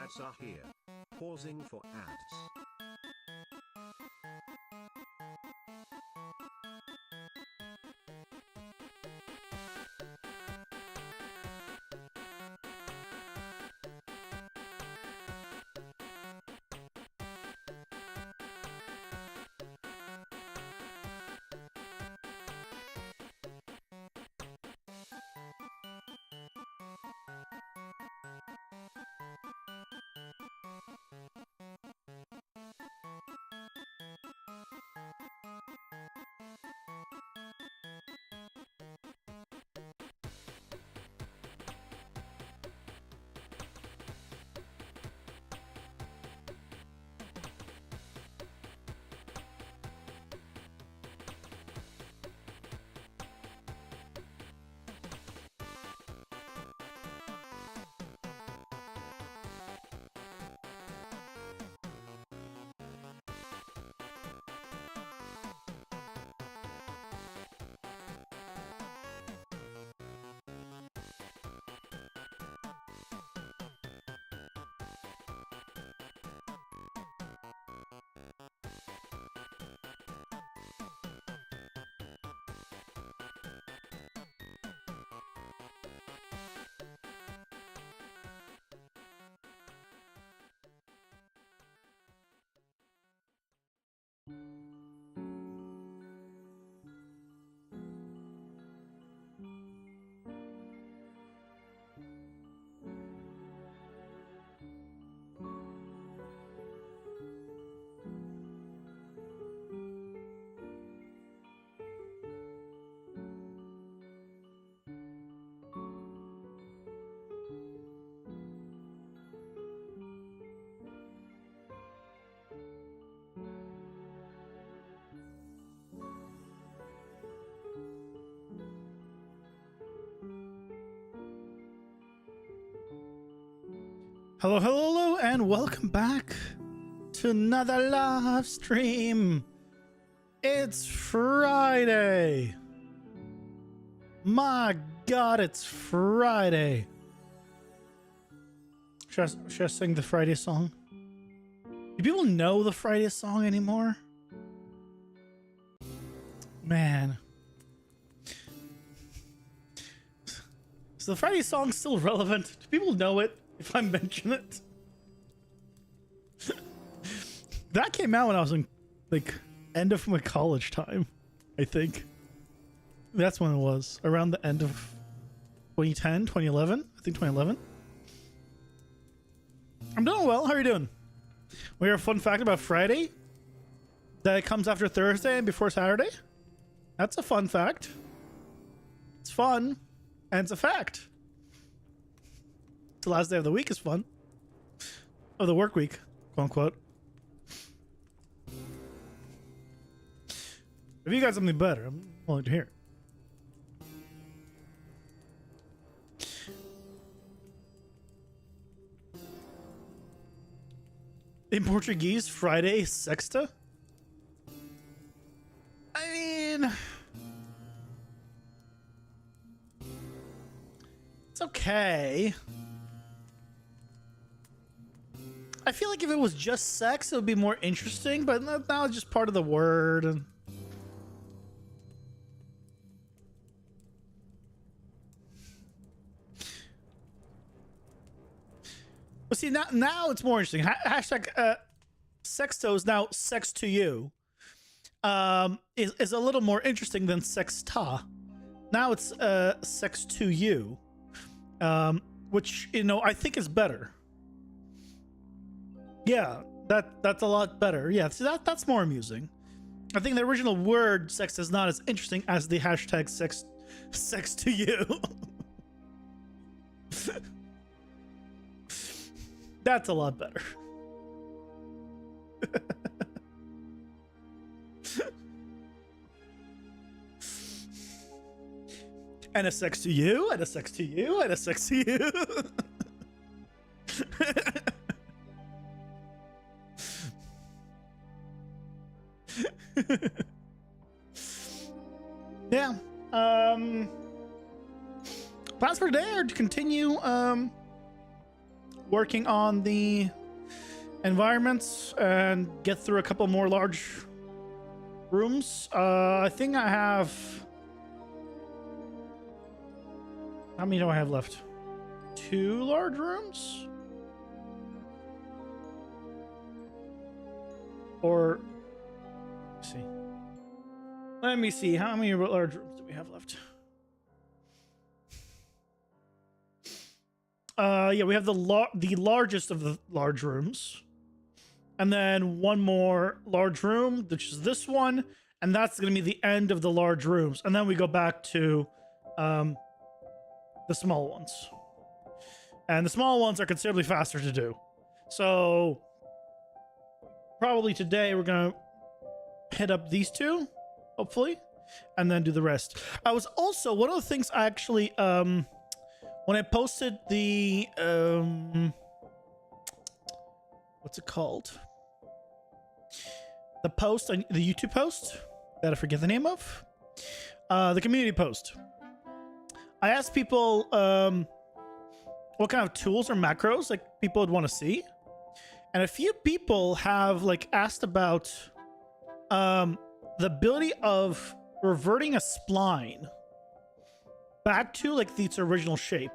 ads are here. Pausing for ads. Hello, hello, hello, and welcome back to another live stream. It's Friday. My God, it's Friday. Should I sing the Friday song? Do people know the Friday song anymore? Man. Is the Friday song still relevant? Do people know it? If I mention it, that came out when I was in like end of my college time. I think that's when it was, around the end of 2010, 2011. I think 2011. I'm doing well. How are you doing? We have a fun fact about Friday that it comes after Thursday and before Saturday. That's a fun fact. It's fun and it's a fact. The last day of the week is fun. Of the work week, quote unquote. If you got something better, I'm willing to hear. In Portuguese, Friday, sexta? I mean, it's okay. I feel like if it was just sex, it would be more interesting, but now it's just part of the word. And well, see, now it's more interesting. Hashtag sexto is now sex to you. Is a little more interesting than sexta. Now it's sex to you, which I think is better. Yeah, that's a lot better. Yeah, see, that's more amusing. I think the original word sex is not as interesting as the hashtag sex to you. That's a lot better. And a sex to you, and a sex to you, and a sex to you. Yeah. Plans for today are to continue working on the environments and get through a couple more large rooms. I think I have... How many do I have left? 2 large rooms? Or... Let's see. Let me see. How many large rooms do we have left? Yeah, we have the largest of the large rooms. And then one more large room, which is this one. And that's going to be the end of the large rooms. And then we go back to the small ones. And the small ones are considerably faster to do. So probably today we're going to hit up these 2, hopefully, and then do the rest. I was also, one of the things I actually, when I posted the, what's it called? The post, the YouTube post that I forget the name of, the community post. I asked people what kind of tools or macros like people would want to see, and a few people have like asked about the ability of reverting a spline back to like its original shape.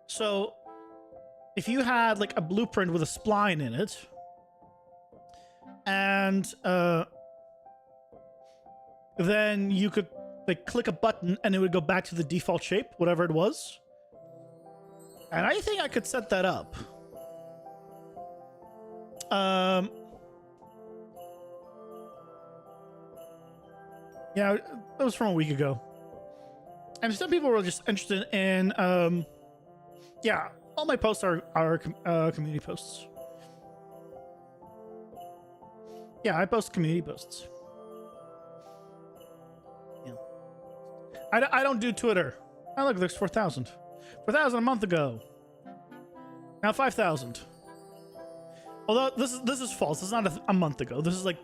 So if you had like a blueprint with a spline in it, and then you could like click a button and it would go back to the default shape, whatever it was. And I think I could set that up. Yeah, that was from a week ago. And some people were just interested in, yeah, all my posts are community posts. Yeah, I post community posts. Yeah. I don't do Twitter. Oh, look, there's 4,000. 4,000 a month ago. Now 5,000. Although this is false. It's not a month ago. This is like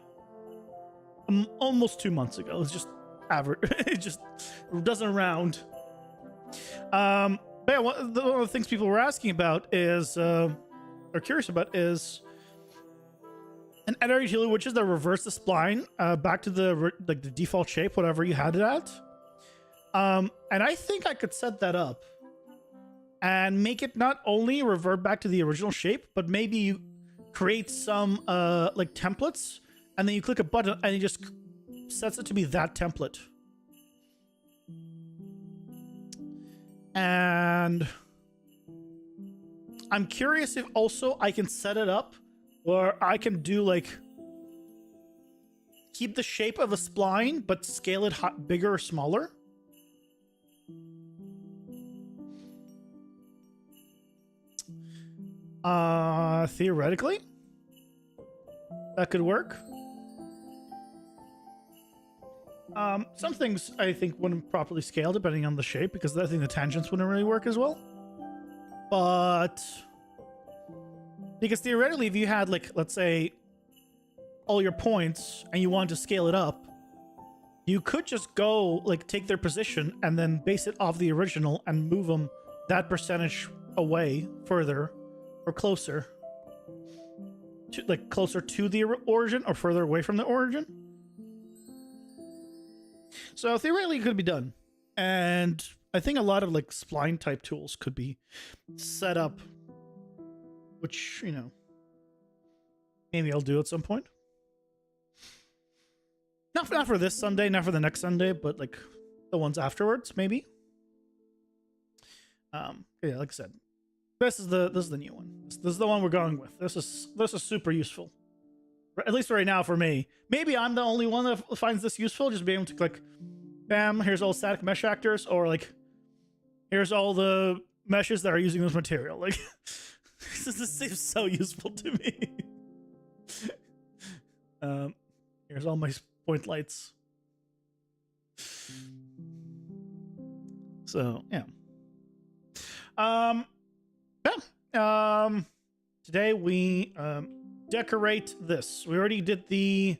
almost 2 months ago. It's just average. It just doesn't round. But yeah, one of the things people were asking about is, or curious about, is an editor utility, which is to reverse the spline back to the default shape, whatever you had it at. And I think I could set that up and make it not only revert back to the original shape, but maybe you create some like templates, and then you click a button and it just sets it to be that template. And I'm curious if also I can set it up where I can do like keep the shape of a spline but scale it bigger or smaller. Theoretically, that could work. Some things I think wouldn't properly scale depending on the shape, because I think the tangents wouldn't really work as well. But because theoretically, if you had like, let's say, all your points and you want to scale it up, you could just go like take their position and then base it off the original and move them that percentage away further or closer to, like, closer to the origin or further away from the origin. So theoretically it could be done. And I think a lot of like spline type tools could be set up, which, you know, maybe I'll do at some point. Not for this Sunday, not for the next Sunday, but like the ones afterwards, maybe. Yeah, like I said, this is the new one. This is the one we're going with. This is super useful, at least right now for me. Maybe I'm the only one that finds this useful. Just being able to click, bam, here's all static mesh actors, or like, here's all the meshes that are using this material. Like, this seems so useful to me. Here's all my point lights. So yeah. Today we decorate this. We already did the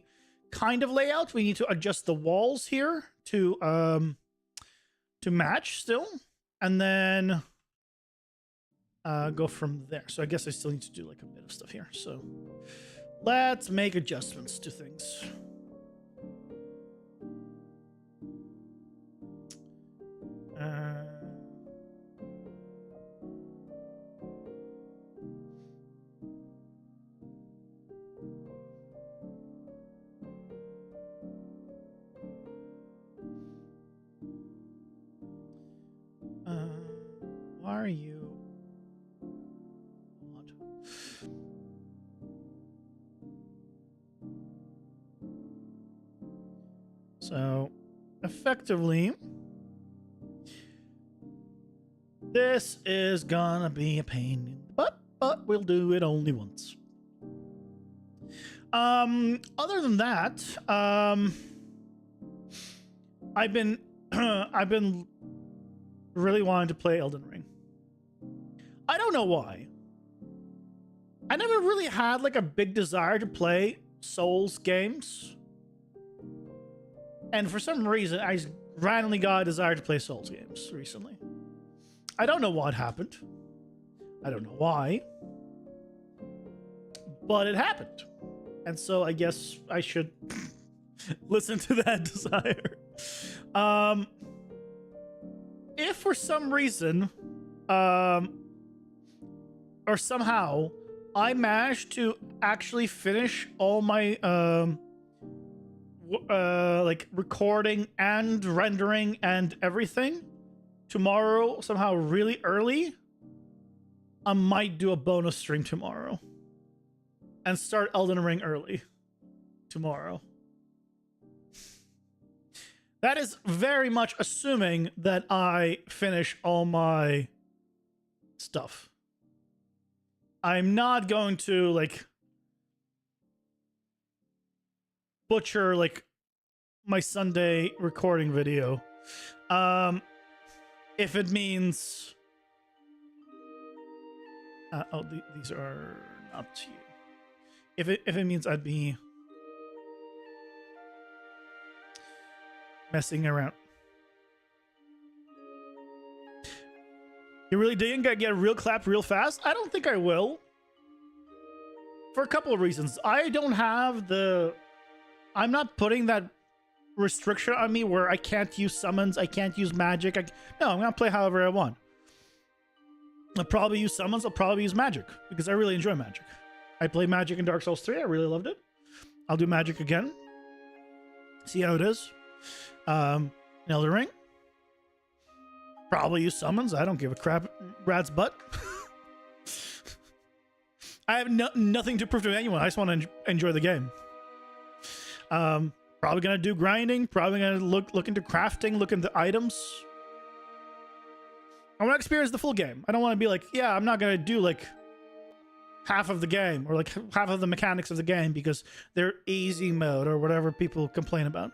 kind of layout. We need to adjust the walls here to match still, and then go from there. So I guess I still need to do like a bit of stuff here. So let's make adjustments to things. Why are you? What? So, effectively, this is gonna be a pain in the butt, but we'll do it only once. Other than that, I've been really wanting to play Elden Ring. I don't know why. I never really had like a big desire to play Souls games. And for some reason, I randomly got a desire to play Souls games recently. I don't know what happened. I don't know why. But it happened. And so I guess I should listen to that desire. If for some reason, or somehow, I managed to actually finish all my like recording and rendering and everything tomorrow somehow really early, I might do a bonus stream tomorrow and start Elden Ring early tomorrow. That is very much assuming that I finish all my stuff. I'm not going to like butcher like my Sunday recording video. If it means these are not to you. If it means I'd be messing around. You really didn't get a real clap real fast? I don't think I will. For a couple of reasons. I don't have the... I'm not putting that restriction on me where I can't use summons, I can't use magic. No, I'm going to play however I want. I'll probably use summons, I'll probably use magic because I really enjoy magic. I played magic in Dark Souls 3, I really loved it. I'll do magic again. See how it is. Elden Ring. Probably use summons. I don't give a crap rat's butt. I have nothing to prove to anyone. I just want to enjoy the game. Probably gonna do grinding. Probably gonna look into crafting. Look into items. I want to experience the full game. I don't want to be like, yeah, I'm not gonna do like half of the game or like half of the mechanics of the game because they're easy mode or whatever people complain about.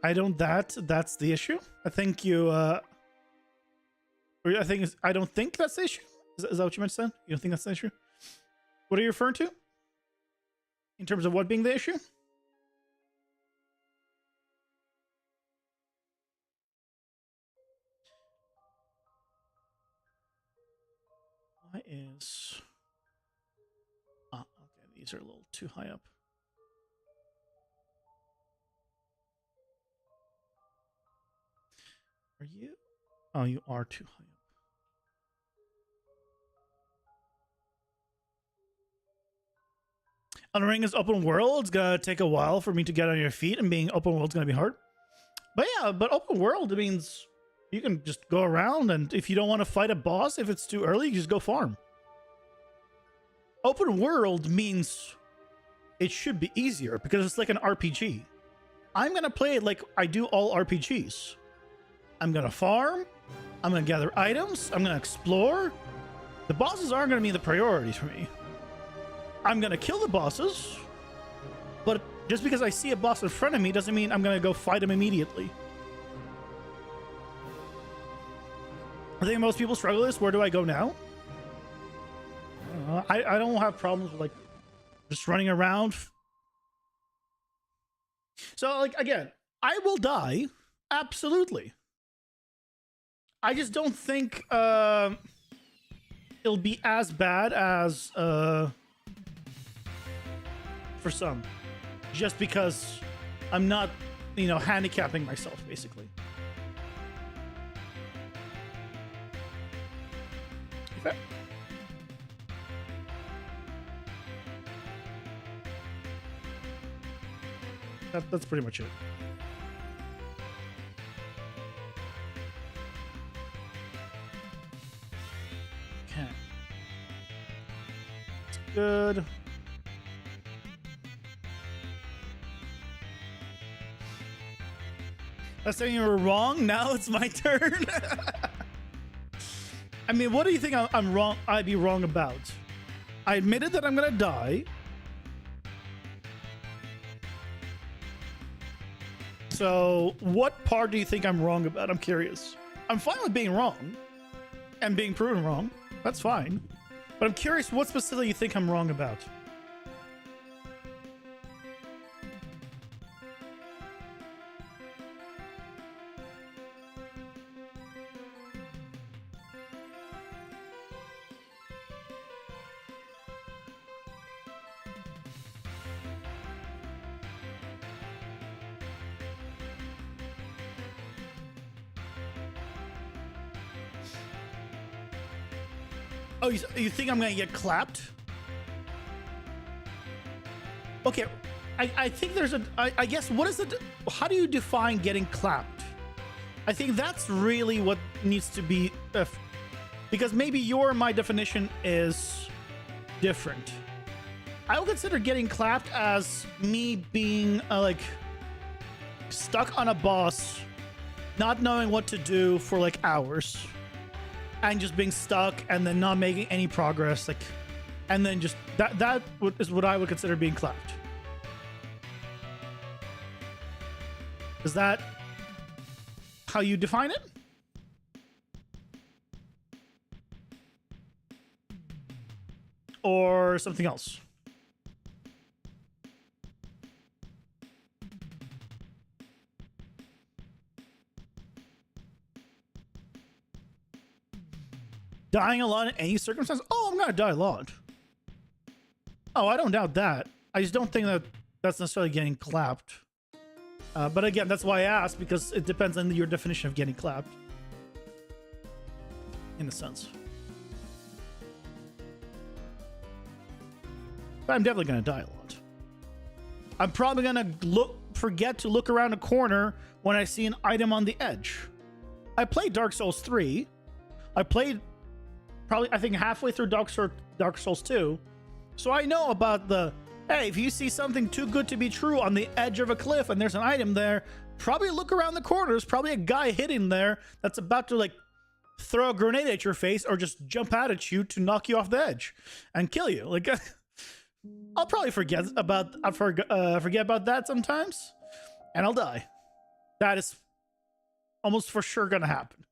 I don't. That's the issue. I think you. I don't think that's the issue. Is that what you meant to say? You don't think that's the issue? What are you referring to? In terms of what being the issue? Why is... Ah, okay, these are a little too high up. Are you? Oh, you are too high up. Elden Ring is open world. It's gonna take a while for me to get on your feet, and being open world is gonna be hard. But yeah, but open world, it means you can just go around, and if you don't want to fight a boss, if it's too early, you just go farm. Open world means it should be easier because it's like an RPG. I'm gonna play it like I do all RPGs. I'm gonna farm. I'm gonna gather items. I'm gonna explore. The bosses aren't gonna be the priorities for me. I'm gonna kill the bosses, but just because I see a boss in front of me doesn't mean I'm gonna go fight him immediately. I think most people struggle with this. Where do I go now? I don't have problems with like just running around. So like again, I will die, absolutely. I just don't think it'll be as bad as for some, just because I'm not, handicapping myself basically. Okay. That's pretty much it. Okay. That's good. Last time you were wrong, now it's my turn. I mean, what do you think I'm wrong? I'd be wrong about? I admitted that I'm gonna die. So, what part do you think I'm wrong about? I'm curious. I'm fine with being wrong and being proven wrong. That's fine. But I'm curious what specifically you think I'm wrong about. Oh, you think I'm gonna get clapped? Okay, I think there's I guess, what is it? How do you define getting clapped? I think that's really what needs to be, because maybe my definition is different. I would consider getting clapped as me being like stuck on a boss, not knowing what to do for like hours. And just being stuck and then not making any progress, like, and then just that is what I would consider being clapped. Is that how you define it? Or something else? Dying a lot in any circumstance? Oh, I'm gonna die a lot. Oh, I don't doubt that. I just don't think that that's necessarily getting clapped. But again, that's why I asked, because it depends on your definition of getting clapped. In a sense. But I'm definitely gonna die a lot. I'm probably gonna forget to look around a corner when I see an item on the edge. I played Dark Souls 3. I played probably, I think, halfway through Dark Souls 2. So I know about hey, if you see something too good to be true on the edge of a cliff and there's an item there, probably look around the corner. There's probably a guy hidden there that's about to like throw a grenade at your face or just jump out at you to knock you off the edge and kill you. Like, I'll probably forget about that sometimes, and I'll die. That is almost for sure gonna happen.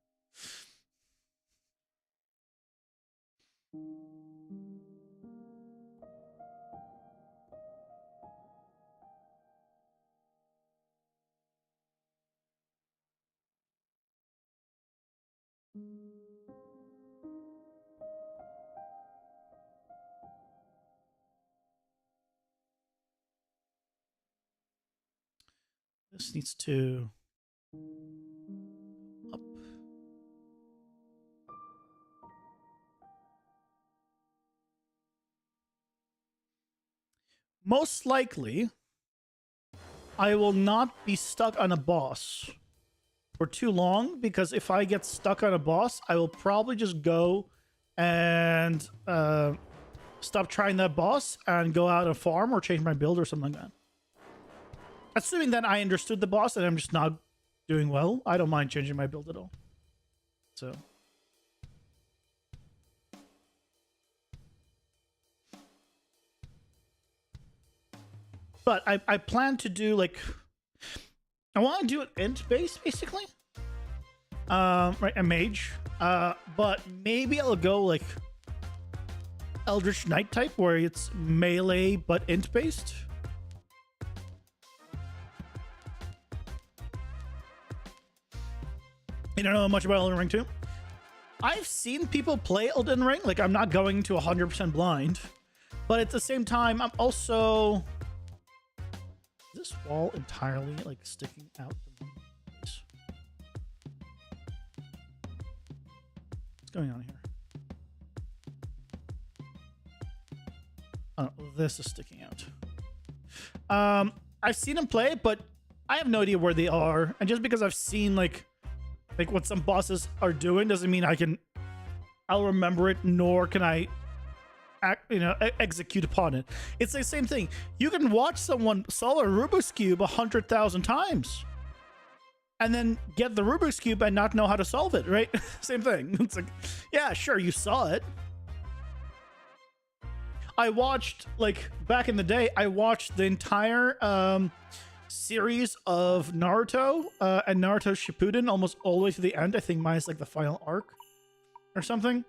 This needs to up. Most likely, I will not be stuck on a boss for too long, because if I get stuck on a boss, I will probably just go and stop trying that boss and go out and farm or change my build or something like that. Assuming that I understood the boss and I'm just not doing well, I don't mind changing my build at all. So. But I plan to do like, I want to do it int based basically. Right, a mage. But maybe I'll go like Eldritch Knight type, where it's melee but int based. You don't know much about Elden Ring 2? I've seen people play Elden Ring. Like, I'm not going to 100% blind, but at the same time, I'm also. Is this wall entirely like sticking out? What's going on here? Oh, this is sticking out. I've seen them play, but I have no idea where they are. And just because I've seen like what some bosses are doing doesn't mean I'll remember it, nor can I execute upon it. It's the same thing. You can watch someone solve a Rubik's Cube 100,000 times and then get the Rubik's Cube and not know how to solve it, right? Same thing. It's like, yeah, sure, you saw it. I watched, like, back in the day, I watched the entire series of Naruto and Naruto Shippuden almost all the way to the end. I think mine's like the final arc or something.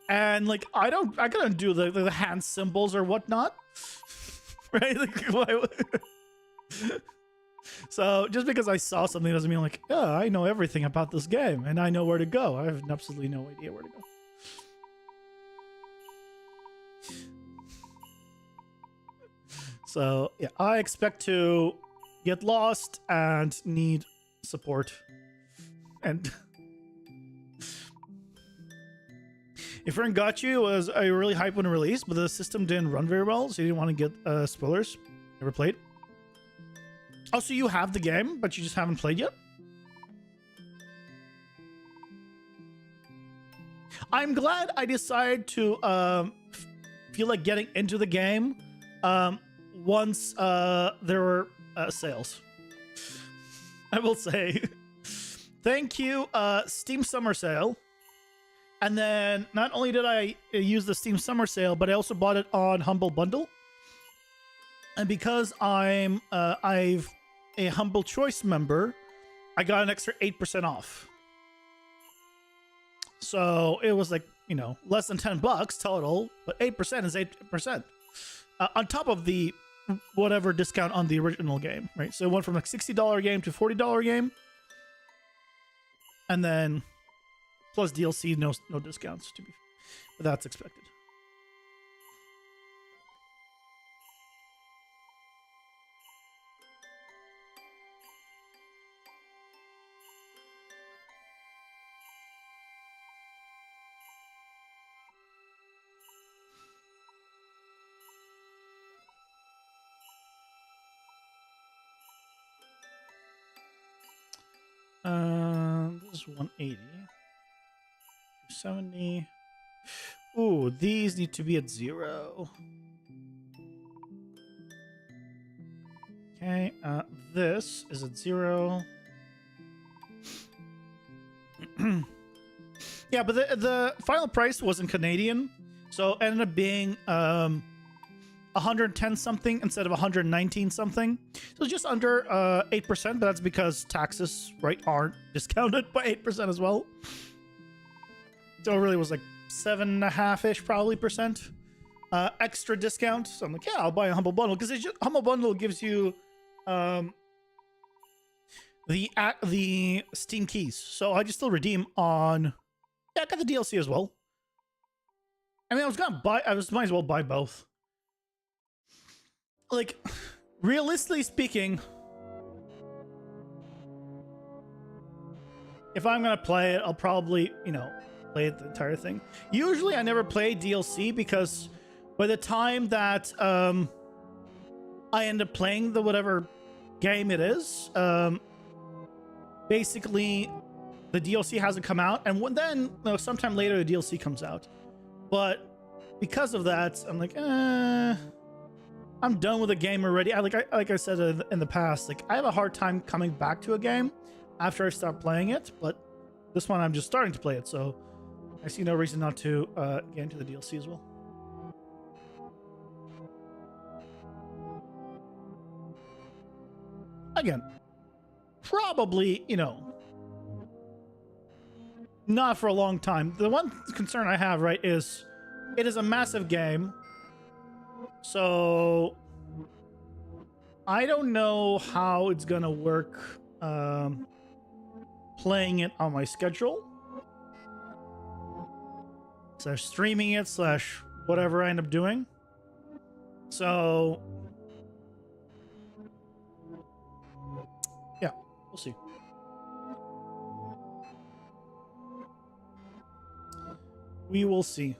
And like, I couldn't do the hand symbols or whatnot. Right? Like, so just because I saw something doesn't mean like, yeah, I know everything about this game and I know where to go. I have absolutely no idea where to go. So yeah, I expect to get lost and need support. And if Ring got you was a really hype when it released, but the system didn't run very well, so you didn't want to get spoilers. Never played. Oh, so you have the game, but you just haven't played yet? I'm glad I decided to feel like getting into the game once there were sales. I will say thank you, Steam Summer Sale. And then not only did I use the Steam Summer Sale, but I also bought it on Humble Bundle. And because I'm a Humble Choice member, I got an extra 8% off. So it was like, less than $10 total, but 8% is 8%. On top of the whatever discount on the original game, right? So it went from like $60 game to $40 game. And then plus DLC, no discounts, but that's expected. This is 180. 70. Ooh, these need to be at 0. Okay, this is at 0. Yeah, but the final price wasn't Canadian, so it ended up being 110 something instead of 119 something. So just under 8%, but that's because taxes, right, aren't discounted by 8% as well. So it really was like 7.5-ish probably percent extra discount. So I'm like, yeah, I'll buy a Humble Bundle because Humble Bundle gives you the Steam keys. So I just still redeem on. Yeah, I got the DLC as well. I mean, might as well buy both. Like, realistically speaking, if I'm gonna play it, I'll probably, play it the entire thing. Usually I never play DLC because by the time that I end up playing the whatever game it is, basically the DLC hasn't come out, and then sometime later the DLC comes out. But because of that, I'm like, I'm done with the game already. Like I said in the past, like I have a hard time coming back to a game after I start playing it, but this one I'm just starting to play it, so I see no reason not to get into the DLC as well. Again, probably, not for a long time. The one concern I have, right, is it is a massive game. So I don't know how it's going to work playing it on my schedule. slash streaming it slash whatever I end up doing. So yeah, we'll see. We will see.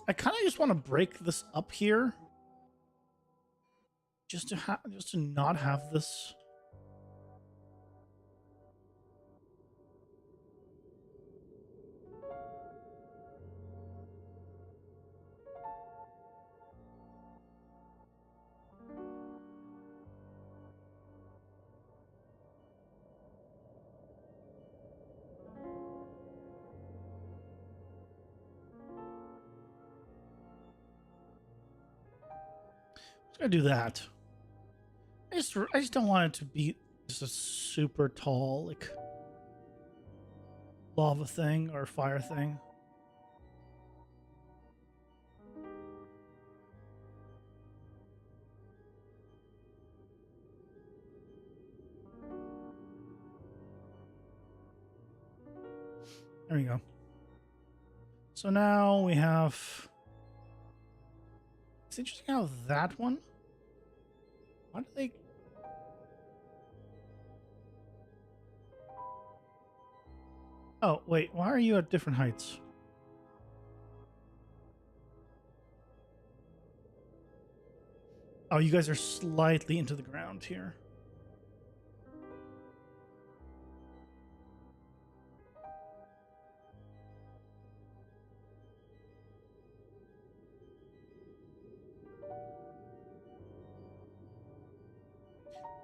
I kind of just want to break this up here, just to not have this. I'm gonna do that. I just don't want it to be just a super tall like lava thing or fire thing. There we go. So now we have. It's interesting how that one. Why do they? Oh wait, why are you at different heights? Oh, you guys are slightly into the ground here.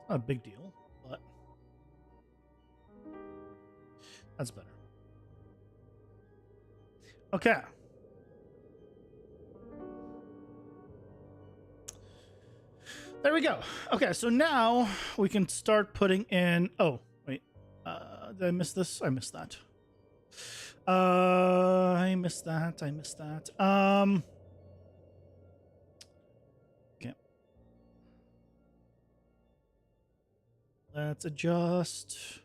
Not a big deal, but that's better. Okay. There we go. Okay, so now we can start putting in. Oh, wait. Did I miss this? I missed that. I missed that. Okay. Let's adjust.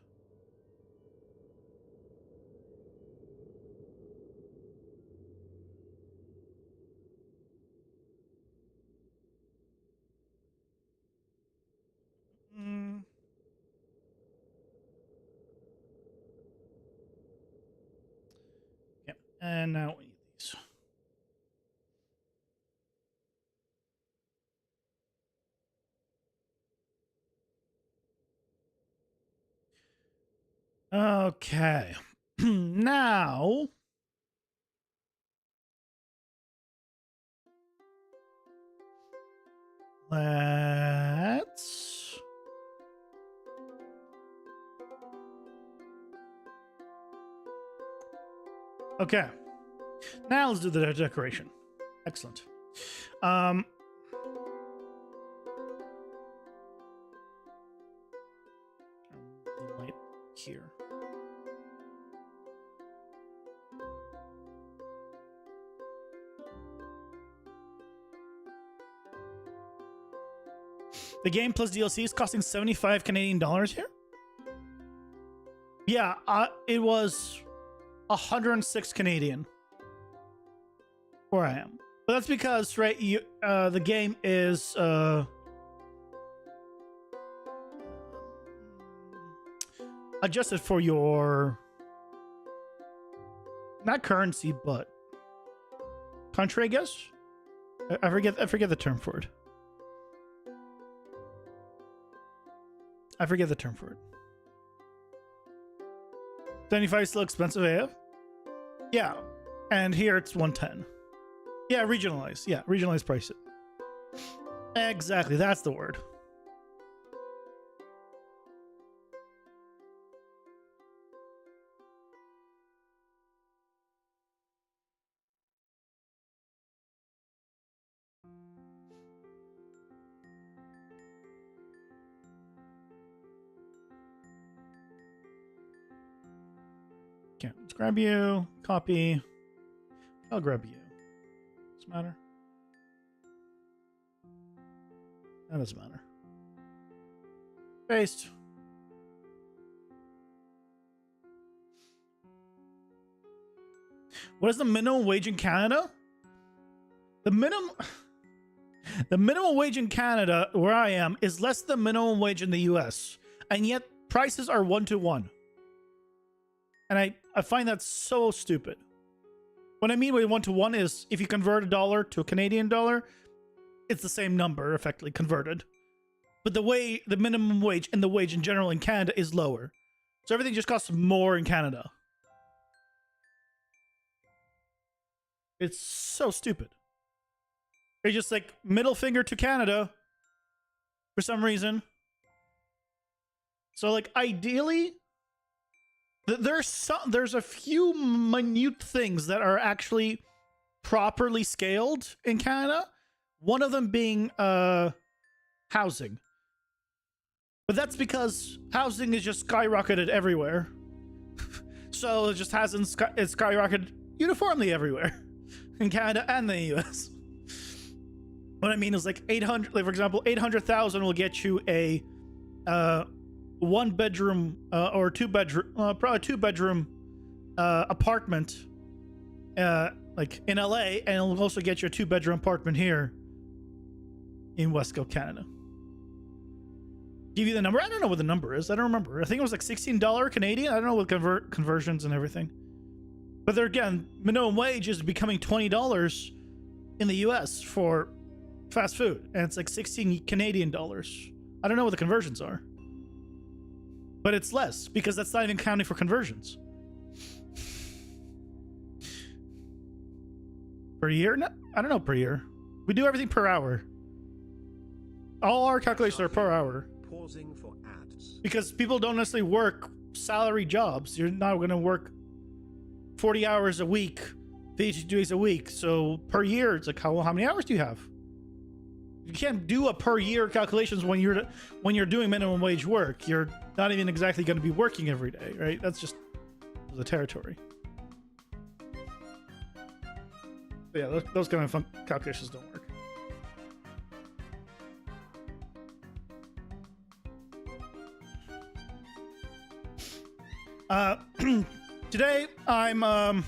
Yep. And now we need these. Okay. Now let's okay. Now let's do the decoration. Excellent. The light here. The game plus DLC is costing 75 Canadian dollars here. Yeah, it was 106 Canadian where I am, but that's because the game is adjusted for your not currency but country, I guess. I forget the term for it. I forget the term for it. 75 is still expensive, AF? Yeah. And here it's 110. Yeah, regionalized. Yeah, regionalized price. Exactly, that's the word. Okay, let's grab you. Copy. I'll grab you. Does it matter? That doesn't matter. Paste. What is the minimum wage in Canada? The minimum wage in Canada, where I am, is less than the minimum wage in the US. And yet prices are 1-to-1. And I find that so stupid. What I mean by 1-to-1 is if you convert a dollar to a Canadian dollar, it's the same number effectively converted. But the minimum wage and the wage in general in Canada is lower. So everything just costs more in Canada. It's so stupid. It's just like middle finger to Canada for some reason. So like ideally, there's a few minute things that are actually properly scaled in Canada. One of them being housing. But that's because housing is just skyrocketed everywhere. So it just hasn't it's skyrocketed uniformly everywhere in Canada and the US. What I mean is like 800, like for example, 800,000 will get you a 1 bedroom or 2 bedroom, probably 2 bedroom apartment like in LA, and it'll also get you a 2 bedroom apartment here in Westcoast, Canada. Give you the number? I don't know what the number is. I don't remember. I think it was like $16 Canadian. I don't know what conversions and everything. But there again, minimum wage is becoming $20 in the US for fast food, and it's like 16 Canadian dollars. I don't know what the conversions are, but it's less because that's not even counting for conversions. Per year? No, I don't know per year. We do everything per hour. All our calculations are per hour. Pausing for ads. Because people don't necessarily work salary jobs. You're not going to work 40 hours a week, 52 days a week. So per year, it's like how many hours do you have? You can't do a per year calculations when you're doing minimum wage work. You're not even exactly going to be working every day, right? That's just the territory. But yeah, those kind of calculations don't work. Today I'm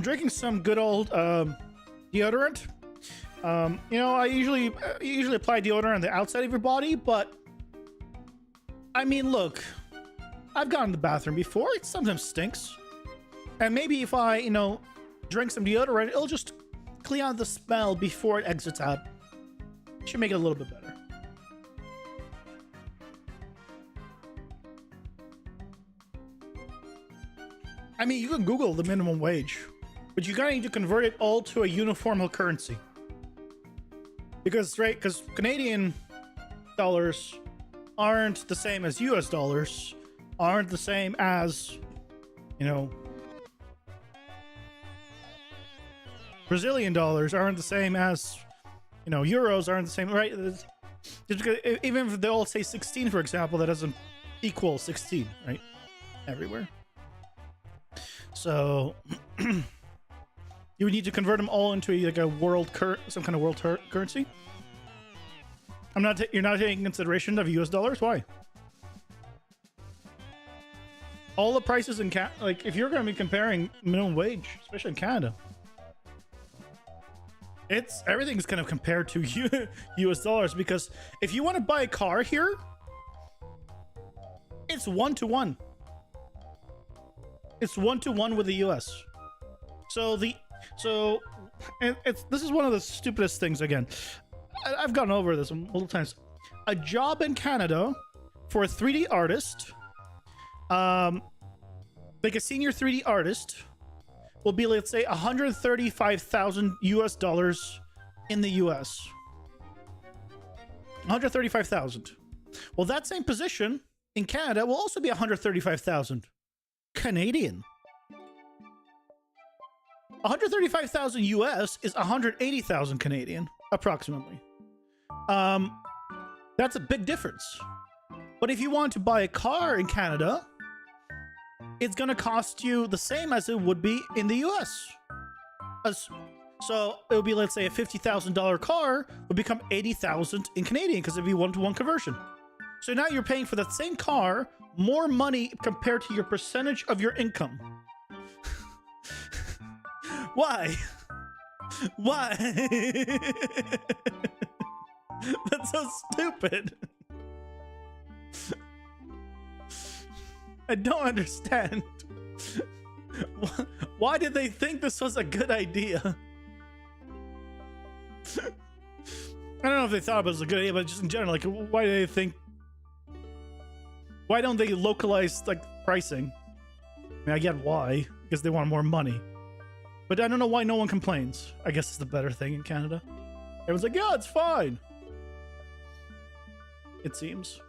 drinking some good old deodorant. You know, I usually apply deodorant on the outside of your body, but I mean, look, I've gone to the bathroom before. It sometimes stinks, and maybe if I, you know, drink some deodorant, it'll just clean out the smell before it exits out. Should make it a little bit better. I mean, you can Google the minimum wage, but you gotta need to convert it all to a uniform currency. Because, right, because Canadian dollars aren't the same as US dollars, aren't the same as, you know, Brazilian dollars aren't the same as, you know, euros aren't the same, right? Just because, even if they all say 16, for example, that doesn't equal 16, right? Everywhere. So you would need to convert them all into like a some kind of world currency. You're not taking consideration of US dollars. Why? All the prices in like if you're going to be comparing minimum wage, especially in Canada, everything's kind of compared to US dollars, because if you want to buy a car here, it's 1-to-1. It's 1-to-1 with the US. This is one of the stupidest things. Again, I've gone over this multiple times. A job in Canada for a 3D artist, like a senior 3D artist, will be, let's say, $135,000 in the US. 135,000. Well, that same position in Canada will also be 135,000 Canadian. 135,000 US is 180,000 Canadian, approximately. That's a big difference. But if you want to buy a car in Canada, it's going to cost you the same as it would be in the US. So it would be, let's say, a $50,000 car would become 80,000 in Canadian, because it'd be 1-to-1 conversion. So now you're paying for that same car more money compared to your percentage of your income. Why? Why? That's so stupid. I don't understand. Why did they think this was a good idea? I don't know if they thought it was a good idea, but just in general, like, why do they think? Why don't they localize like pricing? I mean, I get why, because they want more money. But I don't know why no one complains. I guess it's the better thing in Canada. Everyone's like, yeah, it's fine. It seems.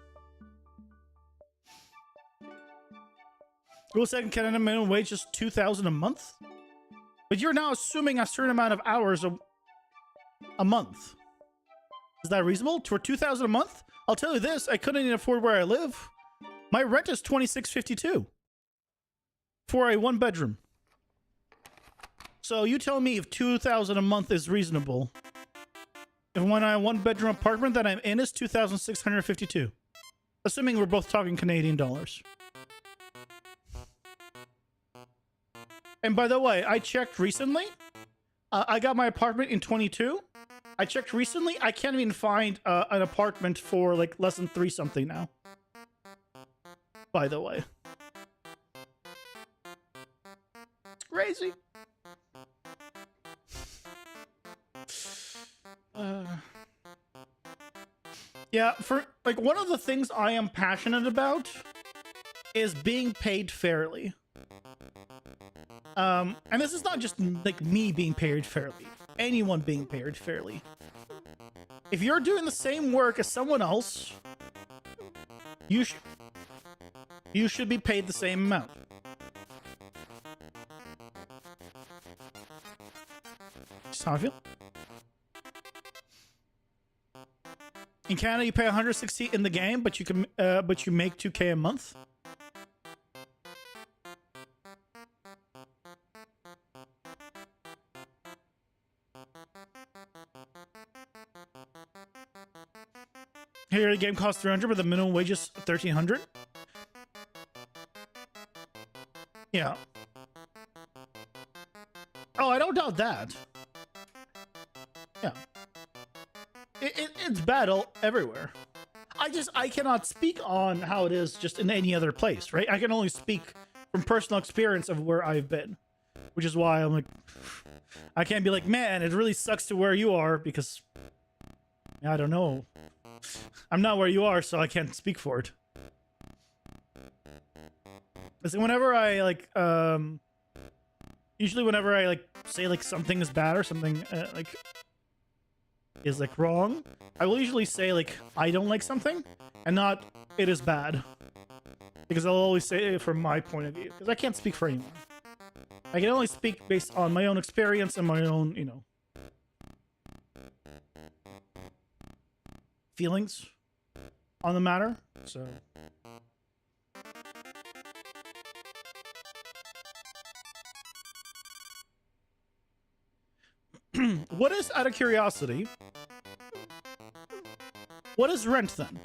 Rule 2 in Canada, minimum wage is $2,000 a month. But you're now assuming a certain amount of hours a month. Is that reasonable? For $2,000 a month? I'll tell you this, I couldn't even afford where I live. My rent is $26.52 for a 1-bedroom. So you tell me if $2,000 a month is reasonable. If when I 1-bedroom apartment that I'm in is $2,652. Assuming we're both talking Canadian dollars. And by the way, I checked recently. I got my apartment in 22. I checked recently. I can't even find an apartment for like less than 3 something now. By the way. It's crazy. Yeah, for like one of the things I am passionate about is being paid fairly. And this is not just like me being paid fairly. Anyone being paid fairly. If you're doing the same work as someone else, you should be paid the same amount. Just how I feel. In Canada, you pay 160 in the game, but you can but you make 2K a month. Here, the game costs 300, but the minimum wage is 1,300. Yeah. Oh, I don't doubt that. Yeah. It's battle everywhere. I cannot speak on how it is just in any other place, right? I can only speak from personal experience of where I've been, which is why I'm like, I can't be like, man, it really sucks to where you are because I don't know. I'm not where you are, so I can't speak for it. Listen, whenever I like, usually whenever I like say like something is bad or something like is like wrong, I will usually say like I don't like something and not it is bad, because I'll always say it from my point of view because I can't speak for anyone. I can only speak based on my own experience and my own, you know, feelings on the matter. So what is, out of curiosity, what is rent then?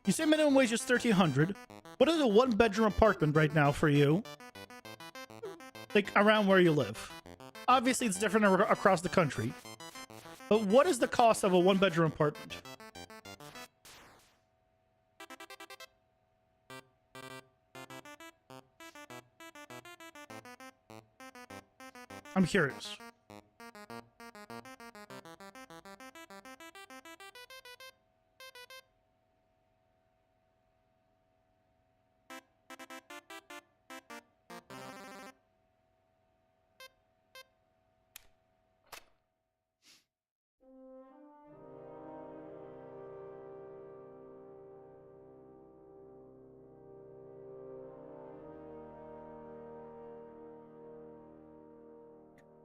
You say minimum wage is 1,300. What is a 1-bedroom apartment right now for you? Like around where you live. Obviously it's different across the country. But what is the cost of a 1-bedroom apartment? I'm curious.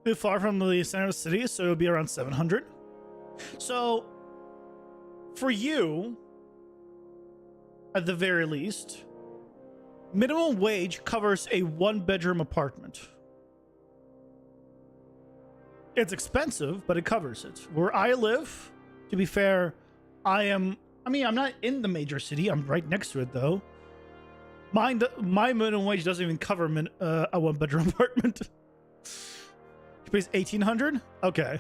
Bit far from the center of the city, so it would be around 700. So, for you, at the very least, minimum wage covers a 1-bedroom apartment. It's expensive, but it covers it. Where I live, to be fair, I'm not in the major city. I'm right next to it, though. My minimum wage doesn't even cover a 1-bedroom apartment. She pays 1,800. Okay.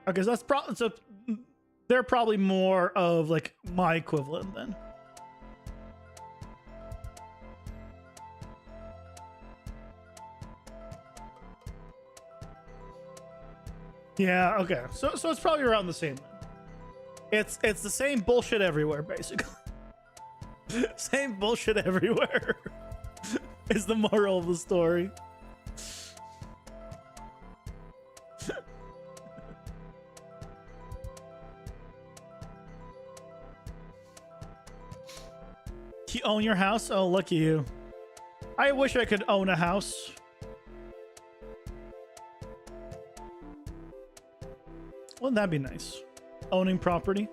Okay, so that's probably they're probably more of like my equivalent then. Yeah, okay. So it's probably around the same. It's the same bullshit everywhere, basically. Same bullshit everywhere. Is the moral of the story. You own your house? Oh, lucky you. I wish I could own a house. Wouldn't that be nice? Owning property.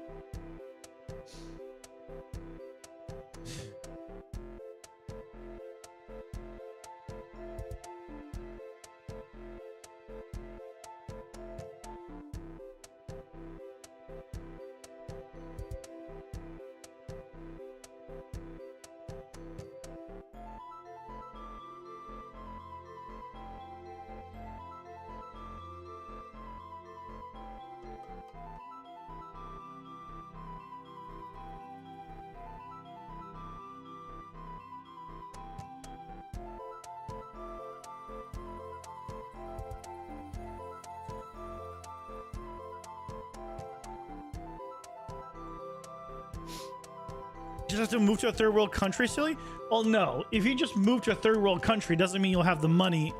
Just have to move to a third world country, silly? Well, no. If you just move to a third world country, doesn't mean you'll have the money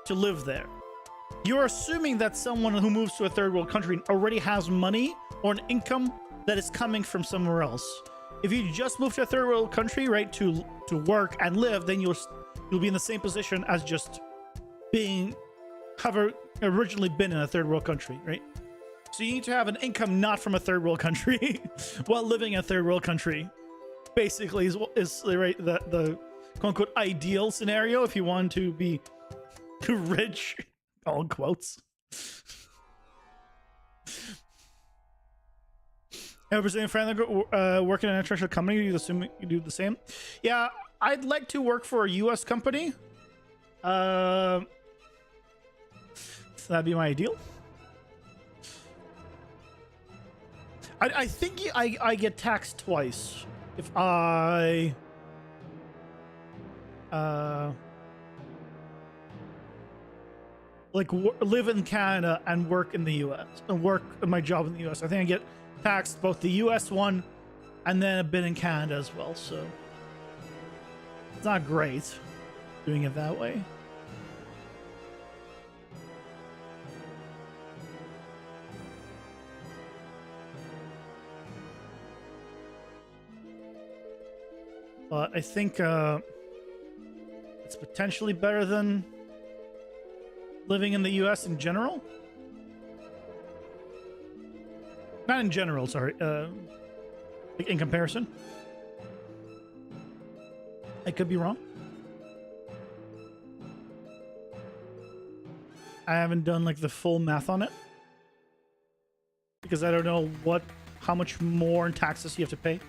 to live there. You're assuming that someone who moves to a third world country already has money or an income that is coming from somewhere else. If you just move to a third world country, right, to work and live, then you'll be in the same position as just have originally been in a third world country, right? So you need to have an income not from a third world country while living in a third world country. Basically is right the quote unquote ideal scenario if you want to be rich, all in quotes. Ever seen a friend work in an international company? You assume you do the same? Yeah, I'd like to work for a U.S. company. So that'd be my ideal. I think I get taxed twice if I like live in Canada and work in the U.S. and work my job in the U.S. I think I get taxed both the U.S. one and then a bit in Canada as well. So it's not great doing it that way. But I think it's potentially better than living in the US in general. Not in general, sorry. Like in comparison. I could be wrong. I haven't done like the full math on it. Because I don't know how much more in taxes you have to pay.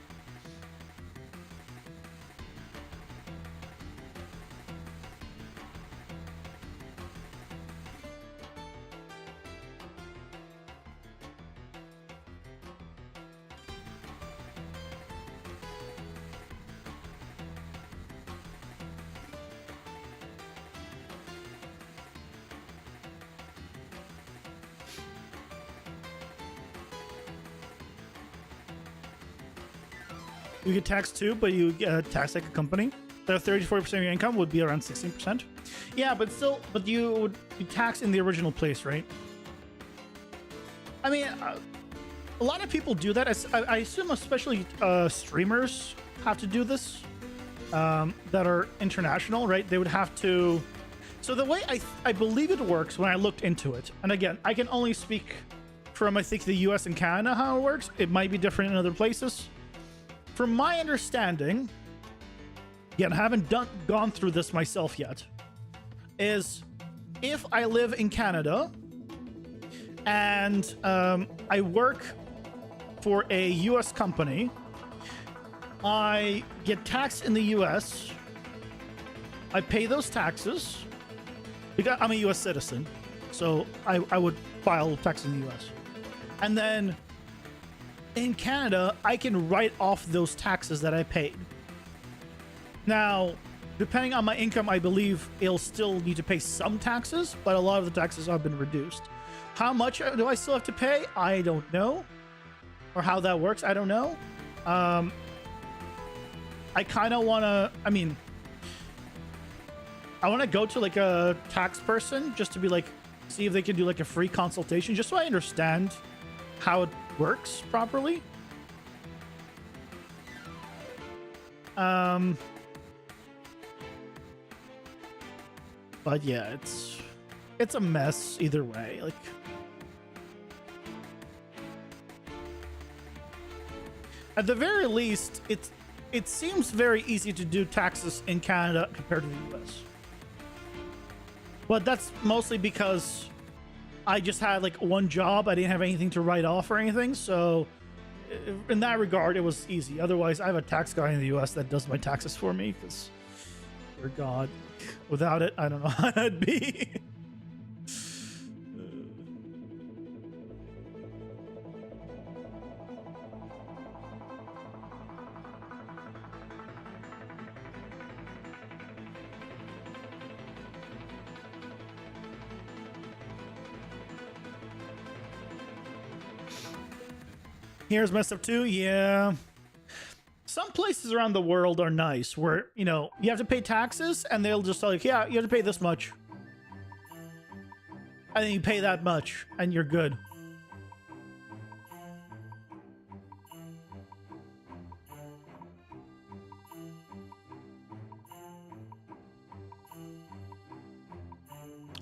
You get taxed too, but you get taxed like a company. The 30-40% of your income would be around 16%. Yeah, but you would be taxed in the original place, right? I mean, a lot of people do that. I assume especially streamers have to do this that are international, right? They would have to. So the way I believe it works when I looked into it, and again, I can only speak from I think the US and Canada how it works. It might be different in other places. From my understanding, again, I haven't gone through this myself yet, is if I live in Canada and I work for a US company, I get taxed in the US. I pay those taxes because I'm a US citizen. So I would file taxes in the US. And then in Canada, I can write off those taxes that I paid. Now, depending on my income, I believe it'll still need to pay some taxes, but a lot of the taxes have been reduced. How much do I still have to pay? I don't know. Or how that works, I don't know. I kind of want to, I want to go to like a tax person just to be like, see if they can do like a free consultation, just so I understand how it works properly. But yeah, it's a mess either way. Like, at the very least, it seems very easy to do taxes in Canada compared to the US. But that's mostly because I just had like one job. I didn't have anything to write off or anything. So in that regard, it was easy. Otherwise, I have a tax guy in the US that does my taxes for me because, for God, without it, I don't know how that'd be. Here's messed up too. Yeah. Some places around the world are nice where, you know, you have to pay taxes and they'll just tell you, yeah, you have to pay this much. And then you pay that much and you're good.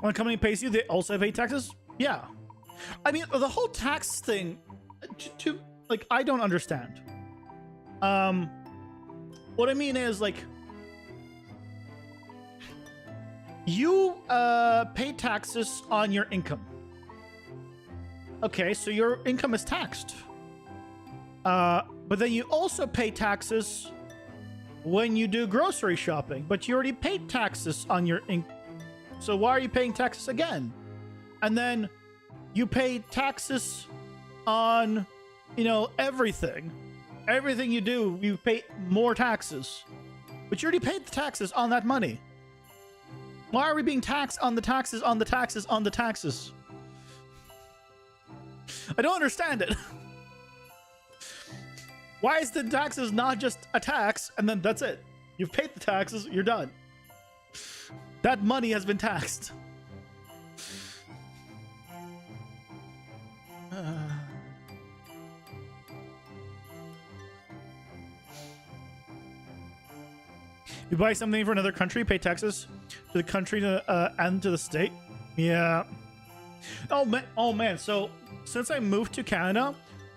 When a company pays you, they also pay taxes? Yeah. I mean, the whole tax thing, like, I don't understand. What I mean is, like, you pay taxes on your income. Okay, so your income is taxed. But then you also pay taxes when you do grocery shopping, but you already paid taxes on your income. So why are you paying taxes again? And then you pay taxes on, you know, everything. Everything you do, you pay more taxes. But you already paid the taxes on that money. Why are we being taxed on the taxes, on the taxes, on the taxes? I don't understand it. Why is the taxes not just a tax and then that's it? You've paid the taxes, you're done. That money has been taxed. You buy something for another country, pay taxes to the country and to the state. Yeah. Oh man. So since I moved to Canada,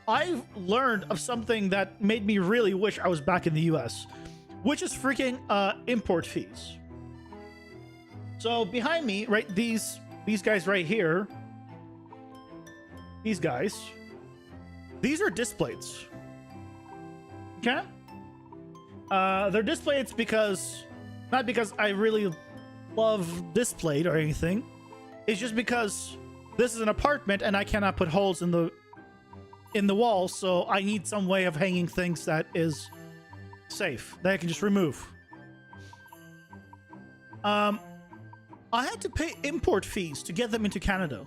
I've learned of something that made me really wish I was back in the US, which is freaking import fees. So behind me, right, these guys right here, these guys, these are disc plates. Okay? They're disc plates because, not because I really love disc plate or anything. It's just because this is an apartment and I cannot put holes in the wall, so I need some way of hanging things that is safe, that I can just remove. I had to pay import fees to get them into Canada.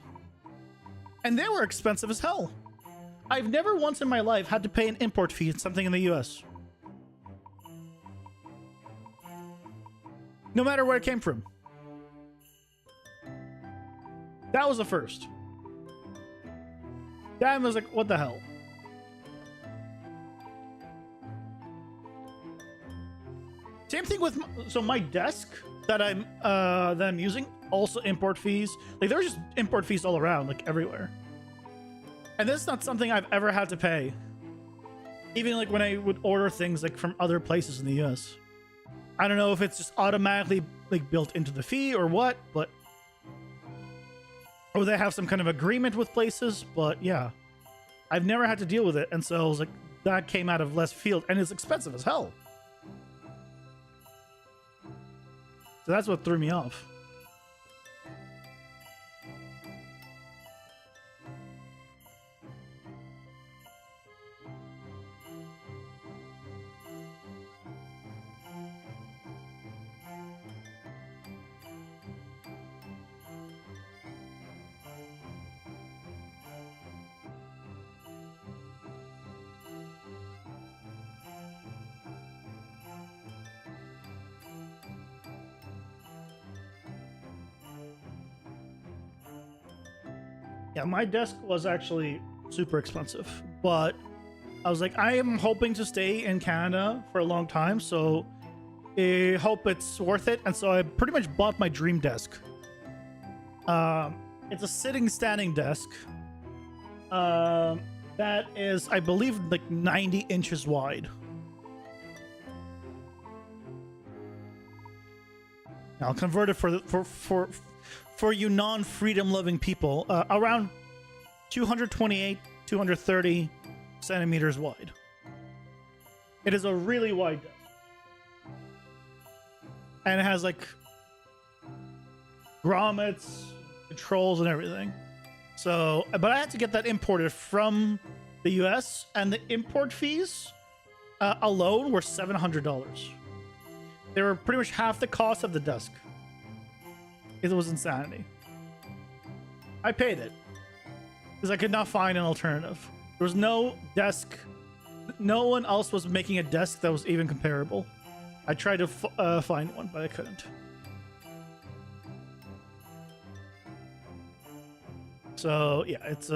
And they were expensive as hell. I've never once in my life had to pay an import fee in something in the US. No matter where it came from. That was the first. That was like, what the hell? Same thing with my desk that I'm using, also import fees. Like, there's just import fees all around, like everywhere. And this is not something I've ever had to pay. Even like when I would order things like from other places in the US. I don't know if it's just automatically like built into the fee or what, but or they have some kind of agreement with places, but yeah. I've never had to deal with it, and so I was like, that came out of left field, and it's expensive as hell. So that's what threw me off. Yeah, my desk was actually super expensive, but I was like, I am hoping to stay in Canada for a long time, so I hope it's worth it. And so I pretty much bought my dream desk. It's a sitting standing desk that is, I believe, like 90 inches wide. I'll convert it for you non-freedom loving people, around 228, 230 centimeters wide. It is a really wide desk. And it has like grommets, controls, and everything. So, but I had to get that imported from the US, and the import fees alone were $700. They were pretty much half the cost of the desk. It was insanity. I paid it because I could not find an alternative. There was no desk. No one else was making a desk that was even comparable. I tried to find one, but I couldn't. So yeah, it's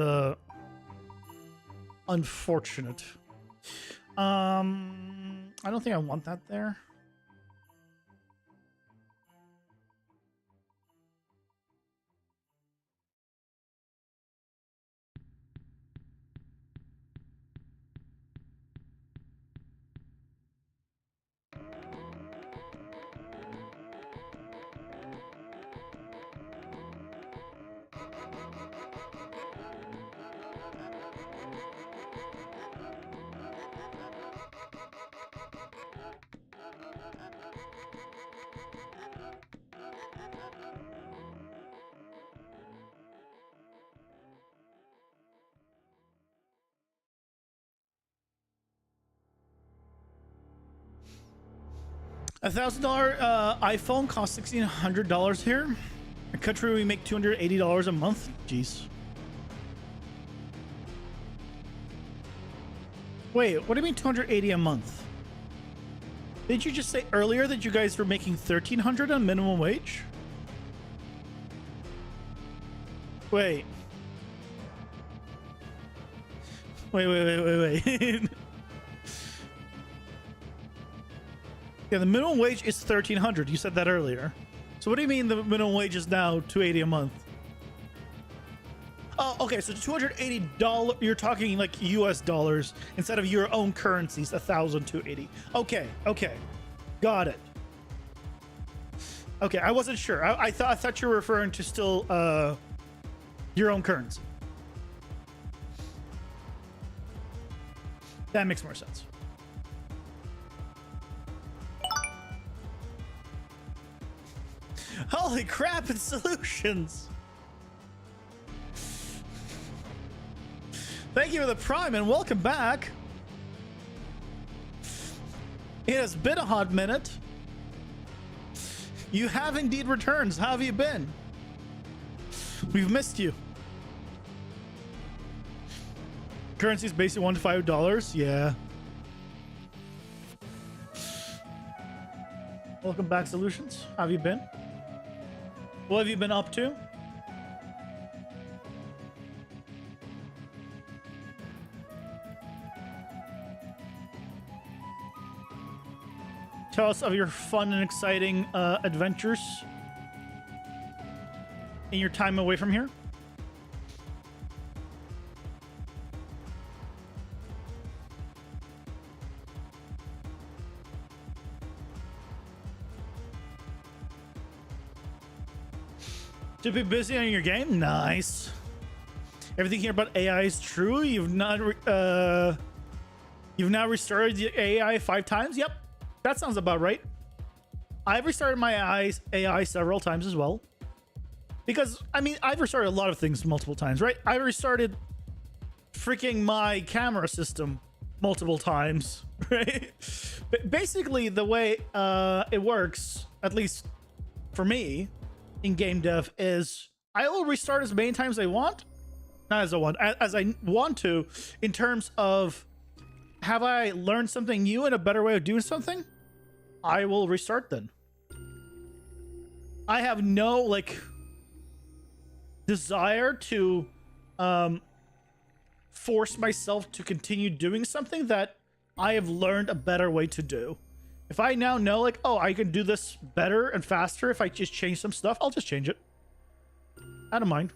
unfortunate. I don't think I want that there. $1,000 iPhone costs $1,600 here. A country we make $280 a month. Jeez. Wait, what do you mean 280 a month? Didn't you just say earlier that you guys were making $1,300 on minimum wage? Wait. Wait. Yeah, the minimum wage is $1,300. You said that earlier. So what do you mean the minimum wage is now $280 a month? Oh, okay. So $280. You're talking like US dollars instead of your own currencies. 1,280. Okay. Got it. Okay, I wasn't sure. I thought you were referring to still your own currency. That makes more sense. Holy crap, it's solutions. Thank you for the prime and welcome back. It has been a hot minute. You have indeed returned. How have you been? We've missed you. Currency is basically $1 to $5. Yeah. Welcome back, Solutions. How have you been? What have you been up to? Tell us of your fun and exciting adventures in your time away from here. To be busy on your game? Nice. Everything here about AI is true? You've not You've now restarted the AI 5 times? Yep, that sounds about right. I've restarted my AI several times as well. Because, I mean, I've restarted a lot of things multiple times, right? I restarted freaking my camera system multiple times, right? Basically, the way it works, at least for me, in game dev, is I will restart as many times as I want. Not as I want to, in terms of, have I learned something new and a better way of doing something? I will restart then. I have no, like, desire to force myself to continue doing something that I have learned a better way to do. If I now know, like, oh, I can do this better and faster if I just change some stuff, I'll just change it. I don't mind.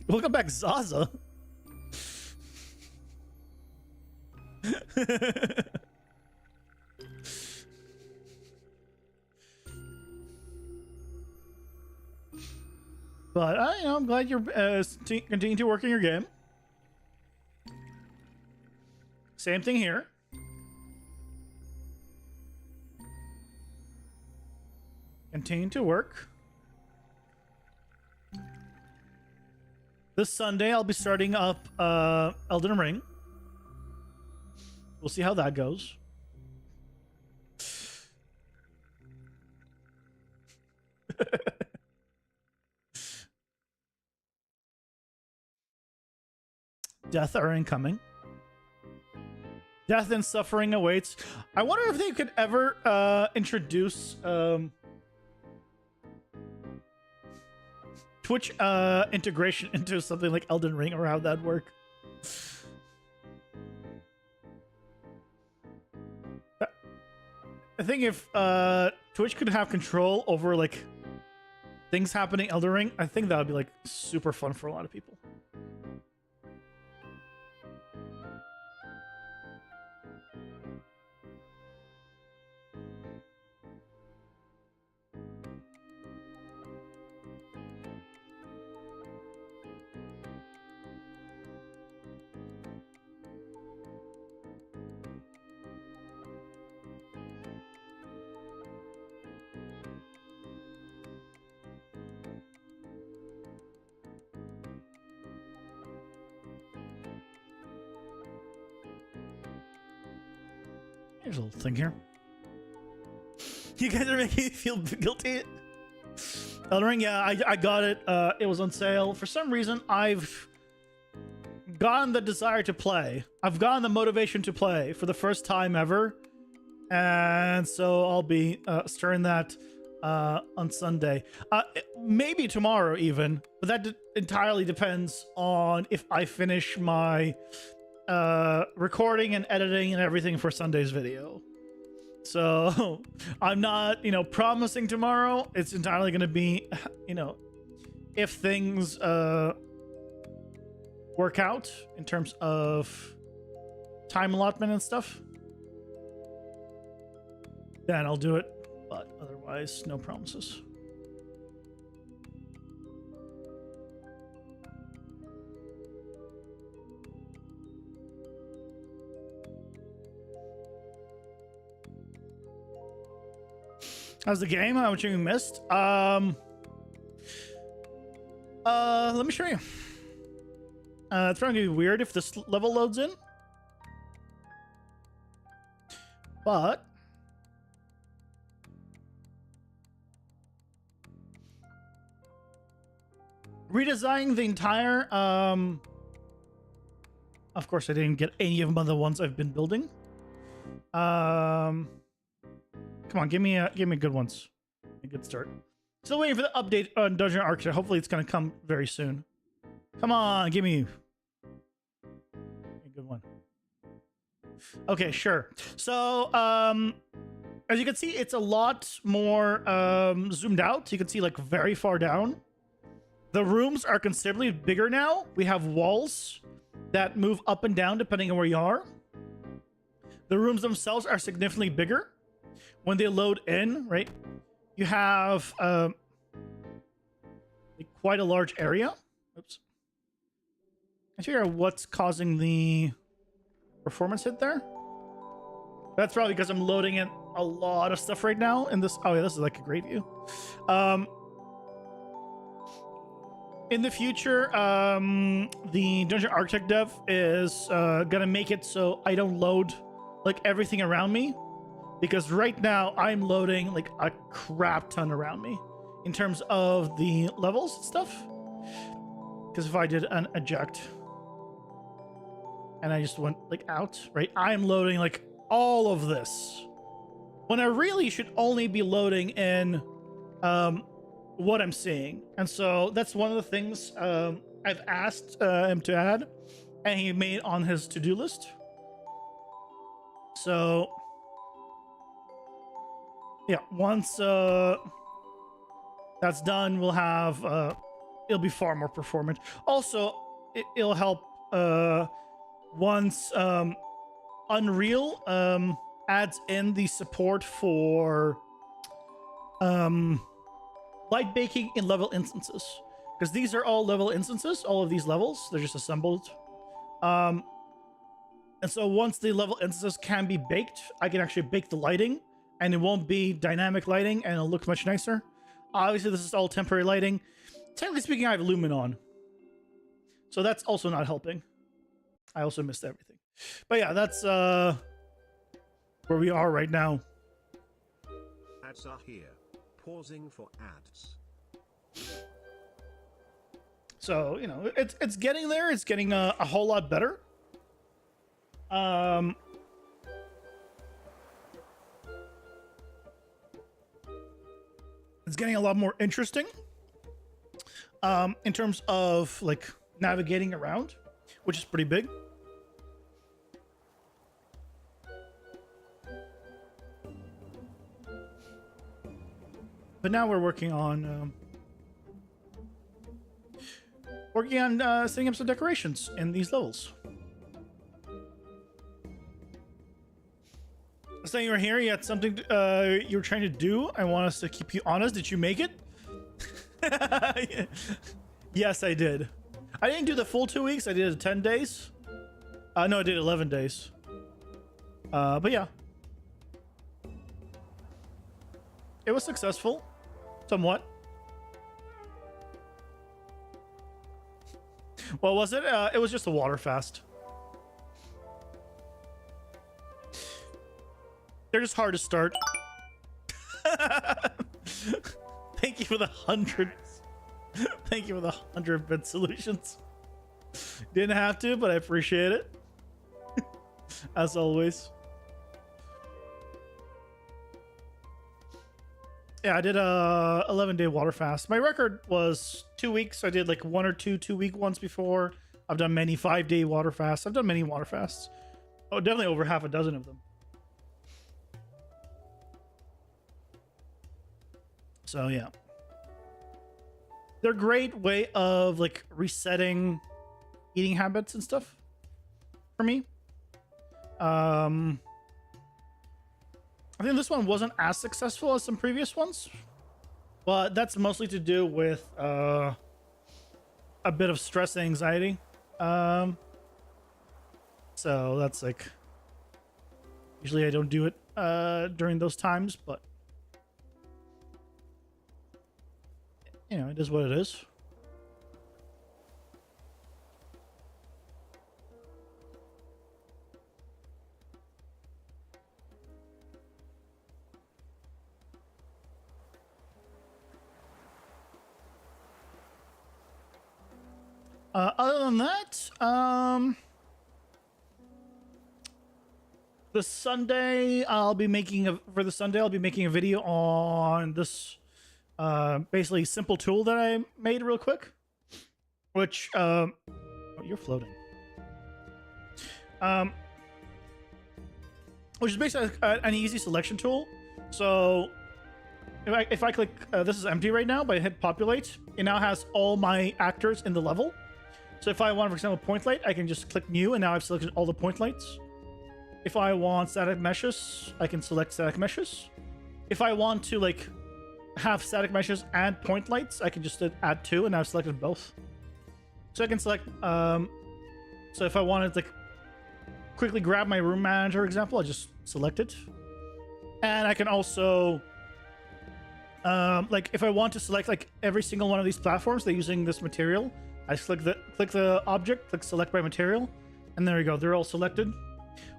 Welcome back, Zaza. But I'm glad you're continuing to work in your game. Same thing here. Continue to work. This Sunday, I'll be starting up Elden Ring. We'll see how that goes. Death are incoming. Death and suffering awaits. I wonder if they could ever introduce Twitch integration into something like Elden Ring, or how that'd work. I think if Twitch could have control over like things happening Elden Ring, I think that would be like super fun for a lot of people. Here's a little thing here. You guys are making me feel guilty. Elden Ring, yeah, I got it. It was on sale. For some reason, I've gotten the desire to play. I've gotten the motivation to play for the first time ever. And so I'll be stirring that on Sunday. Maybe tomorrow even. But that entirely depends on if I finish my recording and editing and everything for Sunday's video. So I'm not, promising tomorrow. It's entirely going to be, if things work out in terms of time allotment and stuff, then I'll do it. But otherwise, no promises. How's the game? How much you missed? Let me show you. It's probably gonna be weird if this level loads in. But redesigning the entire of course I didn't get any of the ones I've been building. Come on, give me good ones. A good start. Still waiting for the update on Dungeon Architect. Hopefully it's gonna come very soon. Come on, give me a good one. Okay, sure. So, as you can see, it's a lot more zoomed out. You can see like very far down. The rooms are considerably bigger now. We have walls that move up and down depending on where you are. The rooms themselves are significantly bigger. when they load in, right, you have quite a large area. Oops. I figure out what's causing the performance hit there. That's probably because I'm loading in a lot of stuff right now in this. Oh yeah, this is like a great view. In the future, the Dungeon Architect dev is gonna make it so I don't load like everything around me, because right now I'm loading like a crap ton around me in terms of the levels and stuff. Because if I did an eject and I just went like out, right, I'm loading like all of this when I really should only be loading in what I'm seeing. And so that's one of the things I've asked him to add, and he made on his to-do list. So yeah, once that's done, we'll have it'll be far more performant. Also, it'll help once Unreal adds in the support for light baking in level instances, because these are all level instances. All of these levels, they're just assembled. And so once the level instances can be baked, I can actually bake the lighting, and it won't be dynamic lighting, and it'll look much nicer. Obviously, this is all temporary lighting. Technically speaking, I have Lumen on, so that's also not helping. I also missed everything. But yeah, that's where we are right now. Ads are here. Pausing for ads. So, you know, it's getting there. It's getting a whole lot better. It's getting a lot more interesting in terms of like navigating around, which is pretty big. But now we're working on setting up some decorations in these levels. Saying you're here, you had something you were trying to do. I want us to keep you honest. Did you make it? Yes, I did. I didn't do the full 2 weeks. I did it 10 days. No, I did 11 days. But yeah, it was successful, somewhat. What was it? It was just a water fast. They're just hard to start. Thank you for the 100. Thank you for the 100-bit solutions. Didn't have to, but I appreciate it. As always. Yeah, I did a 11-day water fast. My record was 2 weeks. I did like 1 or 2 2-week ones before. I've done many 5-day water fasts. I've done many water fasts. Oh, definitely over half a dozen of them. So yeah, they're a great way of like resetting eating habits and stuff for me. I think this one wasn't as successful as some previous ones, but that's mostly to do with a bit of stress and anxiety. So that's like, usually I don't do it during those times, but you know, it is what it is. Other than that, the Sunday I'll be making a video on this basically simple tool that I made real quick, which oh, you're floating, which is basically an easy selection tool. So if I click this is empty right now, but I hit populate, it now has all my actors in the level. So if I want, for example, point light, I can just click new, and now I've selected all the point lights. If I want static meshes, I can select static meshes. if I want to like have static meshes and point lights, I can just add 2, and I've selected both. So I can select, so if I wanted to quickly grab my room manager example, I just select it. And I can also, like if I want to select like every single one of these platforms, they're using this material. I click the object, click select by material, and there you go. They're all selected.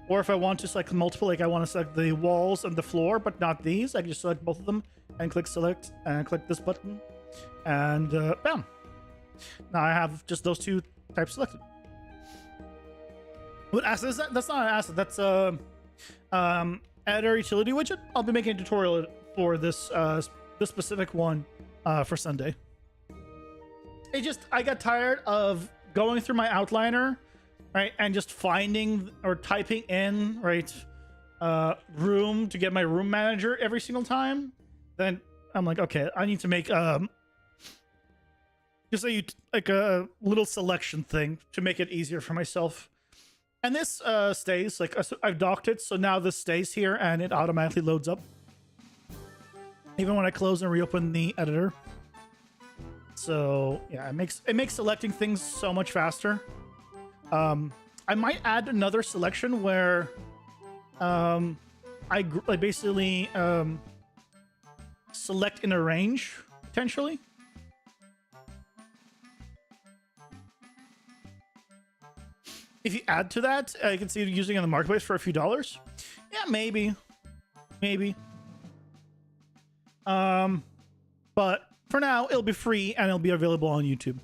Or if I want to select multiple, like I want to select the walls and the floor, but not these, I can just select both of them and click select and click this button, and bam. Now I have just those 2 types selected. What asset is that? That's not an asset. That's a editor utility widget. I'll be making a tutorial for this this specific one for Sunday. I got tired of going through my outliner, right, and just finding or typing in, right, room to get my room manager every single time. Then I'm like, okay, I need to make just like a little selection thing to make it easier for myself. And this stays, like I've docked it, so now this stays here and it automatically loads up even when I close and reopen the editor. So yeah, it makes selecting things so much faster. I might add another selection where I basically select in a range potentially. If you add to that, you can see it using it in the marketplace for a few dollars. Yeah, maybe. But for now, it'll be free and it'll be available on YouTube.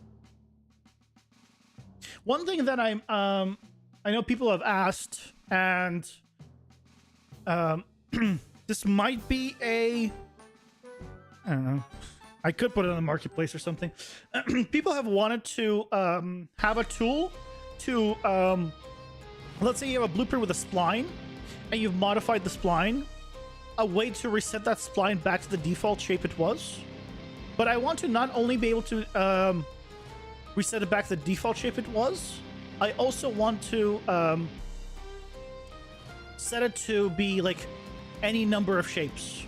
One thing that I know people have asked, and this might be I don't know. I could put it on the marketplace or something. People have wanted to have a tool to, let's say you have a blueprint with a spline and you've modified the spline, a way to reset that spline back to the default shape it was. But I want to not only be able to reset it back to the default shape it was, I also want to set it to be like any number of shapes,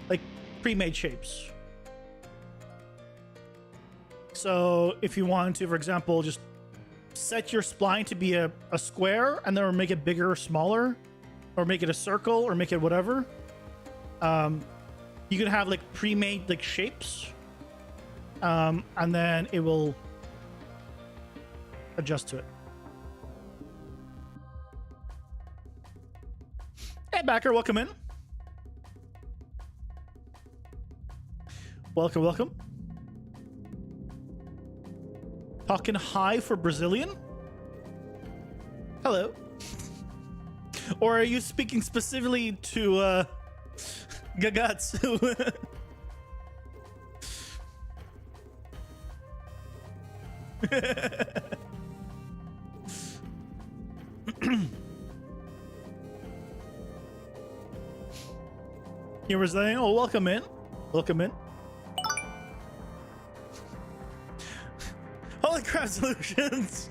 like pre-made shapes. So if you want to, for example, just set your spline to be a square and then make it bigger or smaller, or make it a circle, or make it whatever. You can have like pre-made like shapes, and then it will adjust to it. Hey, Backer, welcome in. Welcome. Talking high for Brazilian? Hello. Or are you speaking specifically to Gagatsu? You were saying, oh, welcome in. Holy crap, Solutions.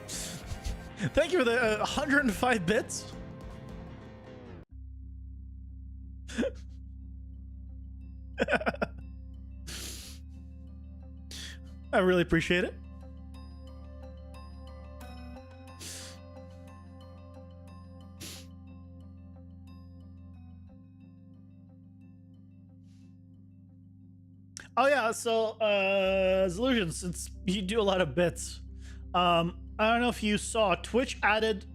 Thank you for the 105 bits. I really appreciate it. Oh yeah, so Zillusion, since you do a lot of bits, I don't know if you saw Twitch added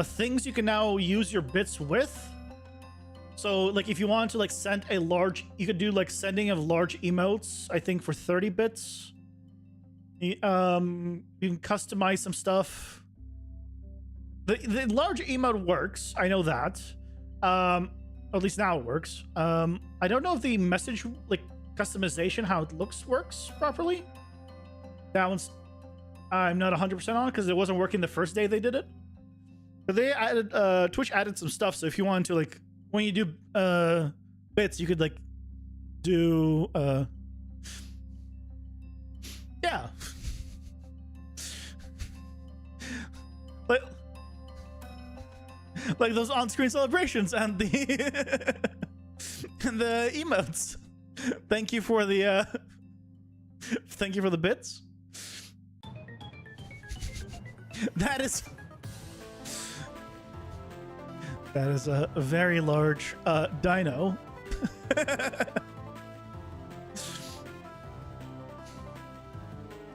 things you can now use your bits with. So like if you want to like send a large, you could do like sending of large emotes, I think for 30 bits. You can customize some stuff. The large emote works, I know that. At least now it works. I don't know if the message like customization, how it looks, works properly. That one's I'm not 100% on because it wasn't working the first day they did it. But they added Twitch added some stuff, so if you wanted to like when you do bits, you could like do yeah. Like those on-screen celebrations and the and the emotes. Thank you for the thank you for the bits. That is a very large dino.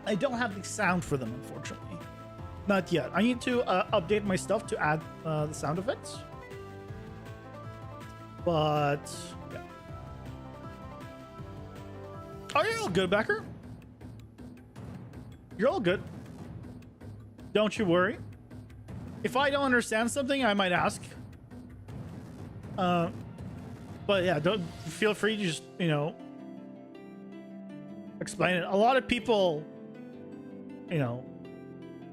I don't have the sound for them, unfortunately. Not yet. I need to update my stuff to add the sound effects. But yeah. Are you all good, Becker? You're all good. Don't you worry. If I don't understand something, I might ask. But yeah, don't feel free to just, you know, explain it. A lot of people, you know,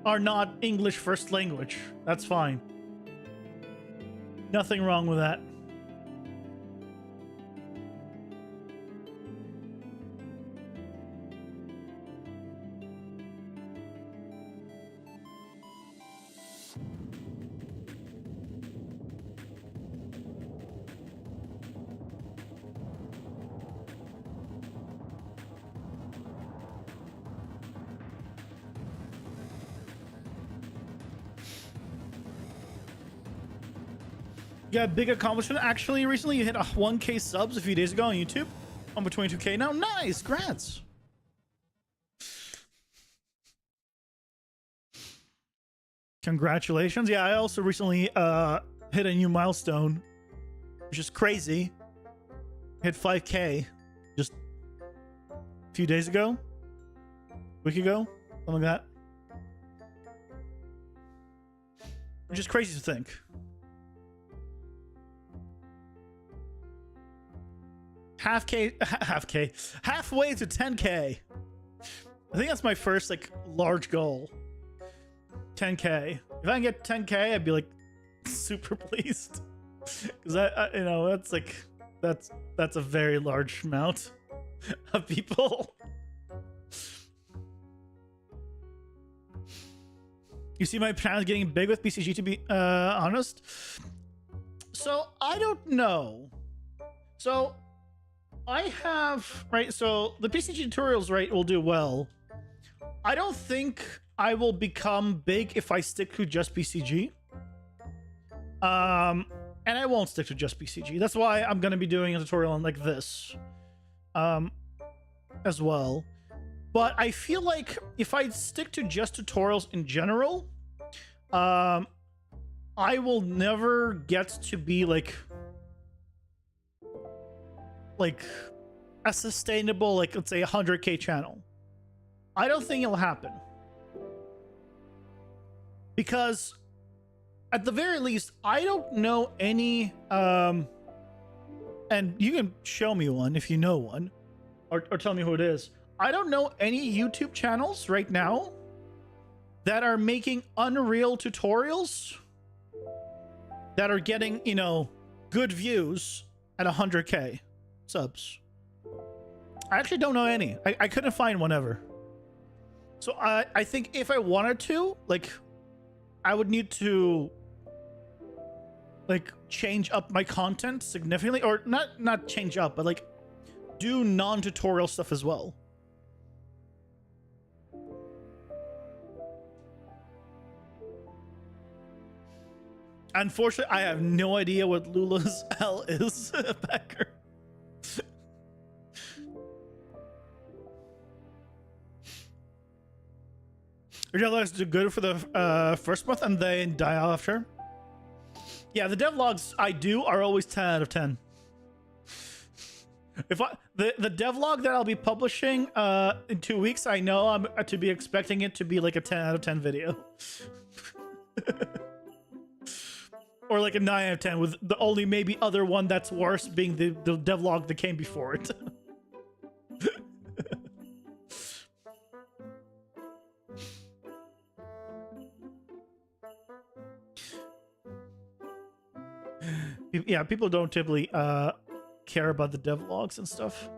are not English first language. That's fine. Nothing wrong with that. You got a big accomplishment actually recently. You hit 1K subs a few days ago on YouTube. I'm at 22K now. Nice, grants. Congratulations. Yeah, I also recently hit a new milestone, which is crazy. Hit 5K just a few days ago, a week ago, something like that. Which is crazy to think. Halfway to 10K. I think that's my first like large goal. 10K. If I can get 10K, I'd be like super pleased. Because I you know, that's like that's a very large amount of people. You see my channel getting big with BCG, to be honest. So I don't know. So I have, right, so the PCG tutorials, right, will do well. I don't think I will become big if I stick to just PCG. And I won't stick to just PCG. That's why I'm going to be doing a tutorial on like this as well. But I feel like if I stick to just tutorials in general, I will never get to be like a sustainable, like, let's say 100K channel. I don't think it'll happen. Because at the very least, I don't know any, and you can show me one if you know one, or tell me who it is. I don't know any YouTube channels right now that are making Unreal tutorials that are getting, you know, good views at 100K subs. I actually don't know any. I couldn't find one ever. So I think if I wanted to, like, I would need to like change up my content significantly, or not change up, but like do non-tutorial stuff as well. Unfortunately, I have no idea what Lula's L is, Becker. Your devlogs do good for the first month and then die after. Yeah, the devlogs I do are always 10 out of 10. If the devlog that I'll be publishing in 2 weeks, I know I'm to be expecting it to be like a 10 out of 10 video. Or like a 9 out of 10, with the only maybe other one that's worse being the devlog that came before it. Yeah, people don't typically care about the devlogs and stuff.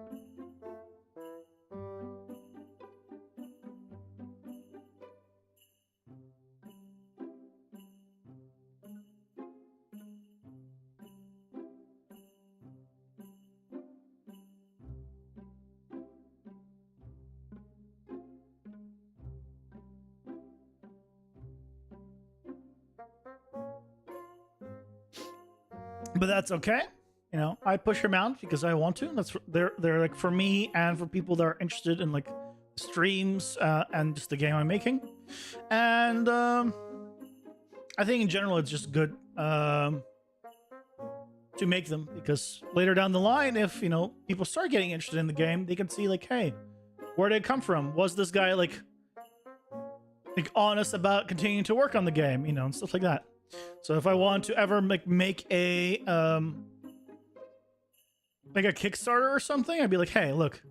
but that's okay. You know, I push them out because I want to. They're like for me and for people that are interested in like streams and just the game I'm making. And I think in general it's just good to make them, because later down the line, if you know people start getting interested in the game, they can see like, hey, where did it come from? Was this guy like honest about continuing to work on the game, you know, and stuff like that. So if I want to ever make a Kickstarter or something, I'd be like, hey, look,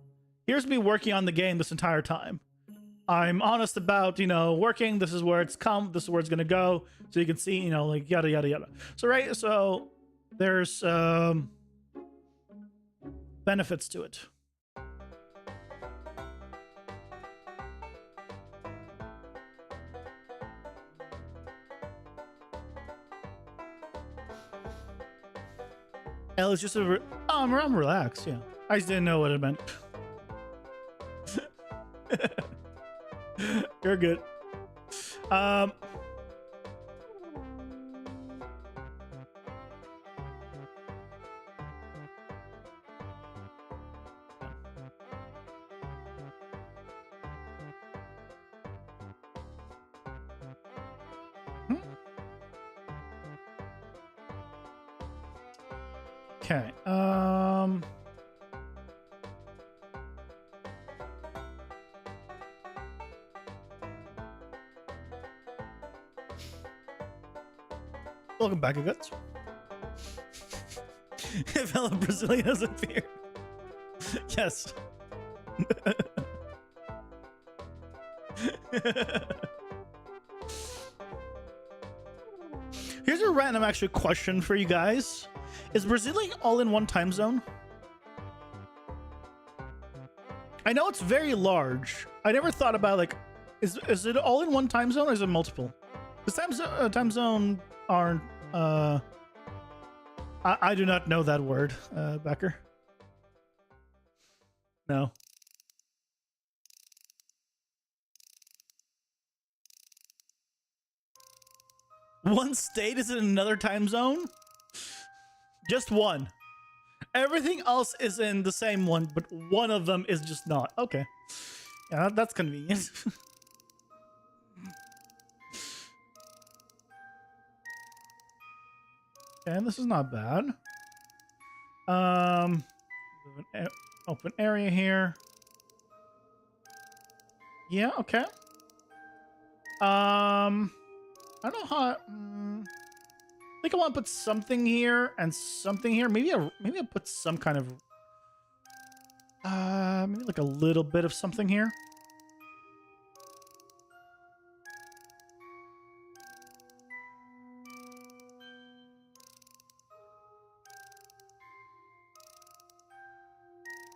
here's me working on the game this entire time. I'm honest about, you know, working. This is where it's come. This is where it's gonna go. So you can see, you know, like yada yada yada. So right, so there's benefits to it. L is just a I'm relaxed. Yeah, I just didn't know what it meant. You're good. Okay. Welcome back, Guts. If fellow Brazilian has appeared. Yes. Here's a random actual question for you guys. Is Brazilian all in one time zone? I know it's very large. I never thought about like, is it all in one time zone or is it multiple? Because time zone aren't. I do not know that word, Becker. No. One state is in another time zone? Just one. Everything else is in the same one, but one of them is just not. Okay. Yeah, that's convenient. Okay, this is not bad. Open area here. Yeah, okay. I don't know how. I think I want to put something here and something here. Maybe I'll put some kind of maybe like a little bit of something here.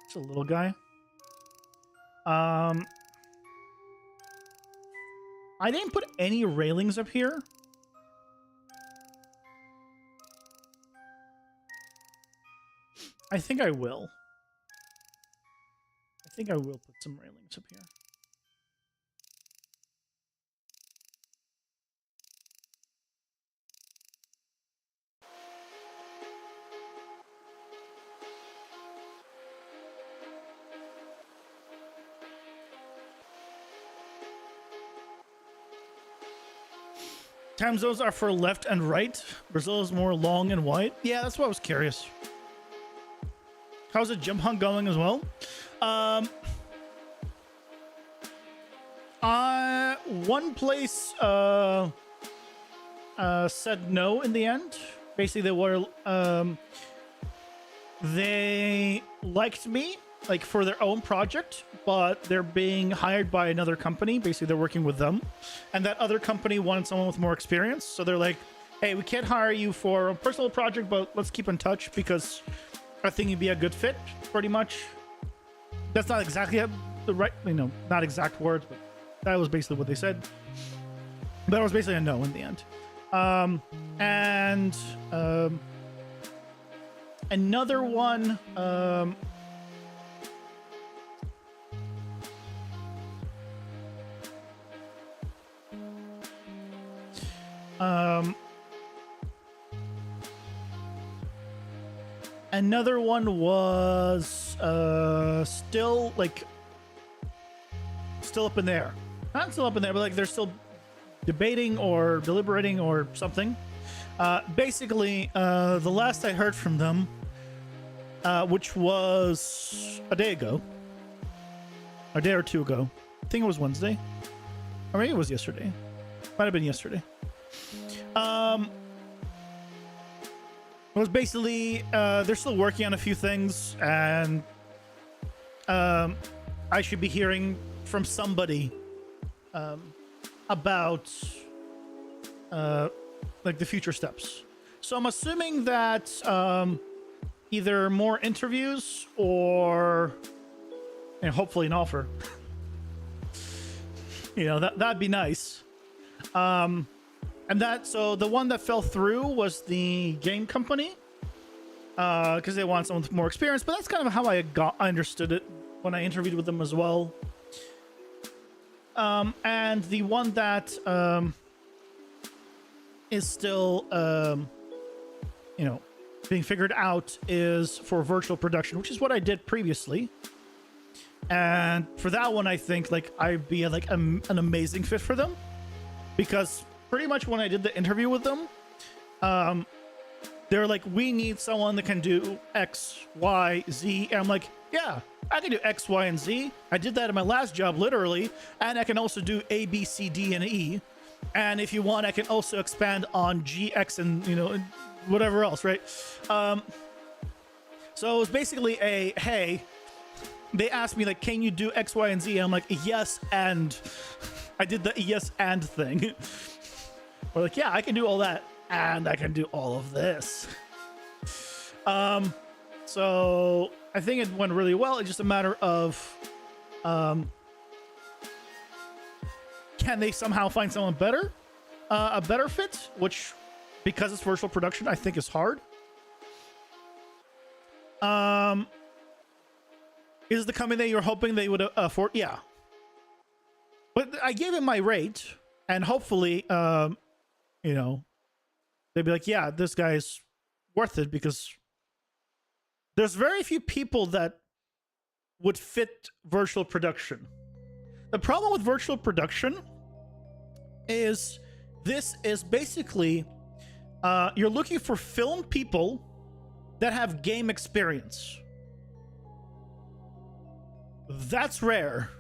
It's a little guy. I didn't put any railings up here. I think I will. I think I will put some railings up here. Time zones are for left and right. Brazil is more long and wide. Yeah, that's what I was curious. How's the jump hunt going as well? One place said no in the end. Basically, they liked me like for their own project, but they're being hired by another company. Basically, they're working with them, and that other company wanted someone with more experience. So they're like, "Hey, we can't hire you for a personal project, but let's keep in touch because I think you'd be a good fit." Pretty much. That's not exactly the right, not exact words, but that was basically what they said. But it was basically a no in the end. Another one. Another one was still up in the air. Not still up in there, but like they're still debating or deliberating or something. Basically, the last I heard from them, which was a day ago, a day or two ago. I think it was Wednesday, or maybe it was yesterday. Might have been yesterday. It was basically they're still working on a few things, and I should be hearing from somebody about like the future steps. So I'm assuming that either more interviews or, and hopefully an offer. You know, that'd be nice. And so the one that fell through was the game company, because they want someone with more experience. But that's kind of how I understood it when I interviewed with them as well. And the one that is still, you know, being figured out is for virtual production, which is what I did previously. And for that one, I think like I'd be like an amazing fit for them, because pretty much when I did the interview with them, they're like, we need someone that can do X, Y, Z. And I'm like, yeah, I can do X, Y, and Z. I did that in my last job, literally. And I can also do A, B, C, D, and E. And if you want, I can also expand on G, X, and, you know, whatever else, right? So it was basically a, hey, they asked me, like, can you do X, Y, and Z? And I'm like, yes, and I did the yes, and thing. We're like, yeah, I can do all that, and I can do all of this. So I think it went really well. It's just a matter of, can they somehow find someone better, a better fit, which, because it's virtual production, I think is hard. Is the company that you're hoping they would afford? Yeah. But I gave it my rate, and hopefully, you know, they'd be like, yeah, this guy's worth it, because there's very few people that would fit virtual production. The problem with virtual production is this is basically, you're looking for film people that have game experience. That's rare.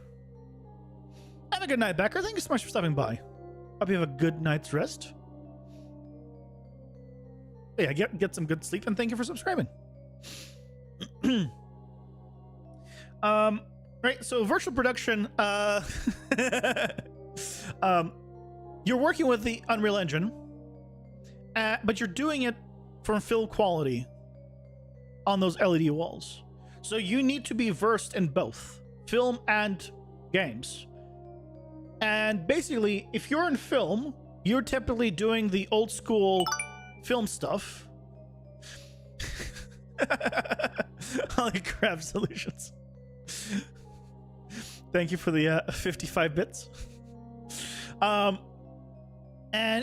Have a good night, Becker. Thank you so much for stopping by. Hope you have a good night's rest. Yeah, get some good sleep, and thank you for subscribing. Right, so virtual production, you're working with the Unreal Engine, but you're doing it from film quality on those LED walls. So you need to be versed in both film and games. And basically, if you're in film, you're typically doing the old school film stuff. Holy crap, solutions. Thank you for the 55 bits. And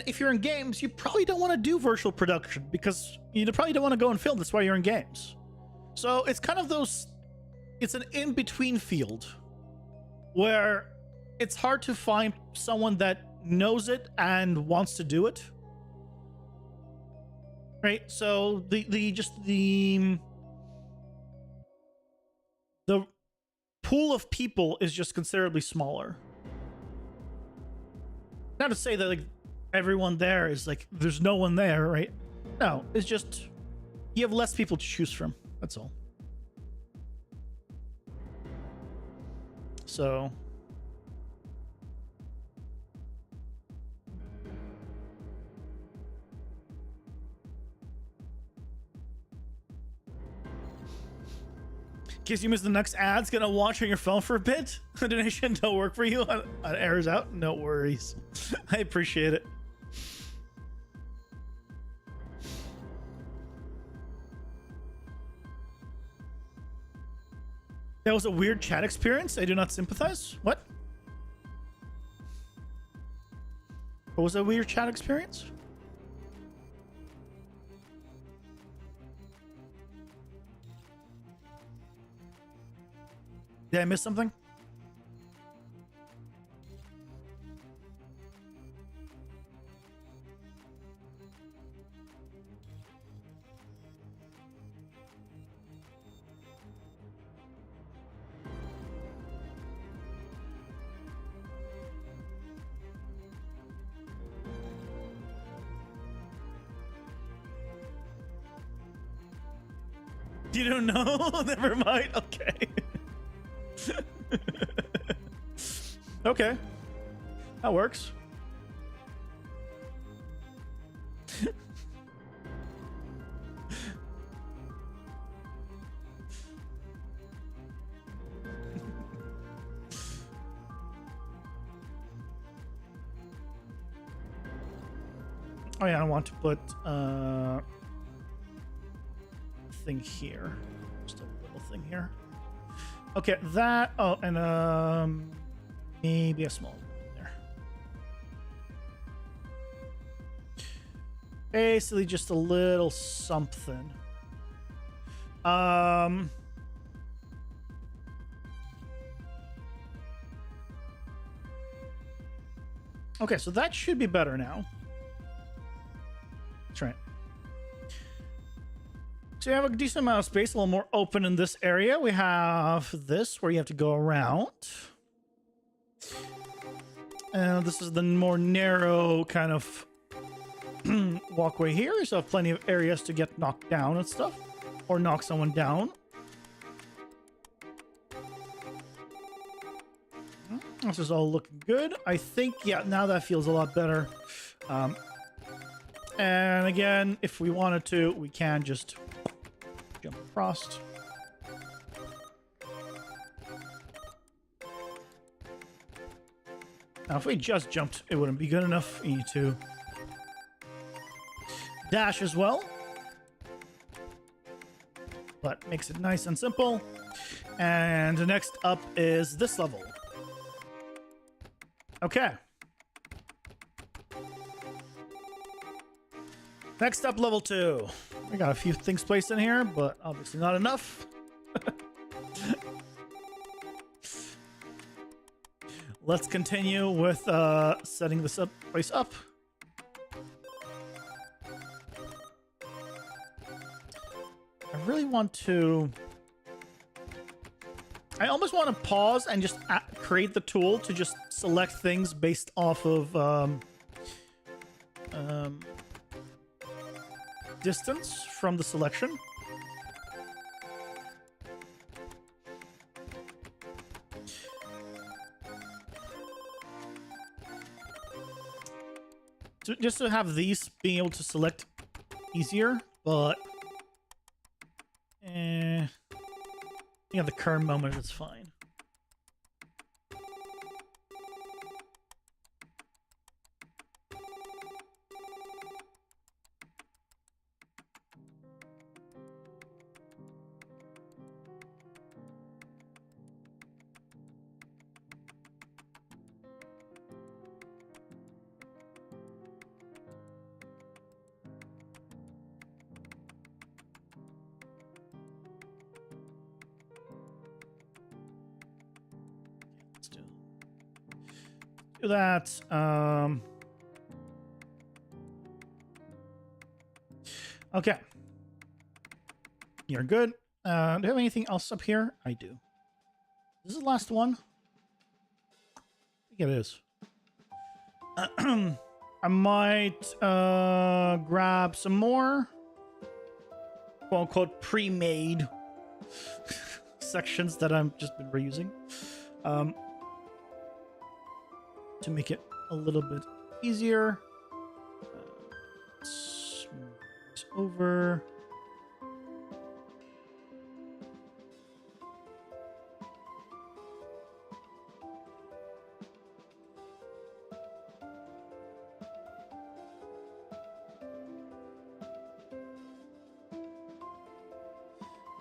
if you're in games, you probably don't want to do virtual production, because you probably don't want to go in film. That's why you're in games. So it's kind of those, it's an in-between field where it's hard to find someone that knows it and wants to do it. Right? So the pool of people is just considerably smaller. Not to say that like everyone there is like there's no one there, right? No, it's just you have less people to choose from. That's all. So in case you missed the next ad's gonna watch on your phone for a bit. The donation don't work for you on errors out. No worries. I appreciate it. That was a weird chat experience. I do not sympathize. What? What was a weird chat experience? Did I miss something? You don't know? Never mind. Okay. Okay. That works. Oh yeah, I want to put thing here. Just a little thing here. Okay, that. Oh, and maybe a small one there. Basically, just a little something. Okay, so that should be better now. That's right. So you have a decent amount of space, a little more open in this area. We have this where you have to go around. And this is the more narrow kind of walkway here. So you have plenty of areas to get knocked down and stuff. Or knock someone down. This is all looking good. I think, yeah, now that feels a lot better. And again, if we wanted to, we can just jump across. Now, if we just jumped, it wouldn't be good enough. We need to dash as well. But makes it nice and simple. And next up is this level. Okay. Next up, level 2. We got a few things placed in here, but obviously not enough. Let's continue with setting this place up. I really want to... I almost want to pause and just create the tool to just select things based off of distance from the selection. So just to have these being able to select easier, but I think at the current moment it's fine. Do that. Okay. You're good. Do you have anything else up here? I do. This is the last one. I think it is. I might grab some more quote unquote pre-made sections that I've just been reusing. To make it a little bit easier. Smooth it over.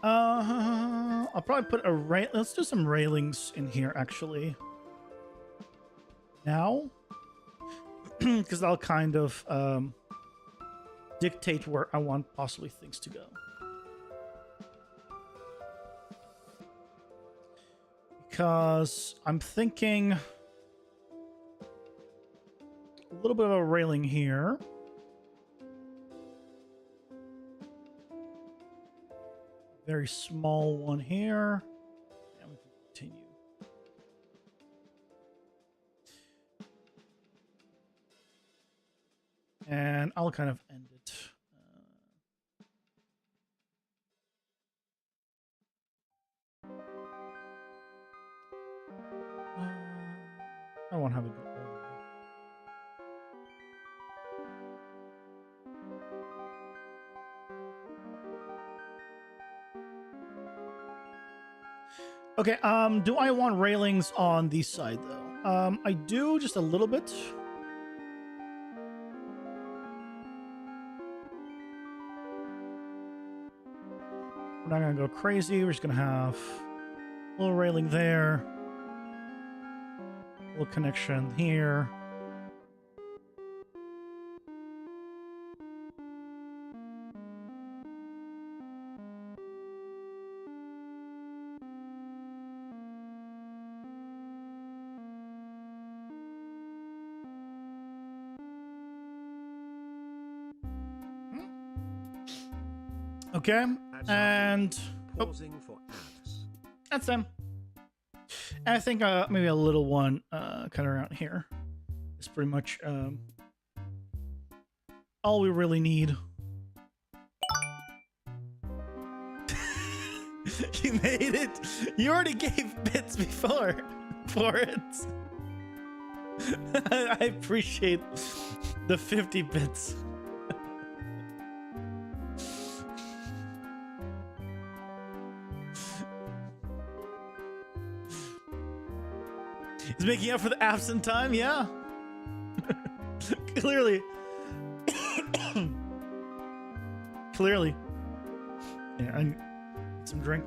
I'll probably put a let's do some railings in here actually. Now, because that'll kind of dictate where I want possibly things to go. because I'm thinking a little bit of a railing here. Very small one here. And we can continue. And I'll kind of end it. I won't have it go over. Okay, do I want railings on the side though? I do, just a little bit. We're not gonna go crazy. We're just gonna have a little railing there, a little connection here. Okay, and pausing for ads. that's them. And I think maybe a little one kind of around here is pretty much all we really need. You made it. You already gave bits before for it. I appreciate the 50 bits. He's making up for the absent time, yeah. Clearly. Clearly. Yeah, I need some drink.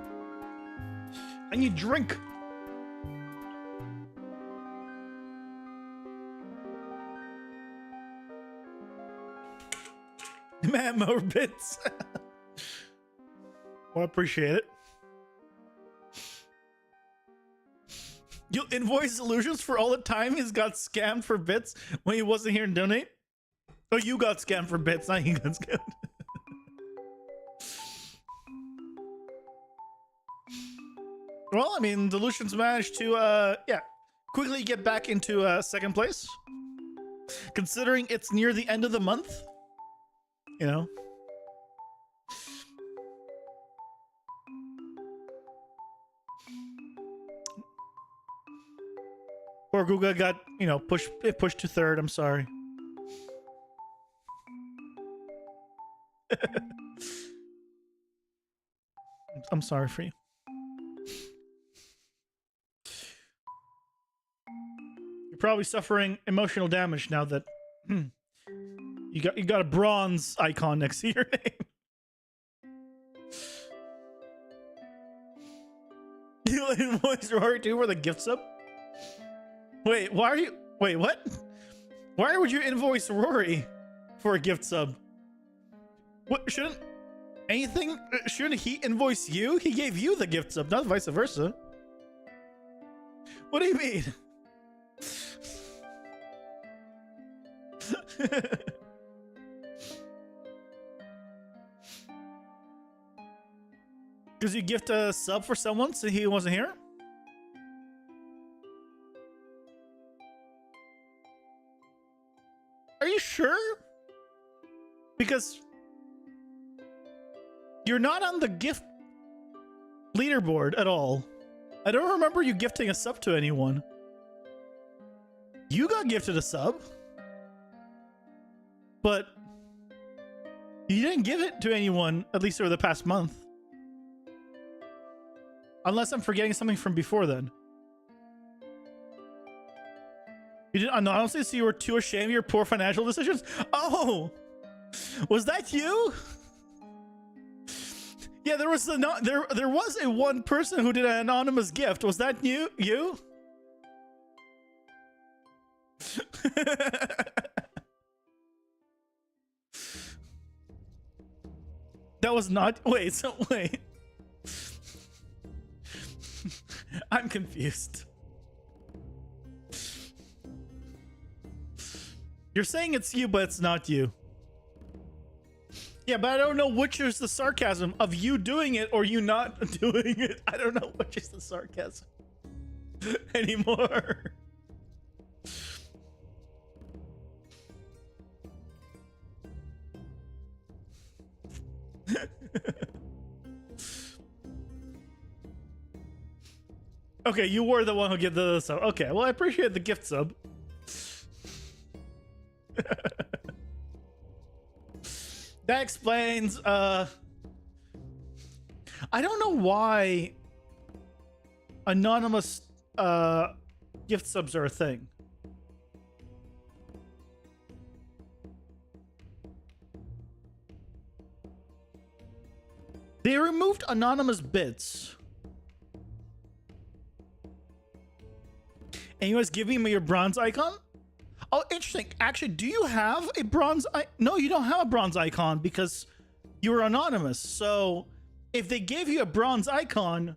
I need drink. Man, more bits. Well, I appreciate it. You'll invoice Solutions for all the time he's got scammed for bits when he wasn't here to donate? Oh, you got scammed for bits, not he got scammed. Well, I mean, Delusions managed to, yeah, quickly get back into second place. Considering it's near the end of the month, you know. Poor Guga got, you know, pushed to third. I'm sorry. I'm sorry for you. You're probably suffering emotional damage now that you got a bronze icon next to your name. You invoiced Rory too for the gift sub? Wait, why are you... Wait, what? Why would you invoice Rory for a gift sub? What, shouldn't anything... Shouldn't he invoice you? He gave you the gift sub, not vice versa. What do you mean? Because you gift a sub for someone so he wasn't here? Are you sure? Because you're not on the gift leaderboard at all. I don't remember you gifting a sub to anyone. You got gifted a sub, but you didn't give it to anyone, at least over the past month. Unless I'm forgetting something from before then. You didn't honestly see you were too ashamed of your poor financial decisions? Oh! Was that you? Yeah, there was there was a one person who did an anonymous gift. Was that you? You? That was not... Wait, so wait. I I'm confused. You're saying it's you, but it's not you. Yeah, but I don't know which is the sarcasm of you doing it or you not doing it. I don't know which is the sarcasm anymore. Okay, you were the one who gave the sub. Okay, well, I appreciate the gift sub. That explains, I don't know why anonymous, gift subs are a thing. They removed anonymous bits. And you guys giving me your bronze icon? Oh, interesting. Actually, do you have a bronze No, you don't have a bronze icon because you were anonymous. So if they gave you a bronze icon,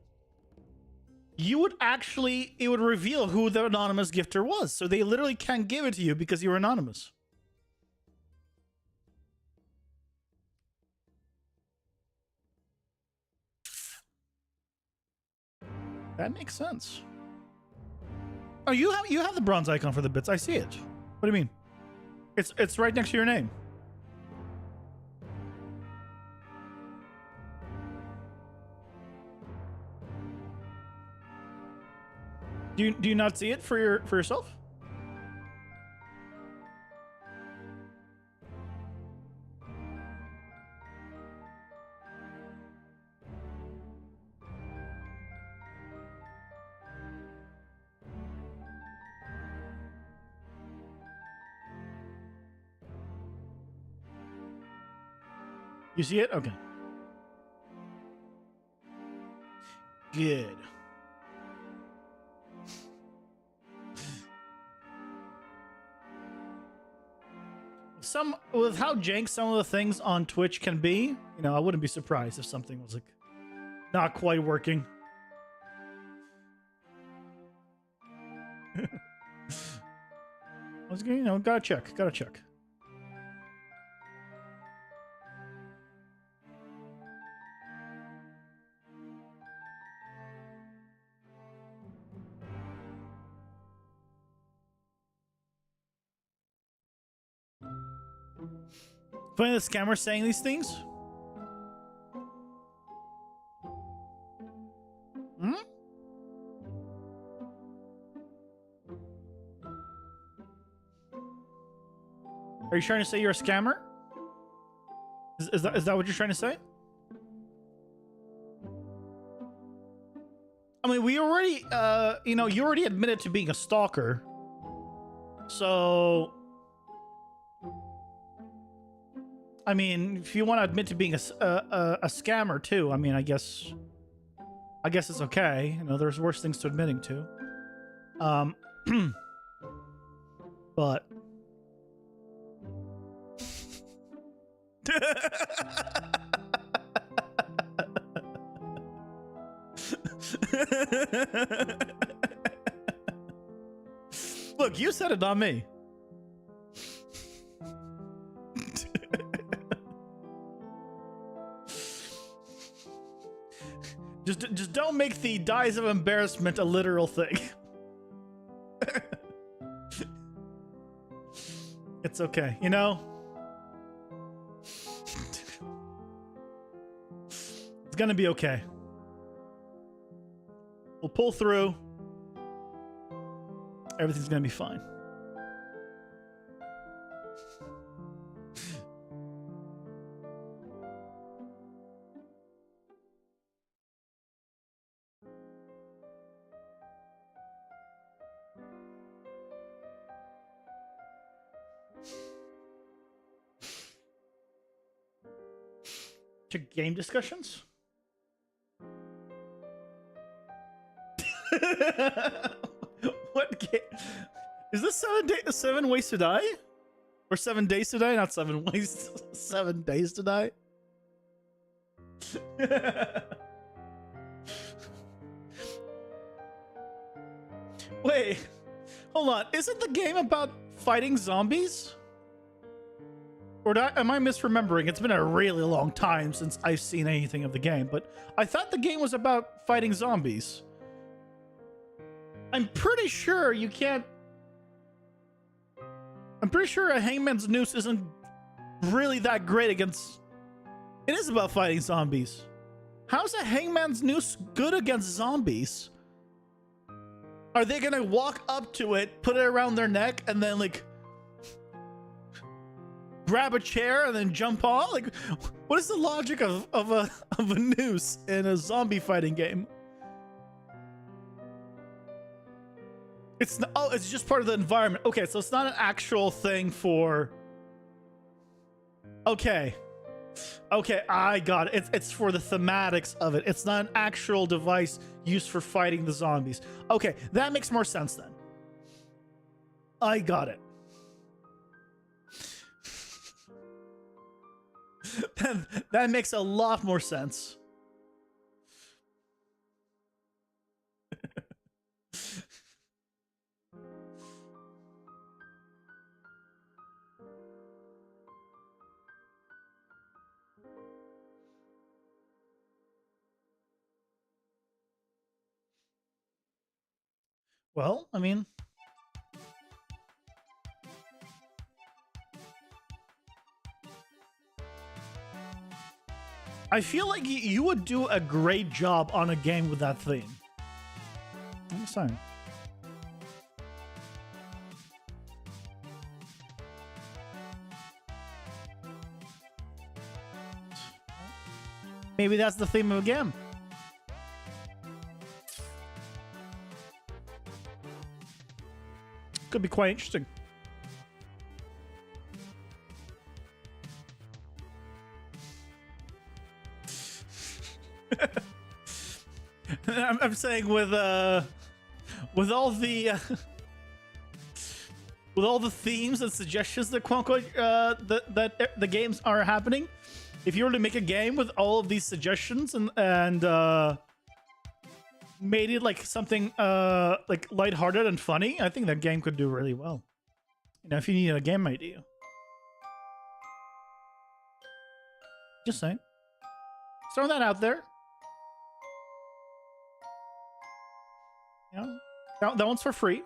you would actually, it would reveal who the anonymous gifter was. So they literally can't give it to you because you were anonymous. That makes sense. Oh, you have the bronze icon for the bits. I see it. What do you mean? It's right next to your name. Do you not see it for yourself? You see it? Okay. Good. With how jank some of the things on Twitch can be, you know, I wouldn't be surprised if something was like not quite working. I was gonna, you know, gotta check. Funny the scammer saying these things? Hmm? Are you trying to say you're a scammer? Is that what you're trying to say? I mean, we already, you know, you already admitted to being a stalker. So, I mean, if you want to admit to being a scammer too, I mean, I guess it's okay. You know, there's worse things to admitting to. But look, you said it, not me. Just don't make the dyes of embarrassment a literal thing. It's okay, you know? It's gonna be okay. We'll pull through. Everything's gonna be fine. To game discussions? What game? Is this 7 ways to die? Or 7 days to die? Not 7 ways. 7 days to die? Wait, hold on. Isn't the game about fighting zombies? Or am I misremembering? It's been a really long time since I've seen anything of the game, but I thought the game was about fighting zombies. I'm pretty sure you can't... I'm pretty sure a hangman's noose isn't really that great against... It is about fighting zombies. How's a hangman's noose good against zombies? Are they gonna walk up to it, put it around their neck, and then like grab a chair and then jump on? Like, what is the logic of a noose in a zombie fighting game? It's not, oh, it's just part of the environment. Okay, so it's not an actual thing for... Okay, I got it. It's for the thematics of it. It's not an actual device used for fighting the zombies. Okay, that makes more sense then. I got it. That makes a lot more sense. Well, I mean... I feel like you would do a great job on a game with that theme. I'm just saying. Maybe that's the theme of a game. Could be quite interesting. I'm saying with all the with all the themes and suggestions that quote unquote that the games are happening, if you were to make a game with all of these suggestions and made it like something like lighthearted and funny, I think that game could do really well. You know, if you need a game idea. Just saying. Throw that out there. Yeah, that one's for free.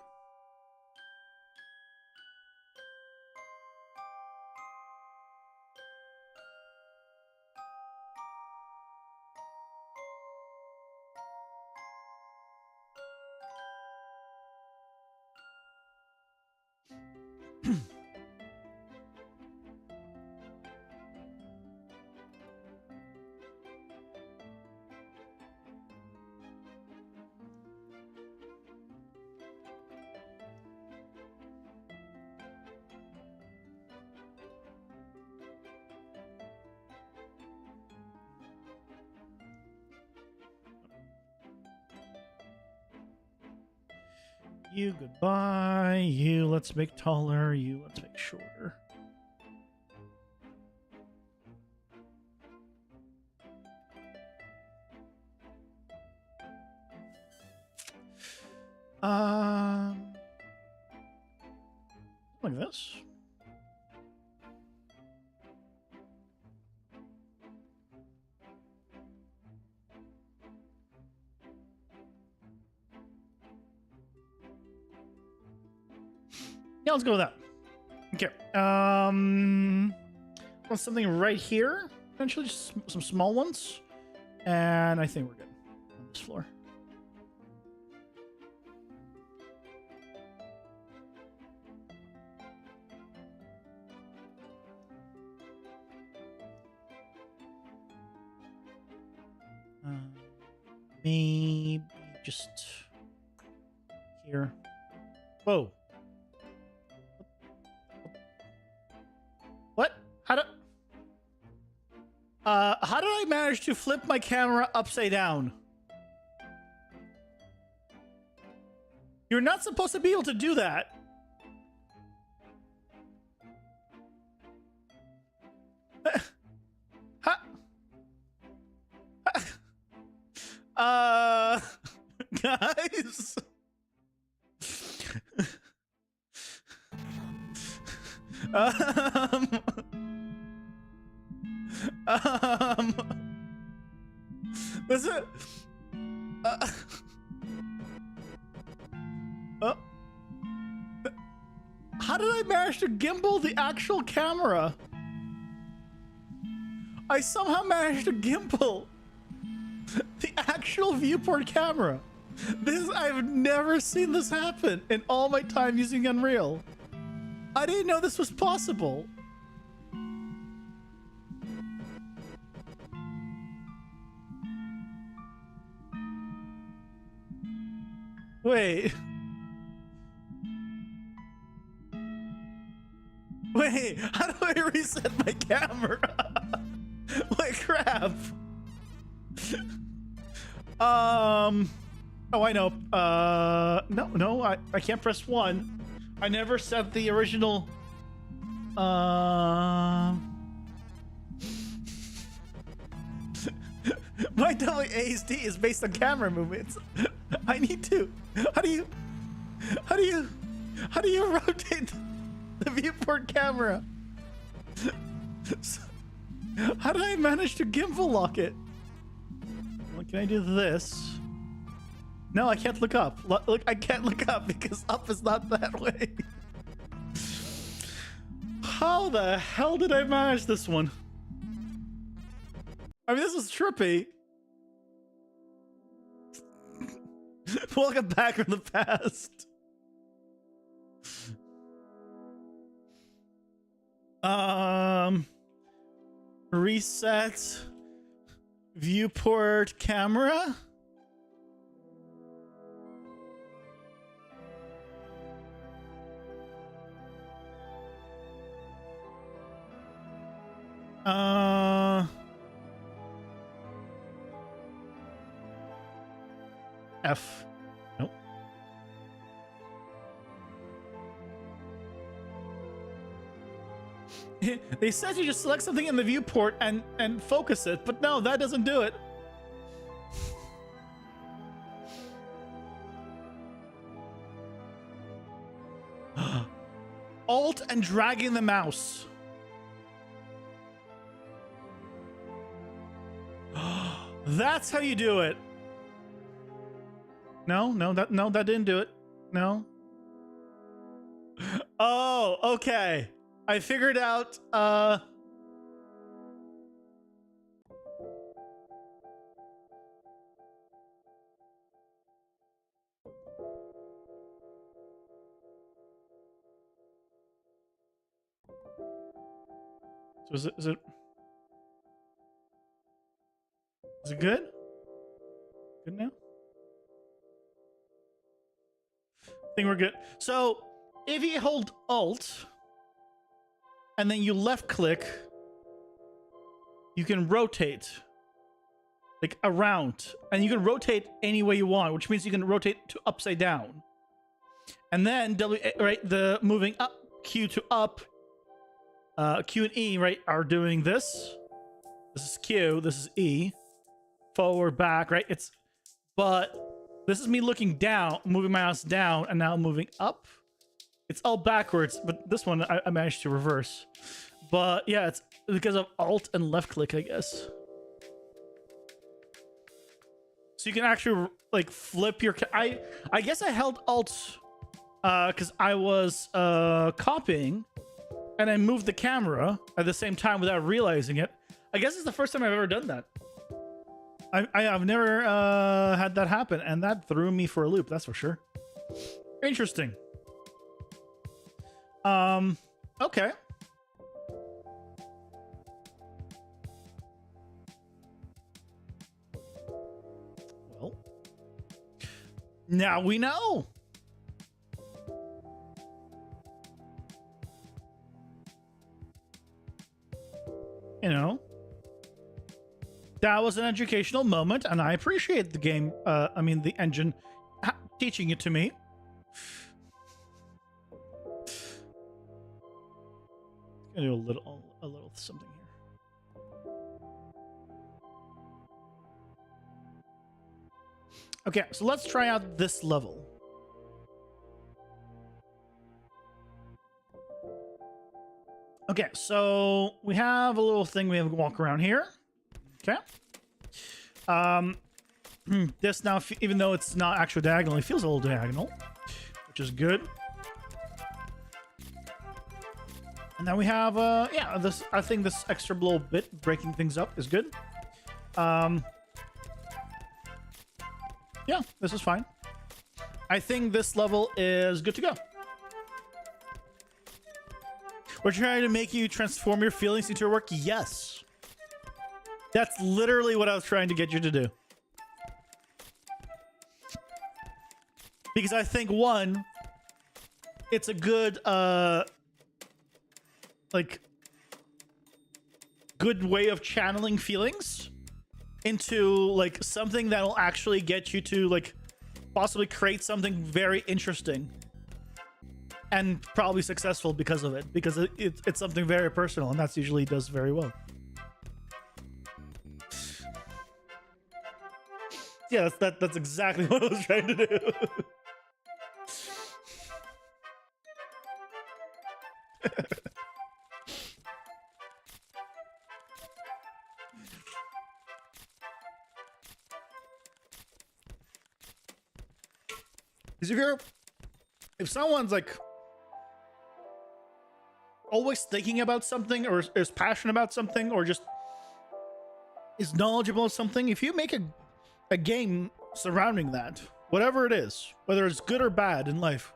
You goodbye. You let's make taller. You let's make shorter. Like this. Yeah, let's go with that. Okay. Want something right here? Potentially just some small ones. And I think we're good on this floor. Maybe just here. Whoa. What? How did I manage to flip my camera upside down? You're not supposed to be able to do that. Guys. Um, um, was it? Uh, oh. How did I manage to gimbal the actual camera? I somehow managed to gimbal the actual viewport camera. I've never seen this happen in all my time using Unreal. I didn't know this was possible. Wait. Wait, how do I reset my camera? What crap? Oh, I know. No, I can't press 1. I never set the original. My WASD is based on camera movements. I need to. How do you rotate the viewport camera? How did I manage to gimbal lock it? Well, can I do this? No, I can't look up. Look, I can't look up because up is not that way. How the hell did I manage this one? I mean, this is trippy. Welcome back from the past. Reset viewport camera. F. Nope. They said you just select something in the viewport and focus it, but no, that doesn't do it. Alt and dragging the mouse. That's how you do it. No, that didn't do it. No. Oh, okay. I figured out, so is it good? Good now? I think we're good. So if you hold Alt and then you left click, you can rotate like around, and you can rotate any way you want, which means you can rotate to upside down. And then the moving up, Q to up, Q and E, right, are doing this. This is Q, this is E. Forward, back, right? But this is me looking down, moving my mouse down, and now moving up. It's all backwards, but this one I managed to reverse. But yeah, it's because of Alt and left click, I guess. So you can actually like flip your. I guess I held Alt because I was copying, and I moved the camera at the same time without realizing it. I guess it's the first time I've ever done that. I've never had that happen, and that threw me for a loop. That's for sure. Interesting. Okay. Well, now we know. You know, that was an educational moment, and I appreciate the game. I mean, the engine teaching it to me. Gonna do a little something here. Okay, so let's try out this level. Okay, so we have a little thing we have to walk around here. Okay. This now, even though it's not actually diagonal, it feels a little diagonal, which is good. And then we have, yeah, this. I think this extra little bit breaking things up is good. Yeah, this is fine. I think this level is good to go. We're trying to make you transform your feelings into your work. Yes. That's literally what I was trying to get you to do. Because I think, one, it's a good, like, good way of channeling feelings into, like, something that'll actually get you to, like, possibly create something very interesting. And probably successful because of it. Because it's something very personal, and that's usually does very well. Yeah, that's exactly what I was trying to do. Because if someone's like always thinking about something, or is passionate about something, or just is knowledgeable of something, if you make a game surrounding that, whatever it is, whether it's good or bad in life,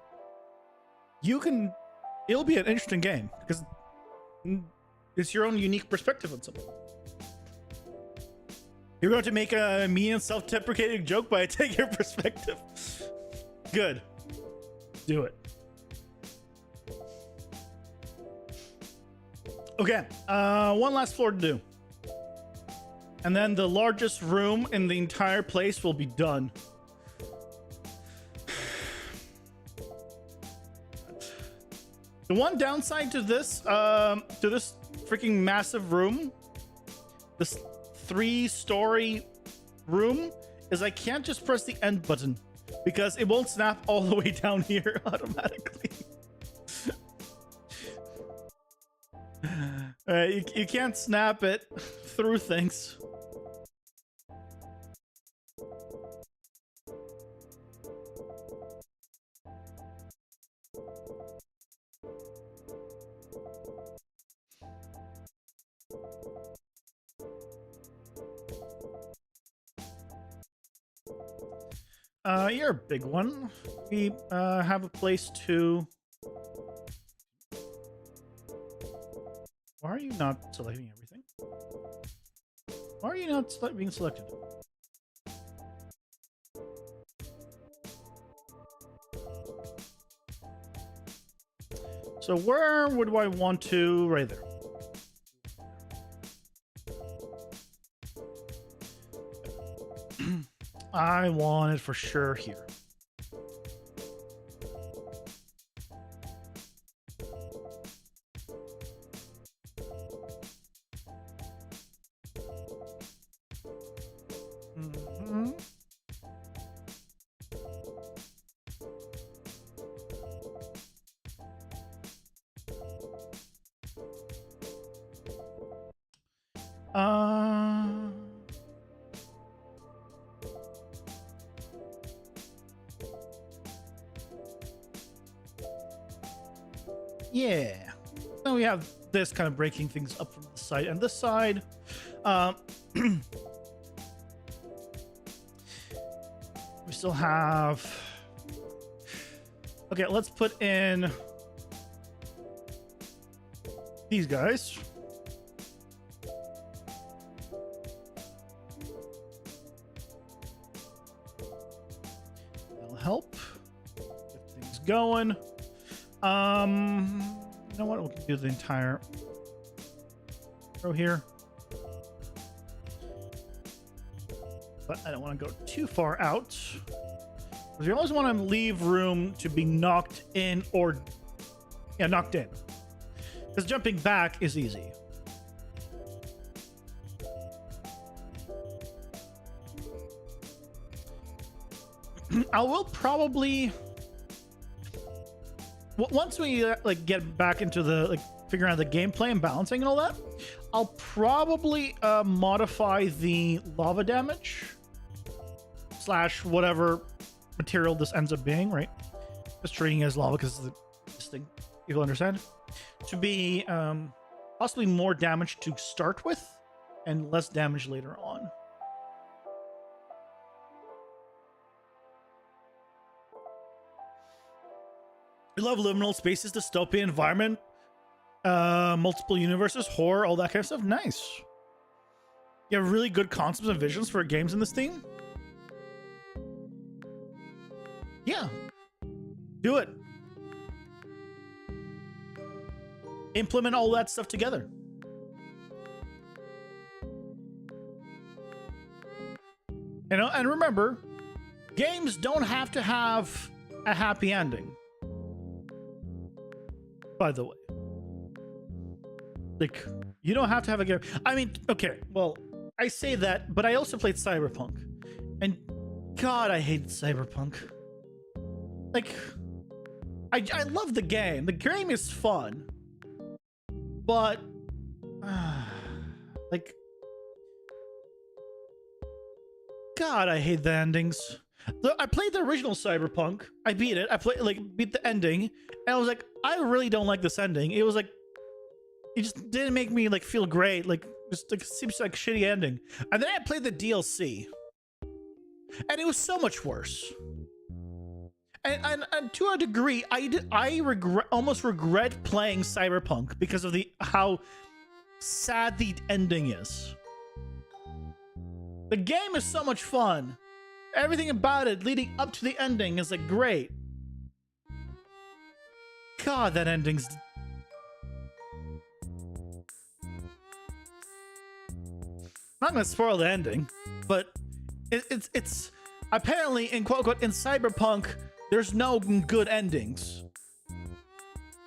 it'll be an interesting game because it's your own unique perspective on something. You're going to make a mean and self-deprecating joke, but I take your perspective. Good. Do it. Okay, one last floor to do. And then the largest room in the entire place will be done. The one downside to this freaking massive room, this 3-story room, is I can't just press the end button because it won't snap all the way down here automatically. You can't snap it through things. You're a big one. We have a place to... Why are you not selecting everything? Why are you not being selected? So where would I want to? Right there. I want it for sure here. Yeah. Then we have this kind of breaking things up from the side, and this side, we still have. Okay, let's put in these guys. That'll help get things going. You know what? We can do the entire row here, but I don't want to go too far out. Because you always want to leave room to be knocked in, or knocked in. Because jumping back is easy. I will probably once we like get back into the like figuring out the gameplay and balancing and all that, I'll probably modify the lava damage / whatever material this ends up being, right? Just treating it as lava because this thing, you'll understand, to be possibly more damage to start with and less damage later on. We love liminal spaces, dystopian environment, multiple universes, horror, all that kind of stuff. Nice. You have really good concepts and visions for games in this theme. Yeah. Do it. Implement all that stuff together. You know, and remember, games don't have to have a happy ending. By the way, like, you don't have to have a game. I mean, okay, well, I say that, but I also played Cyberpunk, and God, I hated Cyberpunk. Like, I love the game. The game is fun, but like, God, I hate the endings. I played the original Cyberpunk. I beat it. I beat the ending, and I was like, I really don't like this ending. It was like, it just didn't make me like feel great. Like, just like seems like a shitty ending. And then I played the DLC, and it was so much worse. And to a degree, I almost regret playing Cyberpunk because of how sad the ending is. The game is so much fun. Everything about it leading up to the ending is like great. God, that ending's... I'm not gonna spoil the ending, but it's apparently in quote unquote in Cyberpunk there's no good endings.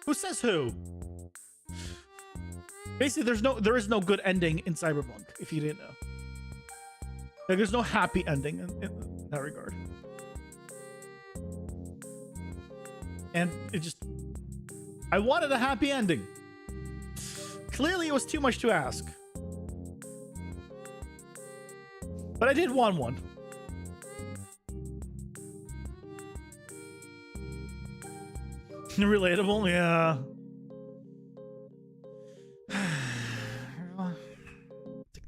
Who says who? Basically, there is no good ending in Cyberpunk, if you didn't know. Like, there's no happy ending in that regard. And it just... I wanted a happy ending. Clearly, it was too much to ask. But I did want one. Relatable, yeah.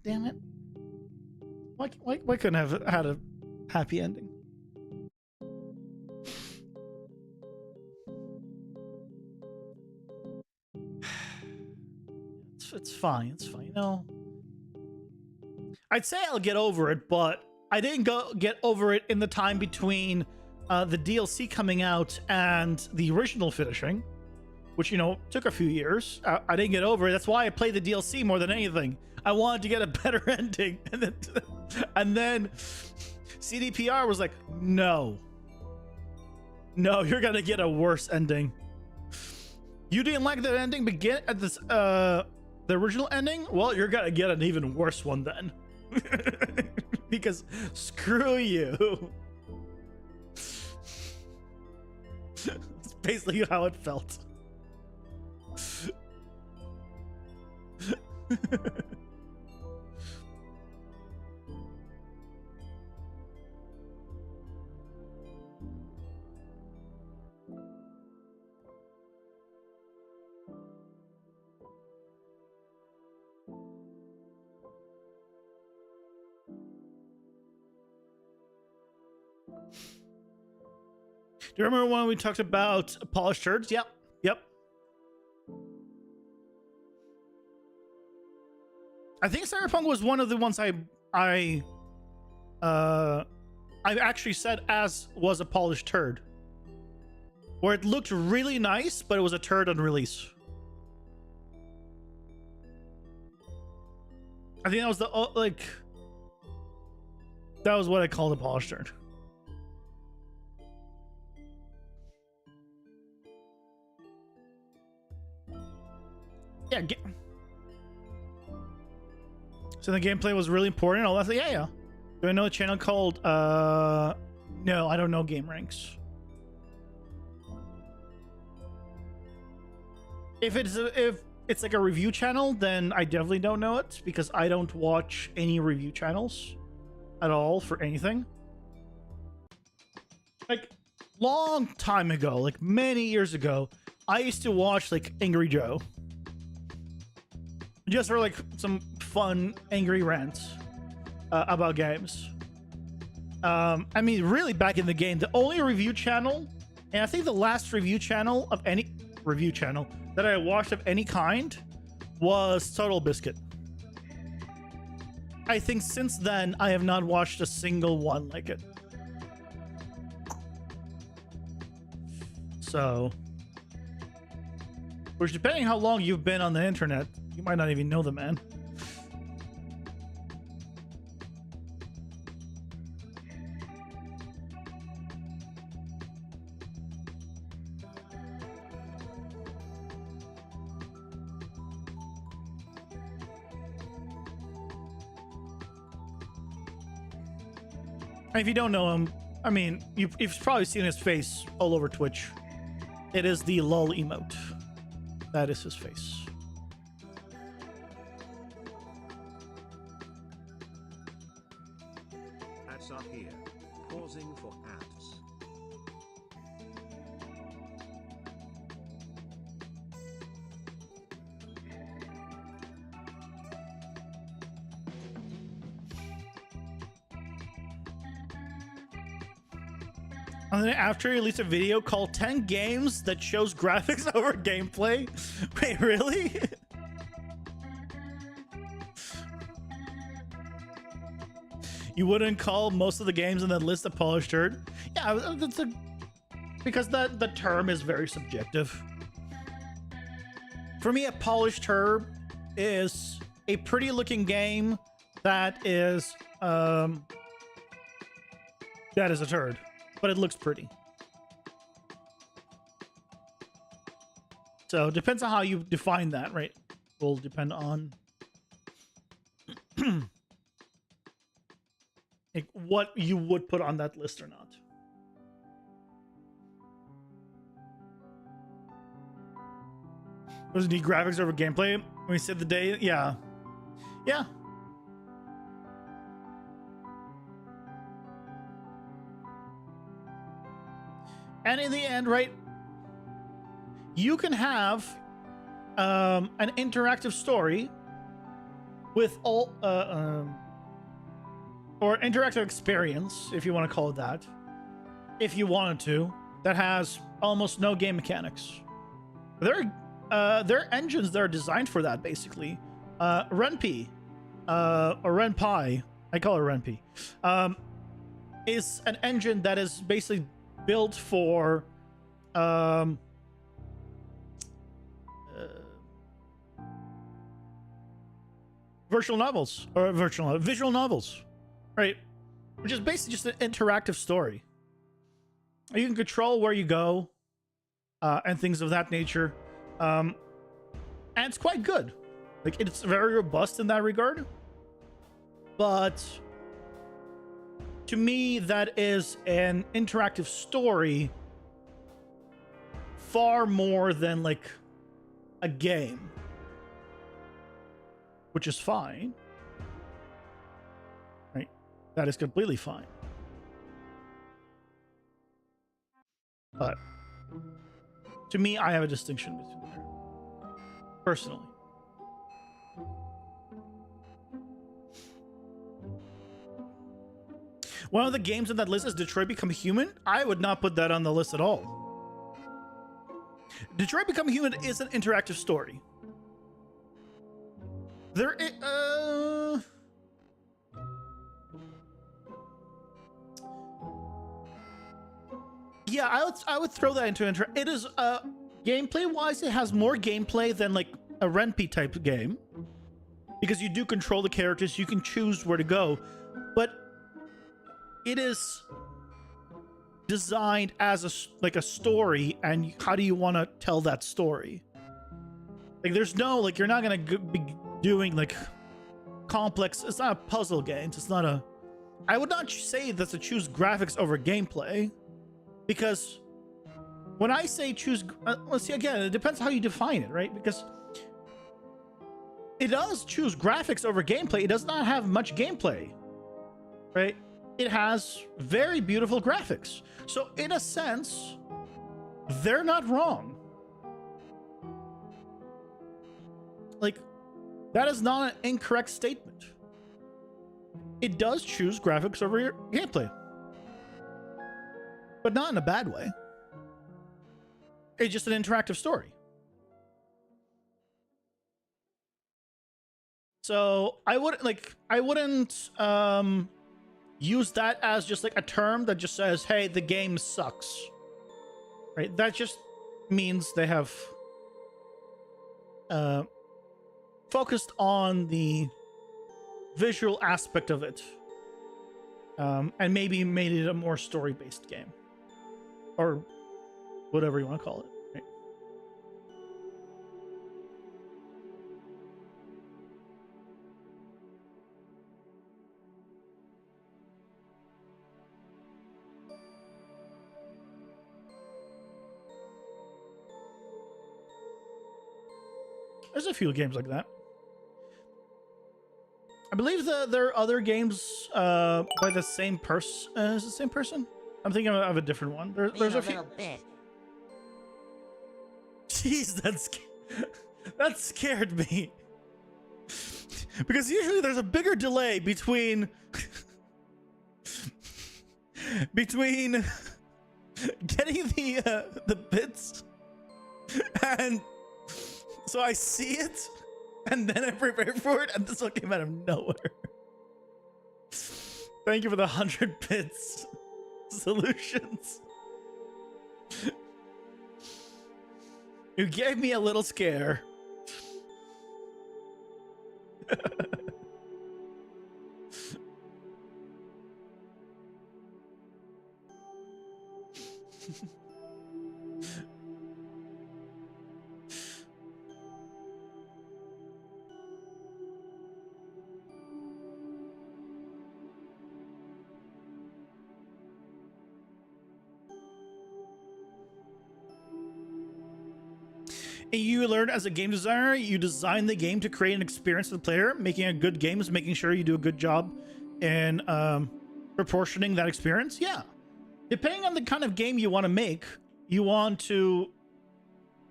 Damn it. Why couldn't I have had a happy ending? It's fine. It's fine. You know, I'd say I'll get over it, but I didn't get over it in the time between the DLC coming out and the original finishing, which, you know, took a few years. I didn't get over it. That's why I played the DLC more than anything. I wanted to get a better ending, and then CDPR was like, no, you're gonna get a worse ending. You didn't like that ending, but get at this the original ending. Well, you're gonna get an even worse one then, because screw you. That's basically how it felt. Do you remember when we talked about polished turds? Yep. I think Cyberpunk was one of the ones I actually said as was a polished turd, where it looked really nice, but it was a turd on release. I think that was that was what I called a polished turd. Yeah. So the gameplay was really important. All that. Yeah. Do I know a channel called? No, I don't know Game Ranks. if it's like a review channel, then I definitely don't know it because I don't watch any review channels at all for anything. Like long time ago, like many years ago, I used to watch like Angry Joe just for like some fun angry rants about games. I mean, really back in the game, the only review channel, and I think the last review channel of any review channel that I watched of any kind was Total Biscuit. I think since then I have not watched a single one like it. So, which depending how long you've been on the internet, you might not even know the man. And if you don't know him, I mean, you've probably seen his face all over Twitch. It is the lol emote. That is his face. Ads are here. Pausing for ads. And then after he released a video called 10 games that shows graphics over gameplay. Wait, really? You wouldn't call most of the games in that list a polished turd? Yeah, because the term is very subjective. For me, a polished turd is a pretty looking game that is a turd. But it looks pretty. So it depends on how you define that, right? Will depend on like what you would put on that list or not. Was it graphics over gameplay? When we said the day, yeah. Yeah. And in the end, right, you can have an interactive story with all, or interactive experience, if you want to call it that, if you wanted to, that has almost no game mechanics. There are engines that are designed for that, basically. Ren'Py, or Ren'Py, I call it Ren'Py, is an engine that is basically built for visual novels, right? Which is basically just an interactive story. You can control where you go and things of that nature, and it's quite good. Like, it's very robust in that regard, but to me, that is an interactive story far more than like a game, which is fine, right? That is completely fine. But to me, I have a distinction between there, personally. One of the games on that list is Detroit Become Human. I would not put that on the list at all. Detroit Become Human is an interactive story. There is, yeah, I would throw that into it is gameplay wise, it has more gameplay than like a Ren'Py type game, because you do control the characters, you can choose where to go, but it is designed as a story, and how do you want to tell that story? Like, there's no, like, you're not gonna be doing like complex. It's not a puzzle game. It's not a. I would not say that to choose graphics over gameplay, because when I say choose, let's see again, it depends how you define it, right? Because it does choose graphics over gameplay. It does not have much gameplay, right? It has very beautiful graphics. So in a sense, they're not wrong. Like, that is not an incorrect statement. It does choose graphics over your gameplay, but not in a bad way. It's just an interactive story. So I wouldn't use that as just like a term that just says, hey, the game sucks, right? That just means they have focused on the visual aspect of it, and maybe made it a more story-based game, or whatever you want to call it, right? There's a few games like that. I believe there are other games by the same person. Is it the same person? I'm thinking of a different one. There's a few. Bit. Jeez, that scared me. Because usually there's a bigger delay between getting the bits, and so I see it, and then I prepare for it, and this one came out of nowhere. Thank you for the 100 bits solutions. You gave me a little scare. You learn as a game designer, you design the game to create an experience for the player. Making a good game is making sure you do a good job in proportioning that experience. Yeah. Depending on the kind of game you want to make, you want to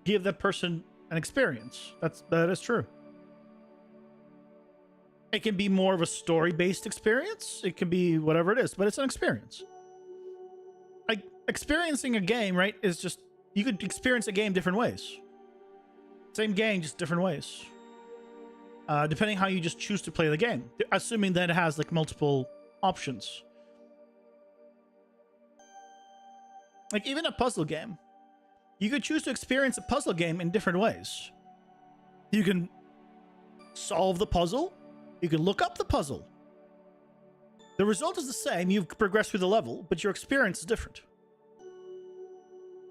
give that person an experience. That is true. It can be more of a story-based experience. It can be whatever it is, but it's an experience. Like, experiencing a game, right, is just, you could experience a game different ways. Same game, just different ways. Depending how you just choose to play the game. Assuming that it has like multiple options. Like even a puzzle game. You could choose to experience a puzzle game in different ways. You can solve the puzzle. You can look up the puzzle. The result is the same. You've progressed through the level, but your experience is different.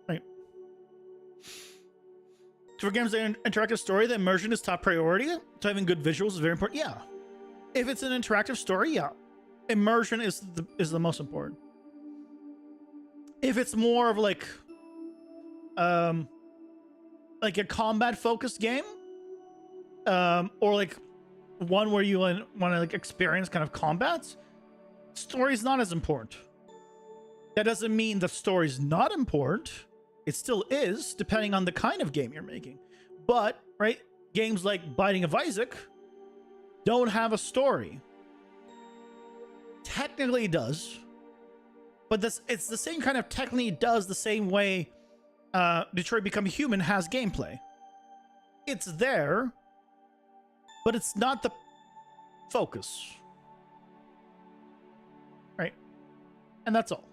Right. So for games that are interactive story, the immersion is top priority. So having good visuals is very important. Yeah. If it's an interactive story, yeah. Immersion is the most important. If it's more of like a combat focused game, or like one where you want to like experience kind of combats, story's not as important. That doesn't mean the story's not important. It still is, depending on the kind of game you're making. But, right, games like Binding of Isaac don't have a story. Technically it does. But it's the same kind of technically it does the same way Detroit Become Human has gameplay. It's there, but it's not the focus. Right? And that's all.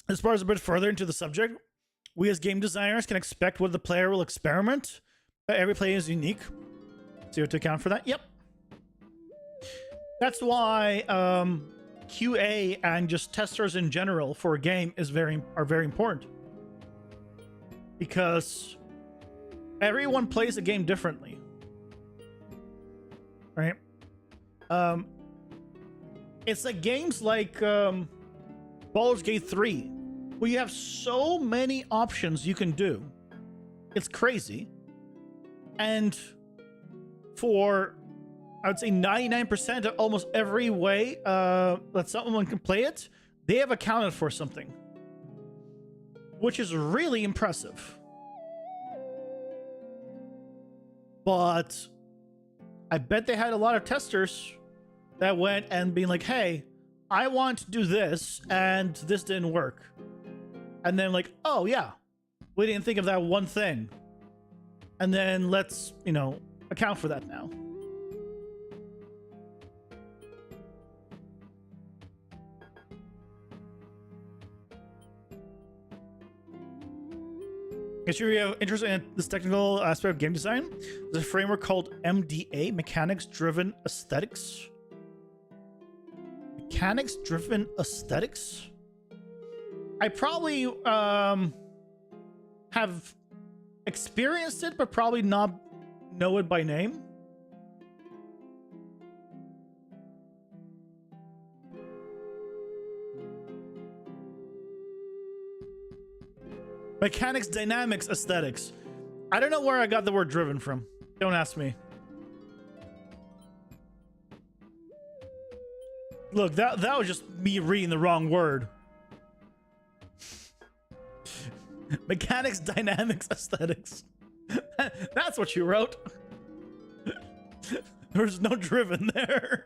As far as a bit further into the subject, we as game designers can expect what the player will experiment, but every play is unique. So you have to account for that. Yep. That's why QA and just testers in general for a game are very important, because everyone plays a game differently, right? It's like games like Baldur's Gate 3, where you have so many options you can do. It's crazy. And for, I would say 99% of almost every way that someone can play it, they have accounted for something, which is really impressive. But I bet they had a lot of testers that went and being like, hey, I want to do this, and this didn't work. And then like, oh yeah, we didn't think of that one thing. And then let's, you know, account for that now. If you're interested in this technical aspect of game design, there's a framework called MDA, Mechanics Driven Aesthetics. Mechanics Driven Aesthetics? I probably have experienced it, but probably not know it by name. Mechanics Dynamics Aesthetics. I don't know where I got the word driven from. Don't ask me. Look, that was just me reading the wrong word. Mechanics Dynamics Aesthetics. That's what you wrote. There's no driven there.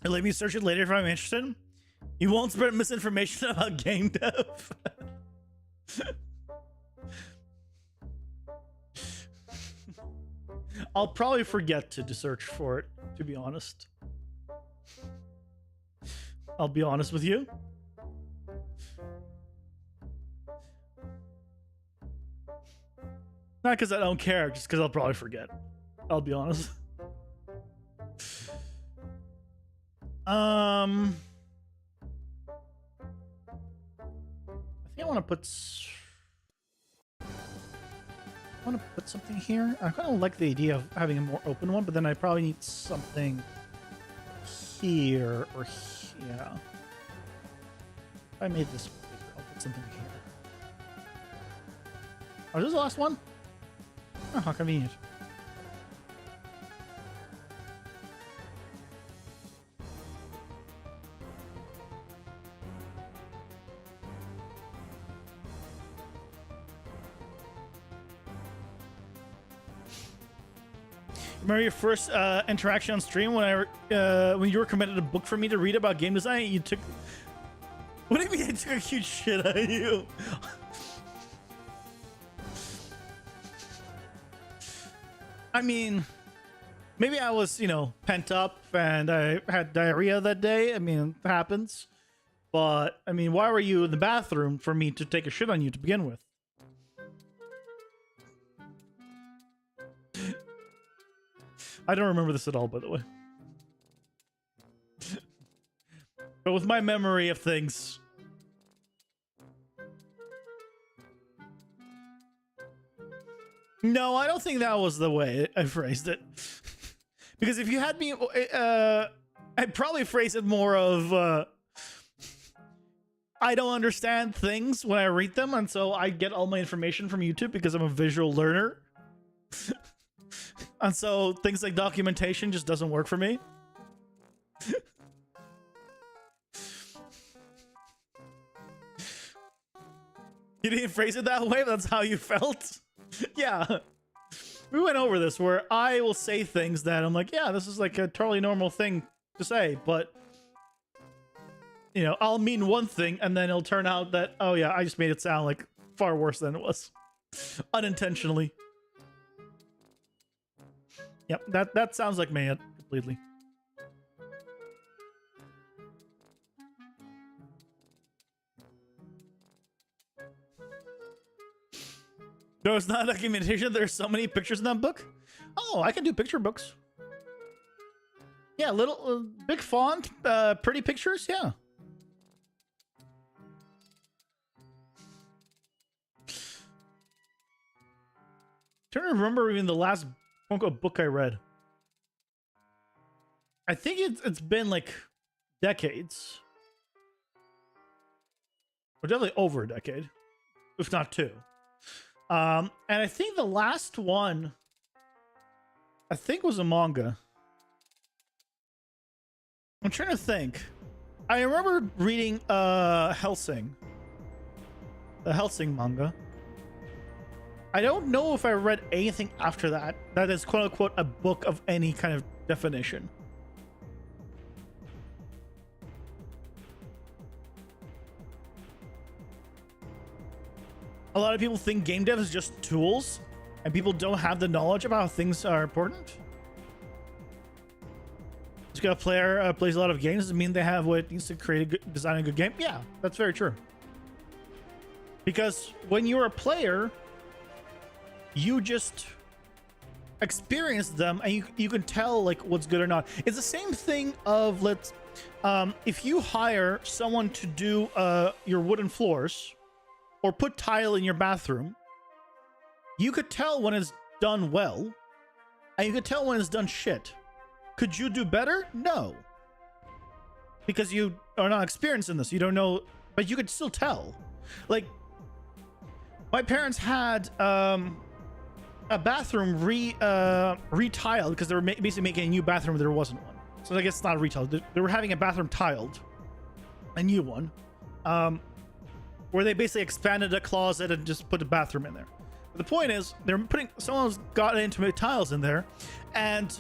Let me search it later if I'm interested. You won't spread misinformation about game dev. I'll probably forget to search for it, to be honest. I'll be honest with you. Not because I don't care, just because I'll probably forget. I'll be honest. I think I want to put something here. I kind of like the idea of having a more open one, but then I probably need something here or here. If I made this bigger, I'll put something here. Oh, is this the last one? Oh, how convenient. Remember your first interaction on stream when when you recommended a book for me to read about game design? You took... What do you mean I took a huge shit out of you? I mean, maybe I was, you know, pent up and I had diarrhea that day. I mean, it happens. But, I mean, why were you in the bathroom for me to take a shit on you to begin with? I don't remember this at all, by the way. But with my memory of things... No, I don't think that was the way I phrased it. Because if you had me... I'd probably phrase it more of... I don't understand things when I read them, and so I get all my information from YouTube because I'm a visual learner. And so things like documentation just doesn't work for me. You didn't phrase it that way, but that's how you felt? Yeah. We went over this where I will say things that I'm like, yeah, this is like a totally normal thing to say, but you know, I'll mean one thing and then it'll turn out that, oh yeah, I just made it sound like far worse than it was. Unintentionally. Yep, that sounds like me completely. No, it's not documentation. There's so many pictures in that book. Oh, I can do picture books. Yeah, little big font, pretty pictures. Yeah. Trying to remember even the last quote-unquote book I read. I think it's been like decades. Or definitely over a decade, if not two. And I think the last one, I think, was a manga. I'm trying to think. I remember reading Hellsing. The Hellsing manga. I don't know if I read anything after that that is quote unquote a book of any kind of definition. A lot of people think game dev is just tools and people don't have the knowledge about how things are important. Just got a player plays a lot of games doesn't mean they have what it needs to create a good, design a good game. Yeah, that's very true. Because when you're a player, you just experience them and you can tell like what's good or not. It's the same thing of if you hire someone to do your wooden floors or put tile in your bathroom, you could tell when it's done well and you could tell when it's done shit. Could you do better? No, because you are not experienced in this. You don't know, but you could still tell. Like my parents had a bathroom retiled because they were basically making a new bathroom. There wasn't one, so I guess it's not retiled. They were having a bathroom tiled, a new one, where they basically expanded a closet and just put a bathroom in there. But the point is, they're putting someone's got intimate tiles in there, and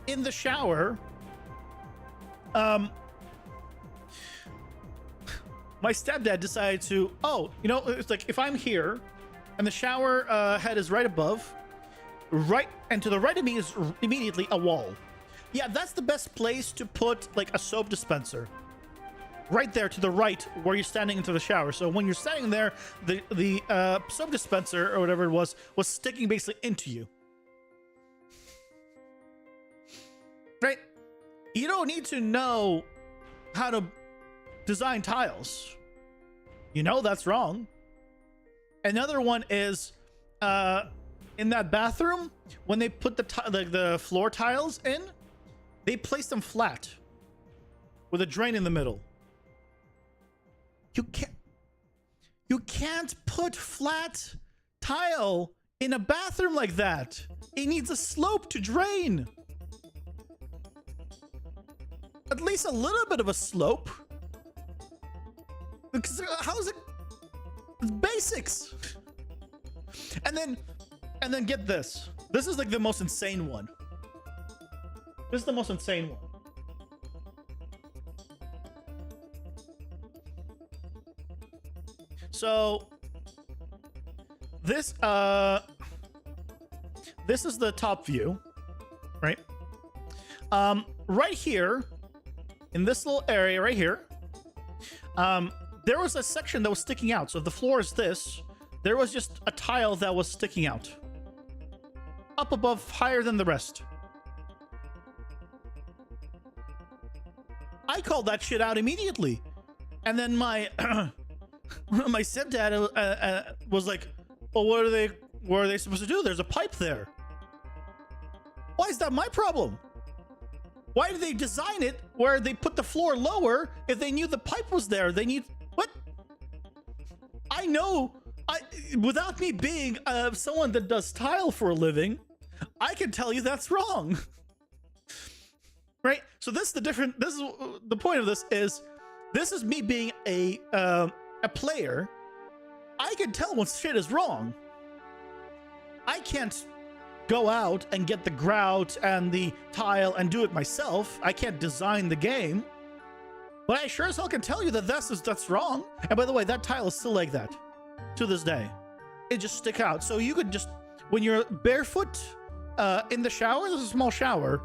in the shower, my stepdad decided to, oh, you know, it's like if I'm here and the shower head is right above, right, and to the right of me is immediately a wall. Yeah, that's the best place to put like a soap dispenser. Right there to the right where you're standing into the shower. So when you're standing there, the soap dispenser or whatever it was sticking basically into you. Right? You don't need to know how to design tiles. You know that's wrong. Another one is in that bathroom, when they put the floor tiles in, they place them flat with a drain in the middle. You can't put flat tile in a bathroom like that. It needs a slope to drain. At least a little bit of a slope. Because how is it? It's basics. And then get this. This is like the most insane one. This is the most insane one. So this is the top view, right? Right here in this little area right here, there was a section that was sticking out. So if the floor is this, there was just a tile that was sticking out up above, higher than the rest. I called that shit out immediately, and then my my stepdad was like, well, what are they supposed to do? There's a pipe there. Why is that my problem? Why did they design it where they put the floor lower if they knew the pipe was there? They need what? I know, without me being someone that does tile for a living, I can tell you that's wrong. Right? So this is the point of this is me being a player I can tell when shit is wrong. I can't go out and get the grout and the tile and do it myself. I can't design the game. But I sure as hell can tell you that that's wrong. And by the way, that tile is still like that to this day. It just stick out. So you could just, when you're barefoot in the shower, there's a small shower.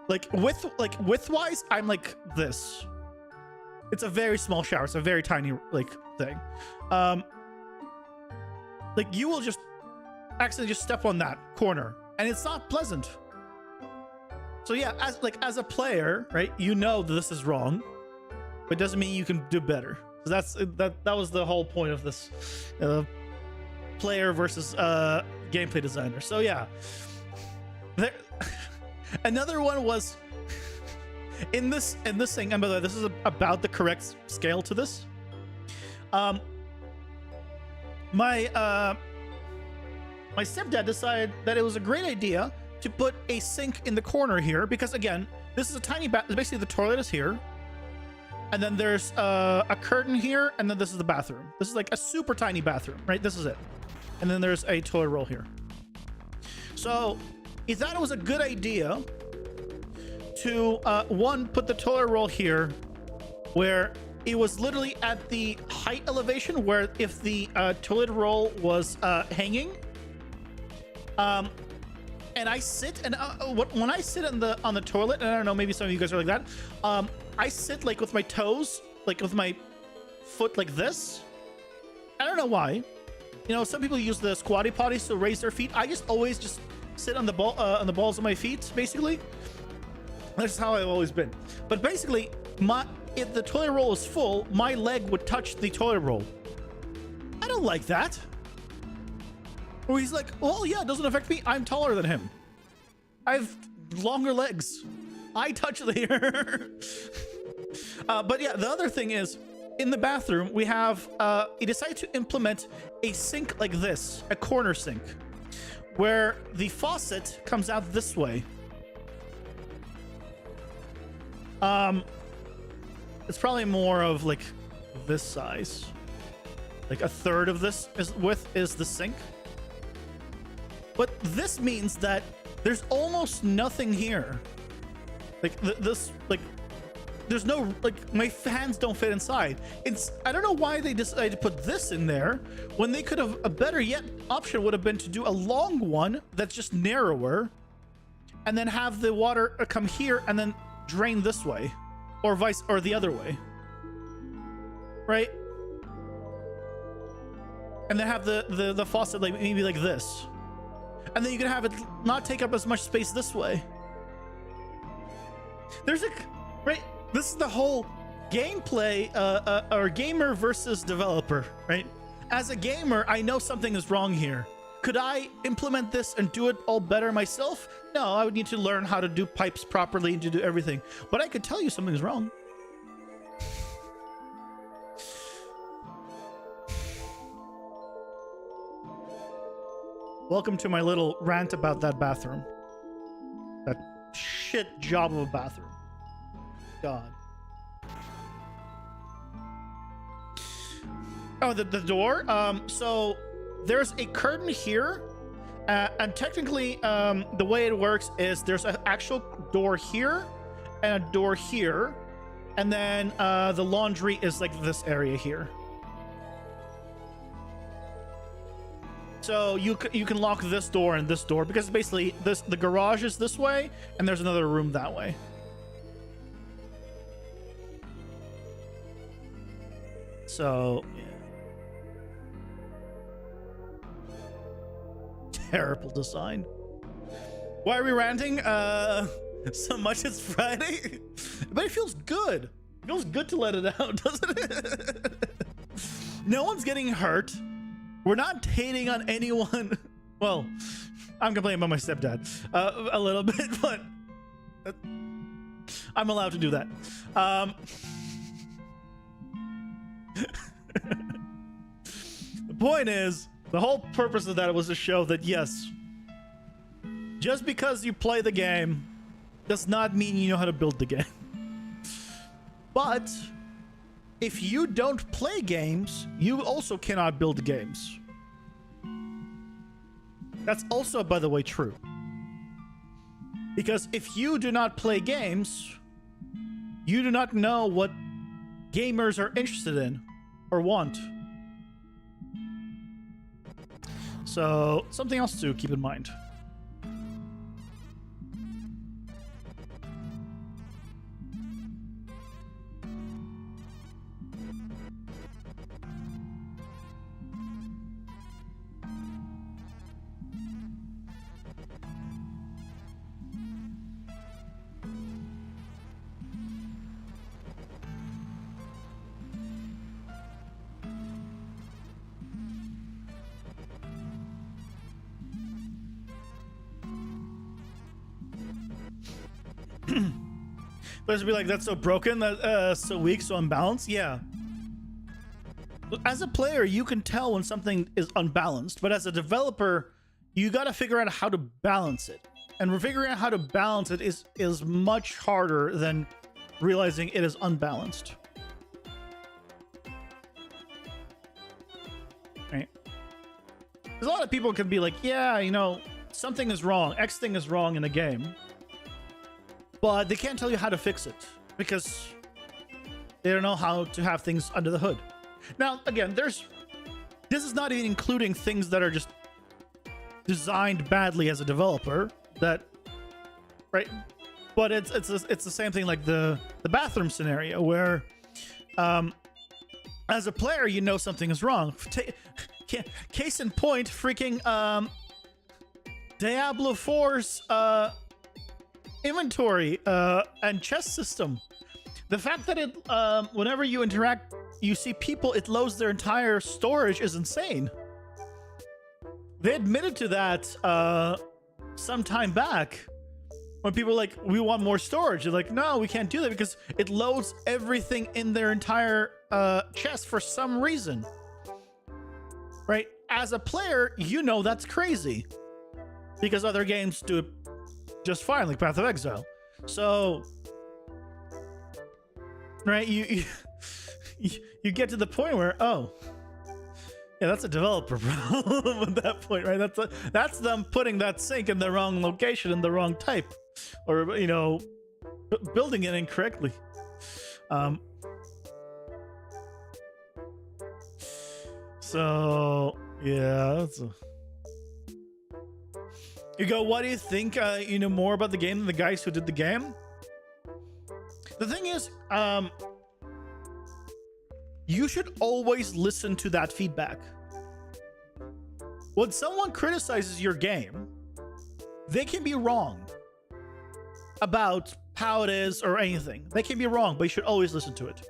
Width-wise, I'm like this. It's a very small shower. It's a very tiny thing. You will just accidentally just step on that corner, and it's not pleasant. So yeah, as a player, right, you know that this is wrong, but it doesn't mean you can do better. So that was the whole point of this player versus gameplay designer. So yeah, another one was in this thing, and by the way, this is about the correct scale to this. My stepdad decided that it was a great idea to put a sink in the corner here because, again, this is a tiny basically the toilet is here, and then there's a curtain here, and then this is the bathroom. This is like a super tiny bathroom, right? This is it, and then there's a toilet roll here. So he thought it was a good idea to one, put the toilet roll here where it was literally at the height elevation where if the toilet roll was hanging, and I sit and when I sit on the toilet, and I don't know, maybe some of you guys are like that, I sit like with my toes, like with my foot like this. I don't know why. You know, some people use the squatty potties to raise their feet. I just always just sit on the balls of my feet, basically. That's how I've always been. But basically, if the toilet roll is full, my leg would touch the toilet roll. I don't like that. Or he's like, well, yeah, it doesn't affect me. I'm taller than him. I have longer legs. I touch there. But yeah, the other thing is, in the bathroom, we have, he decided to implement a sink like this, a corner sink, where the faucet comes out this way. It's probably more of like this size. Like a third of this width is the sink. But this means that there's almost nothing here. There's no, my hands don't fit inside. I don't know why they decided to put this in there when they could have, a better yet option would have been to do a long one that's just narrower and then have the water come here and then drain this way or the other way. Right? And then have the faucet maybe like this. And then you can have it not take up as much space this way. Right? This is the whole gameplay, or gamer versus developer, right? As a gamer, I know something is wrong here. Could I implement this and do it all better myself? No, I would need to learn how to do pipes properly and to do everything. But I could tell you something is wrong. Welcome to my little rant about that bathroom. That shit job of a bathroom. God. Oh, the door. So there's a curtain here, and technically, the way it works is there's an actual door here and a door here, and then the laundry is like this area here. So you can lock this door and this door because basically the garage is this way and there's another room that way. So yeah. Terrible design. Why are we ranting? So much it's Friday, but it feels good. It feels good to let it out, doesn't it? No one's getting hurt. We're not hating on anyone. Well, I'm complaining about my stepdad a little bit, but I'm allowed to do that. The point is, the whole purpose of that was to show that, yes, just because you play the game does not mean you know how to build the game. But if you don't play games, you also cannot build games. That's also, by the way, true. Because if you do not play games, you do not know what gamers are interested in or want. So, something else to keep in mind. But it's be like, that's so broken, that so weak, so unbalanced. Yeah. As a player, you can tell when something is unbalanced, but as a developer, you got to figure out how to balance it. And figuring out how to balance it is much harder than realizing it is unbalanced. Right? Because a lot of people can be like, yeah, you know, something is wrong. X thing is wrong in a game. But they can't tell you how to fix it because they don't know how to have things under the hood. Now, again, this is not even including things that are just designed badly as a developer. That, right? But it's the same thing like the bathroom scenario where, as a player, you know something is wrong. Case in point, freaking Diablo 4's inventory and chest system. The fact that it whenever you interact, you see people, it loads their entire storage is insane. They admitted to that some time back when people were like, we want more storage. They're like, no, we can't do that because it loads everything in their entire chest for some reason. Right? As a player, you know that's crazy because other games do it just fine, like Path of Exile. So, right, you get to the point where, oh, yeah, that's a developer problem at that point, right? That's them putting that sink in the wrong location and the wrong type, or you know, building it incorrectly. So yeah, that's a. You go, what do you think you know more about the game than the guys who did the game? The thing is, you should always listen to that feedback. When someone criticizes your game, they can be wrong about how it is or anything. They can be wrong, but you should always listen to it.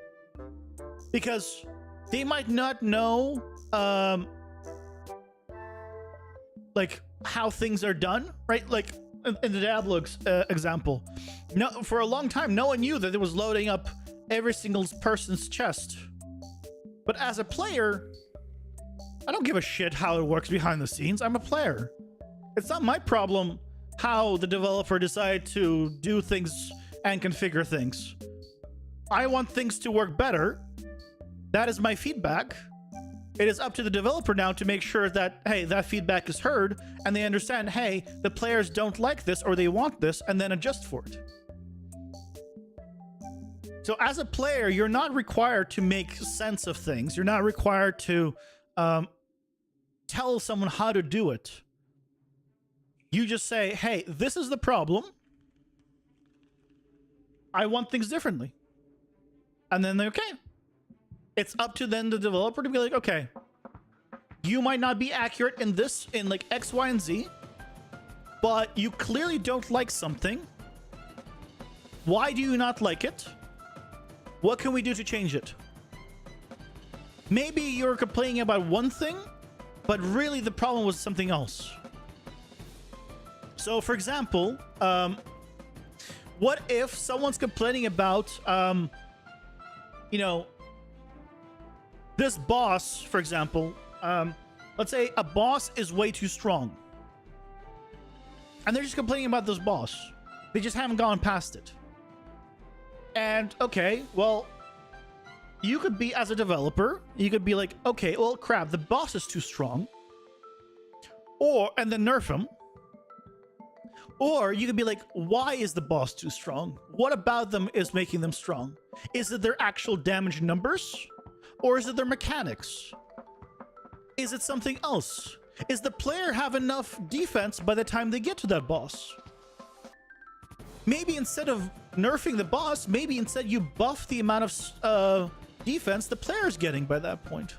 Because they might not know, like, how things are done, right? Like in the Diablo example, no, for a long time, no one knew that it was loading up every single person's chest. But as a player, I don't give a shit how it works behind the scenes. I'm a player. It's not my problem how the developer decided to do things and configure things. I want things to work better. That is my feedback. It is up to the developer now to make sure that, hey, that feedback is heard and they understand, hey, the players don't like this or they want this, and then adjust for it. So as a player, you're not required to make sense of things. You're not required to tell someone how to do it. You just say, hey, this is the problem. I want things differently. And then they're okay. It's up to then the developer to be like, okay, you might not be accurate in this, in like X, Y, and Z, but you clearly don't like something. Why do you not like it? What can we do to change it? Maybe you're complaining about one thing, but really the problem was something else. So for example, what if someone's complaining about, you know, this boss, for example, let's say a boss is way too strong. And they're just complaining about this boss. They just haven't gone past it. And, okay, well, you could be, as a developer, you could be like, okay, well, crap, the boss is too strong, and then nerf him. Or you could be like, why is the boss too strong? What about them is making them strong? Is it their actual damage numbers? Or is it their mechanics? Is it something else? Is the player have enough defense by the time they get to that boss? Maybe instead of nerfing the boss, maybe instead you buff the amount of defense the player is getting by that point.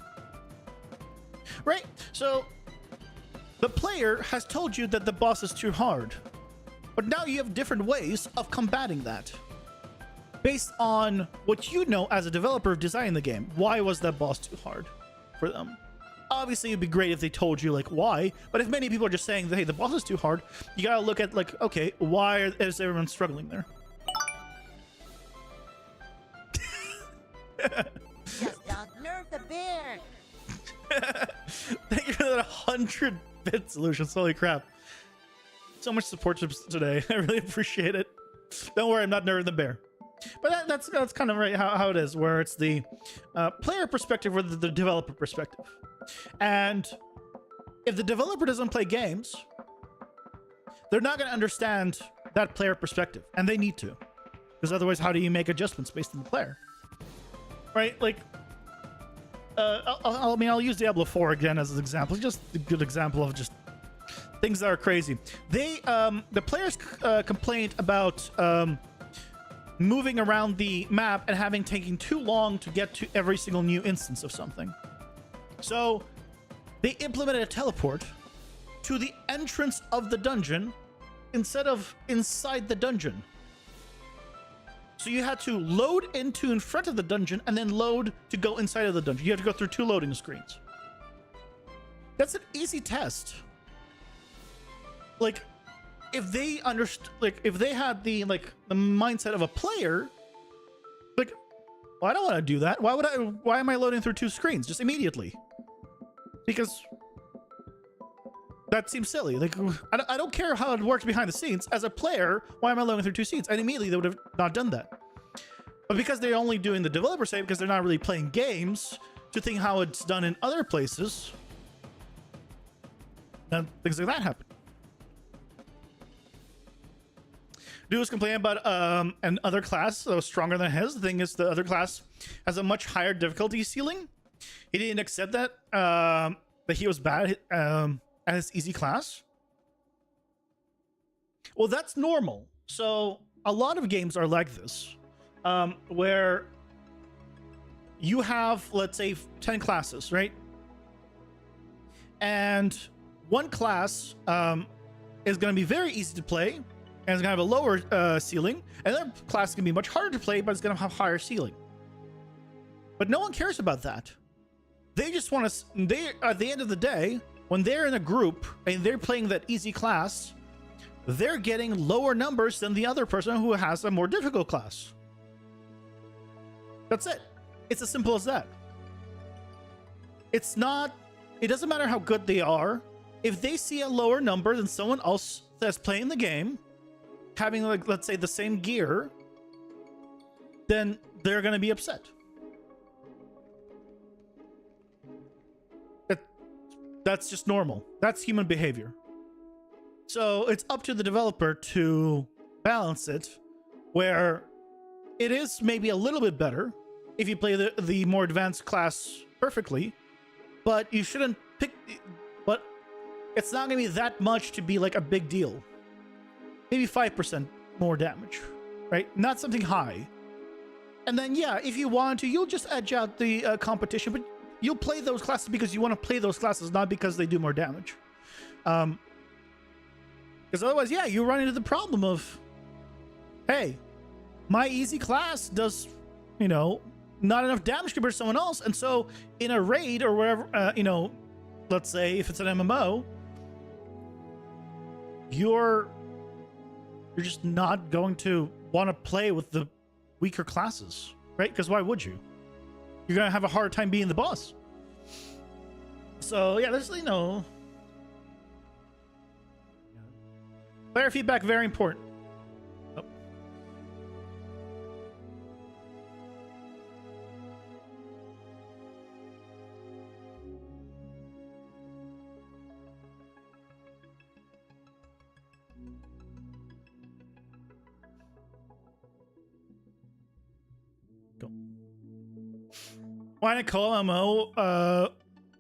Right? So the player has told you that the boss is too hard. But now you have different ways of combating that based on what you know as a developer of designing the game. Why was that boss too hard for them? Obviously, it'd be great if they told you like why, but if many people are just saying that, hey, the boss is too hard, you gotta look at like, okay, why is everyone struggling there? Just don't nerf the bear. Thank you for that 100-bit solution. Holy crap. So much support today. I really appreciate it. Don't worry, I'm not nerfing the bear. But that's kind of right how it is, where it's the player perspective or the developer perspective. And if the developer doesn't play games, they're not going to understand that player perspective, and they need to, because otherwise, how do you make adjustments based on the player? Right? Like, I'll use Diablo 4 again as an example. Just a good example of just things that are crazy. The players complained about moving around the map and having taken too long to get to every single new instance of something. So they implemented a teleport to the entrance of the dungeon instead of inside the dungeon. So you had to load into in front of the dungeon and then load to go inside of the dungeon. You had to go through 2 loading screens. That's an easy test. Like, if they understood, like, if they had the mindset of a player, like, well, I don't want to do that. Why am I loading through 2 screens just immediately? Because that seems silly. Like, I don't care how it works behind the scenes. As a player, why am I loading through 2 scenes? And immediately they would have not done that. But because they're only doing the developer side, because they're not really playing games to think how it's done in other places, then things like that happen. Dude was complaining about another class that was stronger than his. The thing is, the other class has a much higher difficulty ceiling. He didn't accept that he was bad at his easy class. Well, that's normal. So a lot of games are like this, where you have, let's say, 10 classes, right? And one class is going to be very easy to play, and it's going to have a lower ceiling. Another class is going to be much harder to play, but it's going to have higher ceiling. But no one cares about that. They just want to, at the end of the day, when they're in a group and they're playing that easy class, they're getting lower numbers than the other person who has a more difficult class. That's it. It's as simple as that. It doesn't matter how good they are. If they see a lower number than someone else that's playing the game, having, like, let's say, the same gear, then they're going to be upset. That's just normal. That's human behavior. So it's up to the developer to balance it, where it is maybe a little bit better if you play the more advanced class perfectly, but you shouldn't pick. But it's not going to be that much to be like a big deal. Maybe 5% more damage, right? Not something high. And then, yeah, if you want to, you'll just edge out the competition, but you'll play those classes because you want to play those classes, not because they do more damage. Because otherwise, yeah, you run into the problem of, hey, my easy class does, not enough damage compared to someone else. And so in a raid or wherever, let's say if it's an MMO, you're just not going to want to play with the weaker classes, right? Because why would you? You're going to have a hard time being the boss. So, yeah, there's, player feedback, very important. Oh. Why not call MMO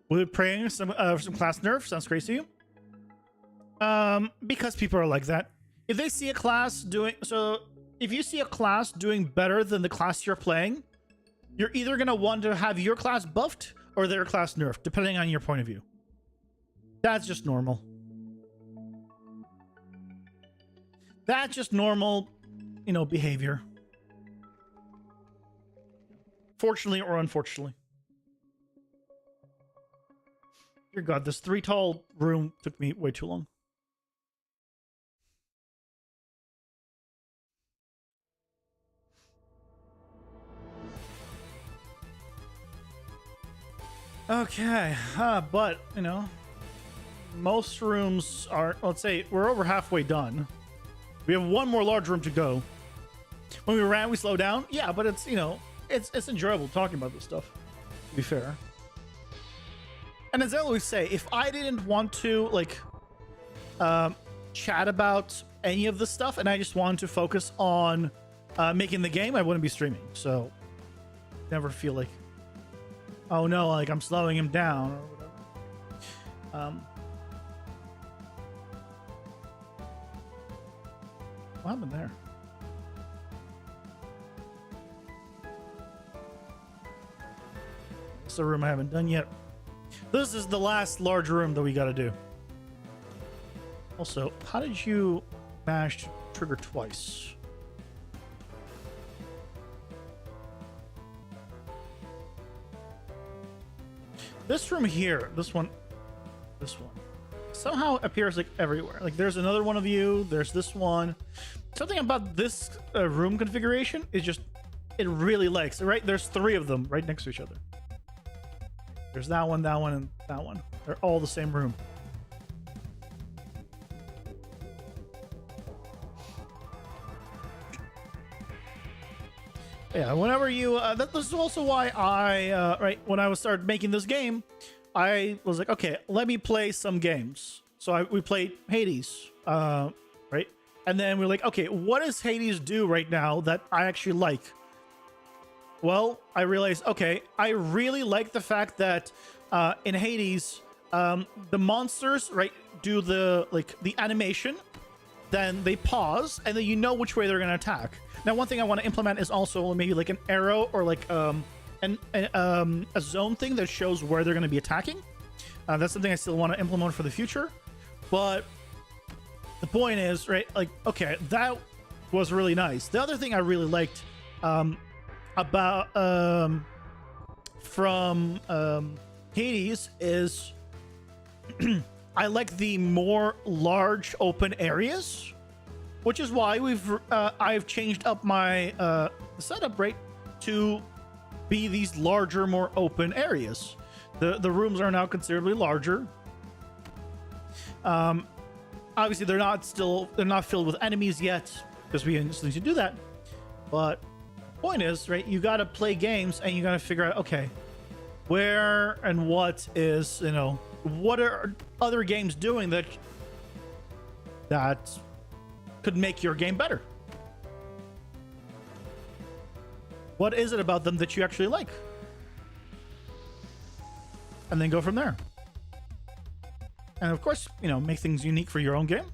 with praying some class nerf? Sounds crazy to you? Because people are like that. If they see a class doing if you see a class doing better than the class you're playing, you're either gonna want to have your class buffed or their class nerfed, depending on your point of view. That's just normal. That's just normal, you know, behavior. Fortunately or unfortunately. Dear God, this 3 tall room took me way too long. Okay, but, you know, most rooms are, let's say, we're over halfway done. We have one more large room to go. When we ran, we slowed down. Yeah, but it's, you know, it's enjoyable talking about this stuff, to be fair. And as I always say, if I didn't want to, like, chat about any of this stuff and I just wanted to focus on making the game, I wouldn't be streaming. So, never feel like, oh no, like I'm slowing him down or whatever. What happened there? It's the room I haven't done yet. This is the last large room that we got to do. Also, how did you mash trigger twice? This room here, this one, somehow appears like everywhere. Like there's another one of you, there's this one. Something about this room configuration is just, it really likes, right? There's 3 of them right next to each other. There's that one, and that one. They're all the same room. Yeah, whenever you, this is also why I, right, when I started making this game, I was like, okay, let me play some games. So we played Hades, right? And then we're like, okay, what does Hades do right now that I actually like? Well, I realized, okay, I really like the fact that in Hades, the monsters, right, do the animation, then they pause, and then you know which way they're going to attack. Now, one thing I want to implement is also maybe like an arrow or like a zone thing that shows where they're going to be attacking. That's something I still want to implement for the future. But the point is, right, like, okay, that was really nice. The other thing I really liked about from Hades is I like the more large open areas, which is why I've changed up my setup, right, to be these larger, more open areas. The rooms are now considerably larger. Obviously they're not filled with enemies yet because we need to do that. But point is, right, you got to play games and you got to figure out, okay, where and what is, you know, what are other games doing that could make your game better? What is it about them that you actually like? And then go from there. And of course, you know, make things unique for your own game.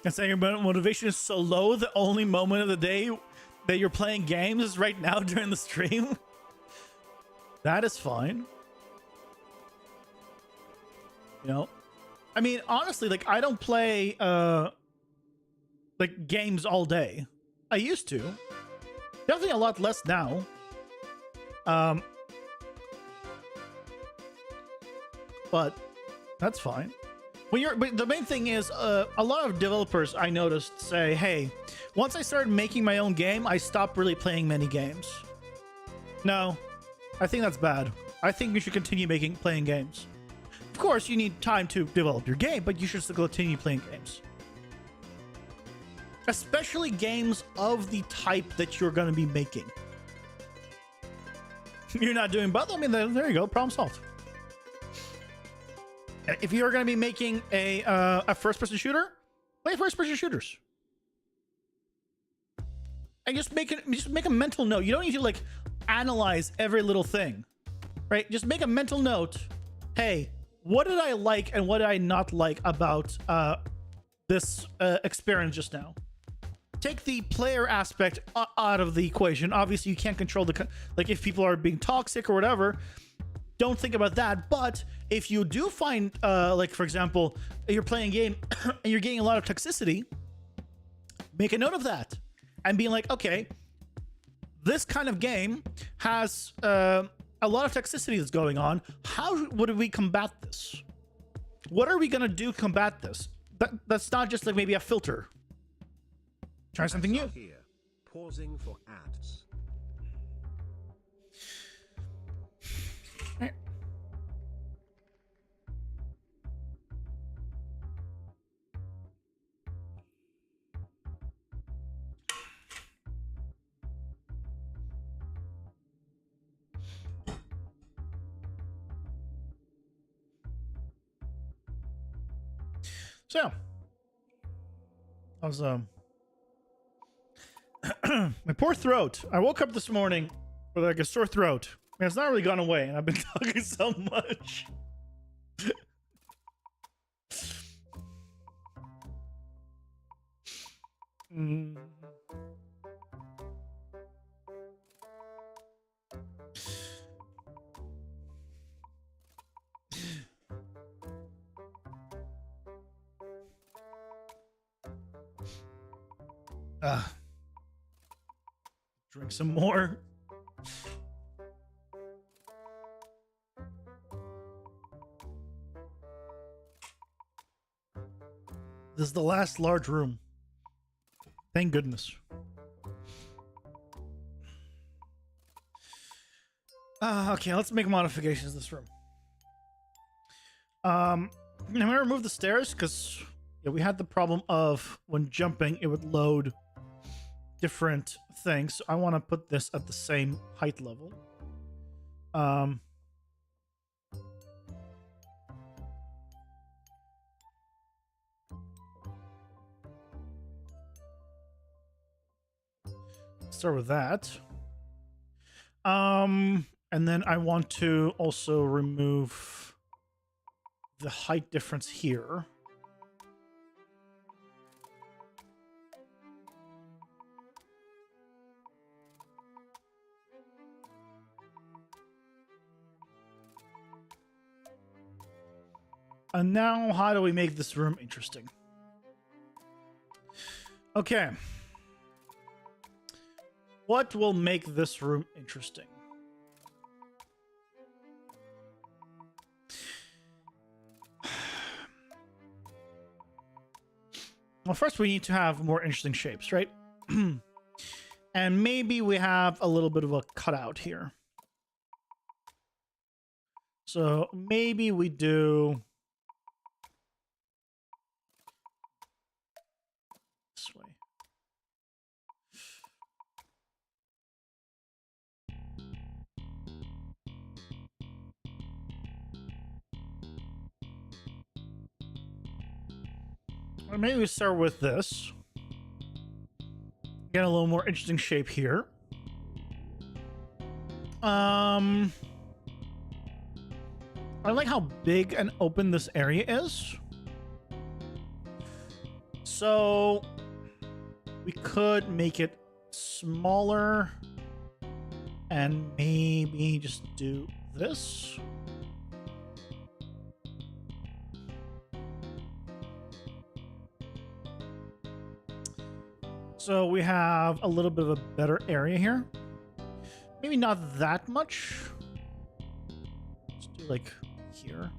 And saying your motivation is so low, the only moment of the day that you're playing games is right now during the stream. That is fine. You know, I mean, honestly, like, I don't play like games all day. I used to. Definitely a lot less now. But that's fine. But the main thing is, a lot of developers I noticed say, hey, once I started making my own game, I stopped really playing many games. No, I think that's bad. I think you should continue playing games. Of course, you need time to develop your game, but you should still continue playing games. Especially games of the type that you're going to be making. You're not doing both? I mean, there you go. Problem solved. If you're going to be making a first-person shooter, play first-person shooters. And just make a mental note. You don't need to like analyze every little thing, right? Just make a mental note. Hey, what did I like and what did I not like about this experience just now? Take the player aspect out of the equation. Obviously, you can't control like if people are being toxic or whatever. Don't think about that. But if you do find, like for example, you're playing a game and you're getting a lot of toxicity, make a note of that and being like, okay, this kind of game has a lot of toxicity that's going on. How would we combat this? What are we gonna do to combat this? That's not just like maybe a filter. Try something new. Here, pausing for ads. Right. So, I was my poor throat. I woke up this morning with like a sore throat. And it's not really gone away, and I've been talking so much. Drink some more. This is the last large room. Thank goodness. Okay, let's make modifications to this room. I'm gonna remove the stairs because we had the problem of when jumping it would load different things. So I want to put this at the same height level. Start with that. And then I want to also remove the height difference here. And now, how do we make this room interesting? Okay. What will make this room interesting? Well, first we need to have more interesting shapes, right? And maybe we have a little bit of a cutout here. So maybe we do this way. Or maybe we start with this. Get a little more interesting shape here. I like how big and open this area is. So we could make it smaller and maybe just do this. So we have a little bit of a better area here. Maybe not that much. Let's do like here.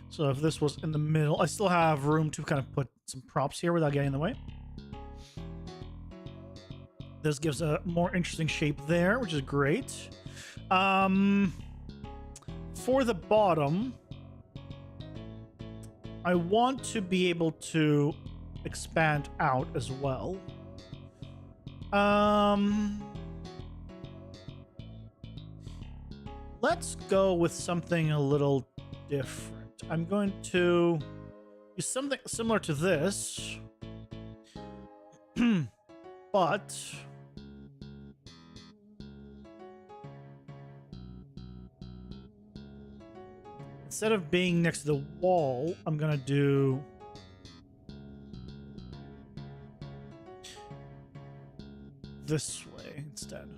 So if this was in the middle, I still have room to kind of put some props here without getting in the way. This gives a more interesting shape there, which is great. For the bottom, I want to be able to expand out as well. Let's go with something a little different. I'm going to use something similar to this, but instead of being next to the wall, I'm gonna do this way instead.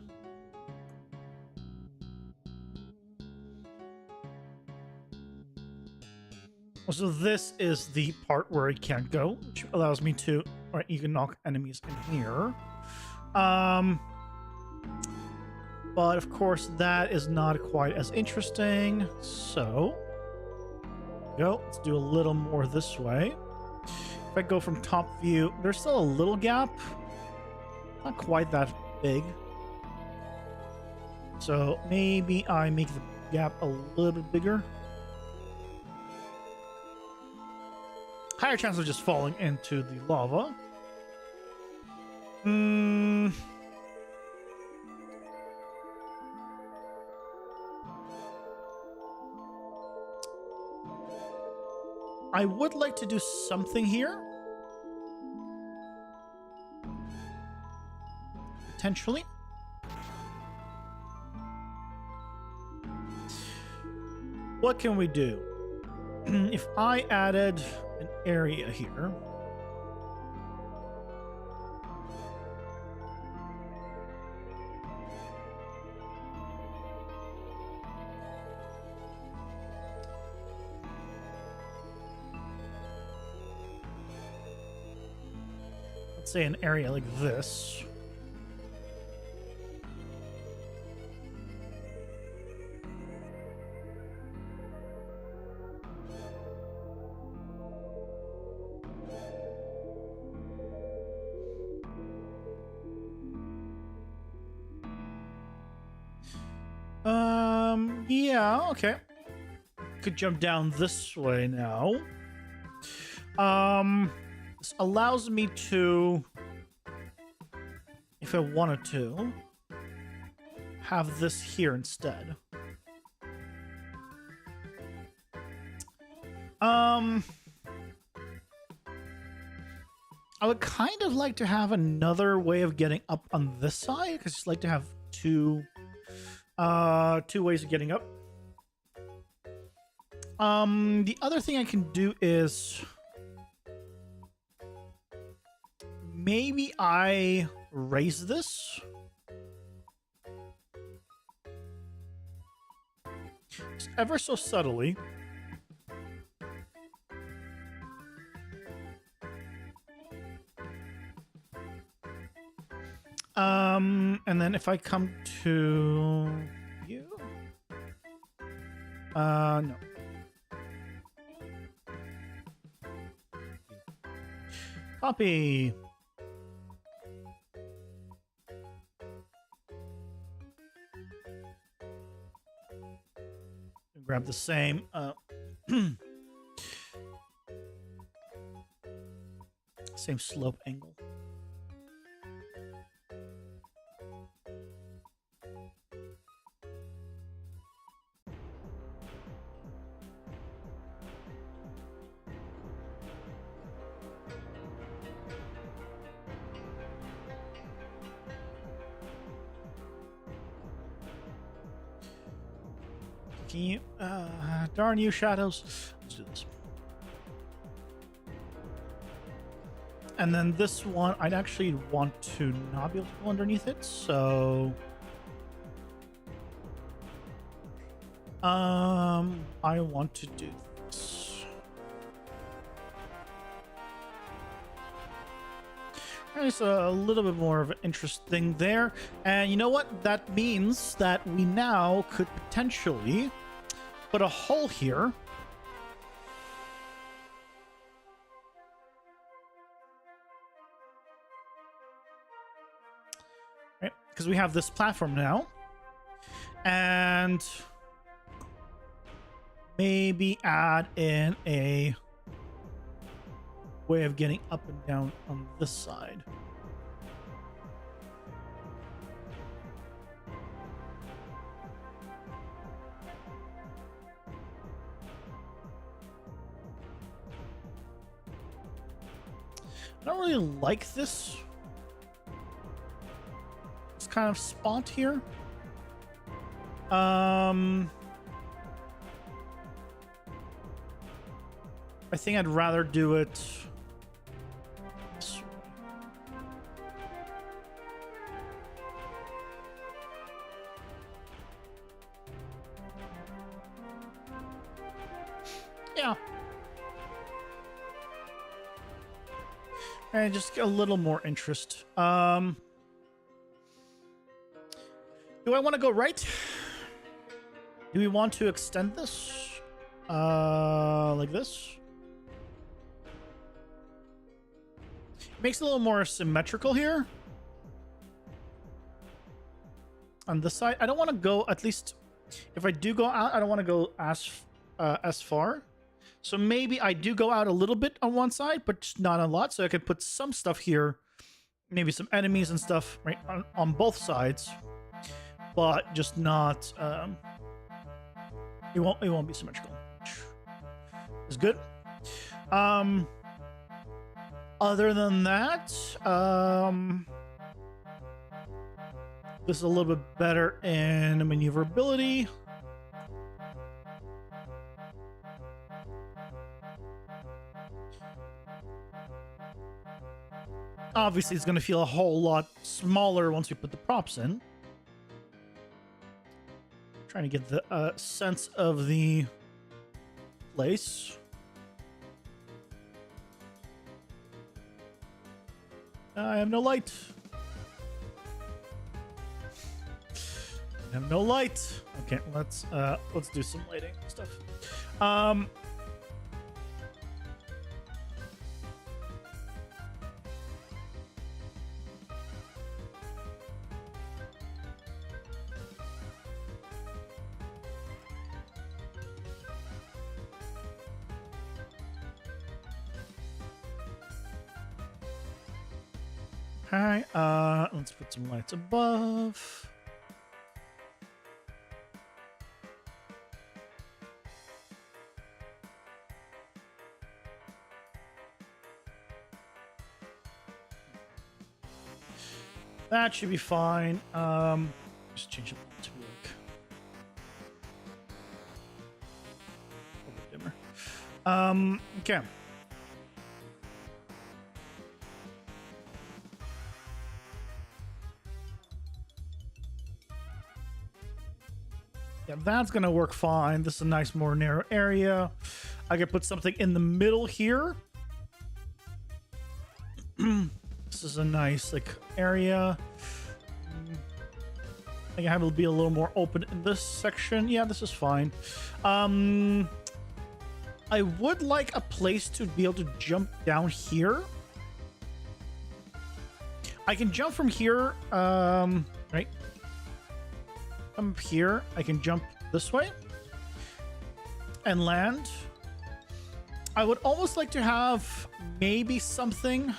So this is the part where it can't go, which allows me to, or you can knock enemies in here. But of course that is not quite as interesting. So, go. Let's do a little more this way. If I go from top view, there's still a little gap. Not quite that big. So maybe I make the gap a little bit bigger. Higher chance of just falling into the lava. I would like to do something here. Potentially. What can we do? If I added an area here. Let's say an area like this. Yeah, okay. Could jump down this way now. This allows me to, if I wanted to, have this here instead. I would kind of like to have another way of getting up on this side, because I'd like to have two ways of getting up. The other thing I can do is maybe I raise this. Just ever so subtly. And then if I come to you, no. Copy. Grab the same, same slope angle. Can you, darn you, shadows. Let's do this. And then this one, I'd actually want to not be able to go underneath it, so... I want to do this. There's a little bit more of an interesting there. And you know what? That means that we now could potentially put a hole here. because we have this platform now. And maybe add in a way of getting up and down on this side. I don't really like this kind of spot here. I think I'd rather do it this way. Yeah. And just get a little more interest. Do I want to go right? Do we want to extend this? Like this? Makes it a little more symmetrical here. On this side, I don't want to go, at least if I do go out, I don't want to go as far. So maybe I do go out a little bit on one side, but just not a lot. So I could put some stuff here, maybe some enemies and stuff right on both sides, but just not. It won't be symmetrical. It's good. Other than that, this is a little bit better in maneuverability. Obviously, it's going to feel a whole lot smaller once we put the props in. Trying to get the sense of the place. I have no light. I have no light. Okay, let's do some lighting stuff. Alright, let's put some lights above. That should be fine. Just change it to like a bit dimmer. Okay. Yeah, that's gonna work fine. This is a nice, more narrow area. I could put something in the middle here. This is a nice like area. I think I have it be a little more open in this section. Yeah, this is fine. I would like a place to be able to jump down here. I can jump from here, right? Up here, I can jump this way and land. I would almost like to have maybe something.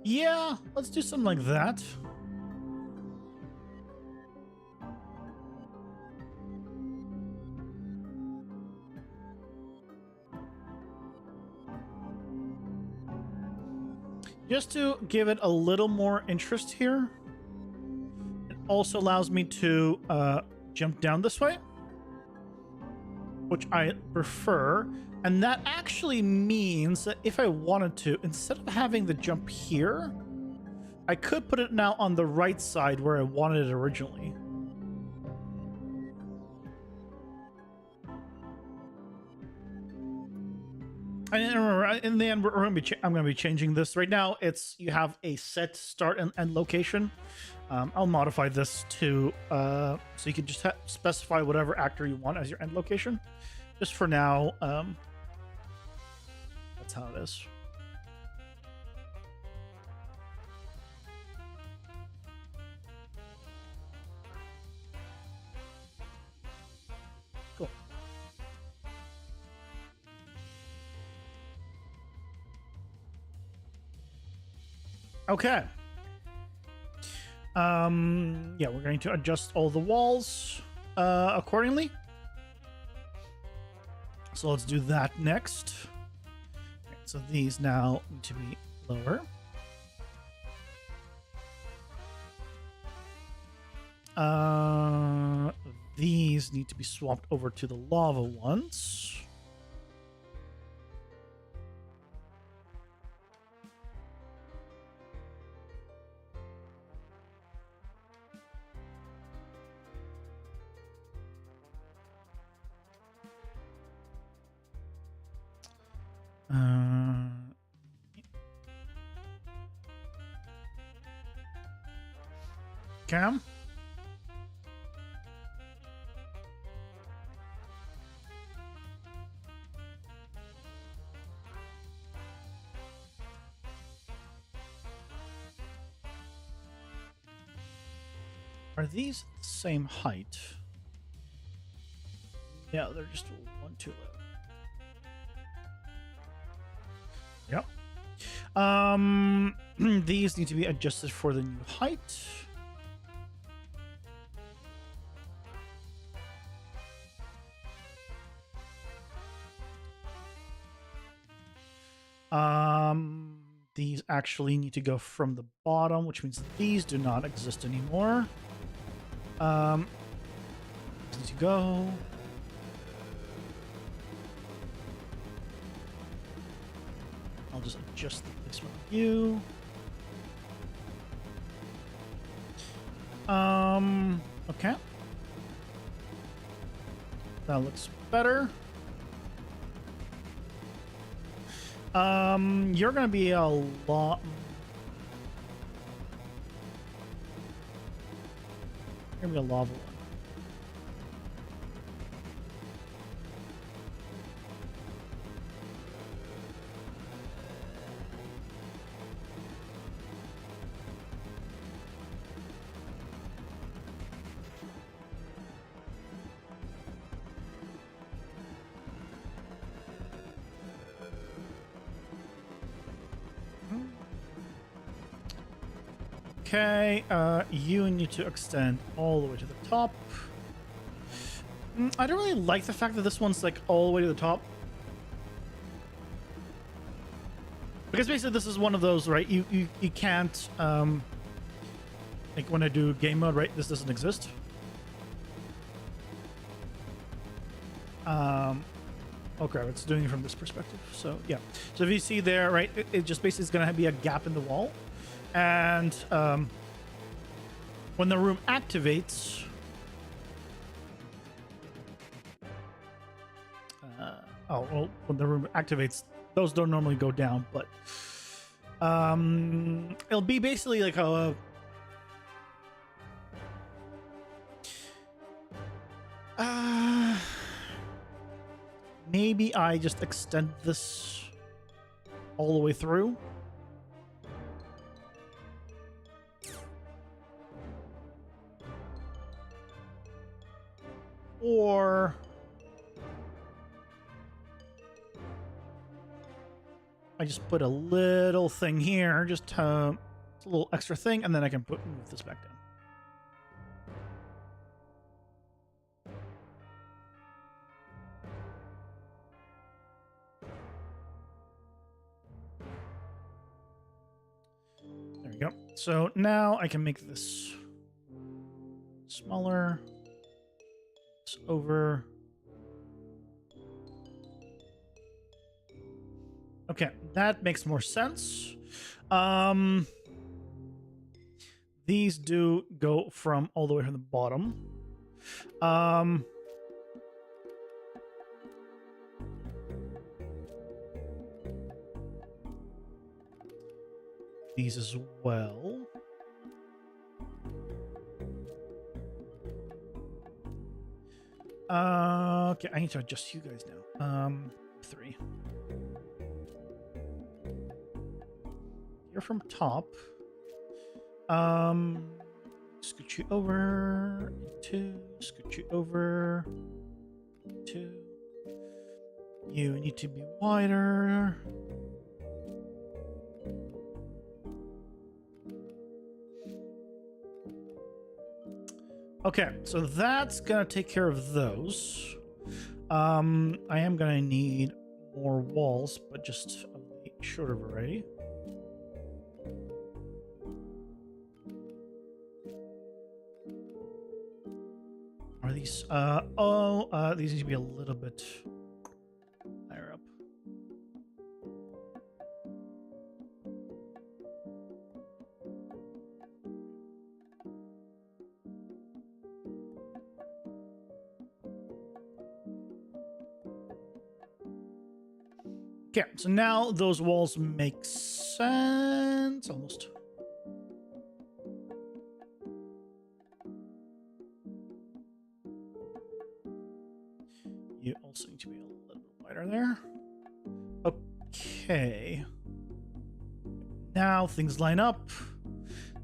Yeah, let's do something like that. Just to give it a little more interest here. It also allows me to jump down this way, which I prefer. And that actually means that if I wanted to, instead of having the jump here, I could put it now on the right side where I wanted it originally. And remember, in the end, I'm going to be changing this. Right now, you have a set start and end location. I'll modify this to so you can just specify whatever actor you want as your end location. Just for now, that's how it is. Cool. Okay. Yeah, we're going to adjust all the walls accordingly. So let's do that next. Okay, so these now need to be lower. These need to be swapped over to the lava ones. Cam? Are these the same height? Yeah, they're just one too low. Yep. These need to be adjusted for the new height. These actually need to go from the bottom, which means these do not exist anymore. These need to go. I'll just adjust the placement of you. Okay. That looks better. You're gonna be a lot. You're gonna be a lava one. Okay, you need to extend all the way to the top. I don't really like the fact that this one's like all the way to the top. Because basically this is one of those, right? You can't, like when I do game mode, right? This doesn't exist. Okay, it's doing it from this perspective. So yeah. So if you see there, right, it just basically is going to be a gap in the wall. And when the room activates, when the room activates, those don't normally go down, but it'll be basically like a maybe I just extend this all the way through. Or I just put a little thing here, just a little extra thing, and then I can move this back down. There we go. So now I can make this smaller. Over. Okay, that makes more sense. these do go from all the way from the bottom. These as well. Okay, I need to adjust you guys now. 3. You're from top. Scoot you over. 2. Scoot you over. 2. You need to be wider. Okay, so that's gonna take care of those. I am gonna need more walls, but just of the shorter variety. Are these these need to be a little bit higher up. Okay, so now those walls make sense almost. You also need to be a little bit wider there. Okay. Now things line up.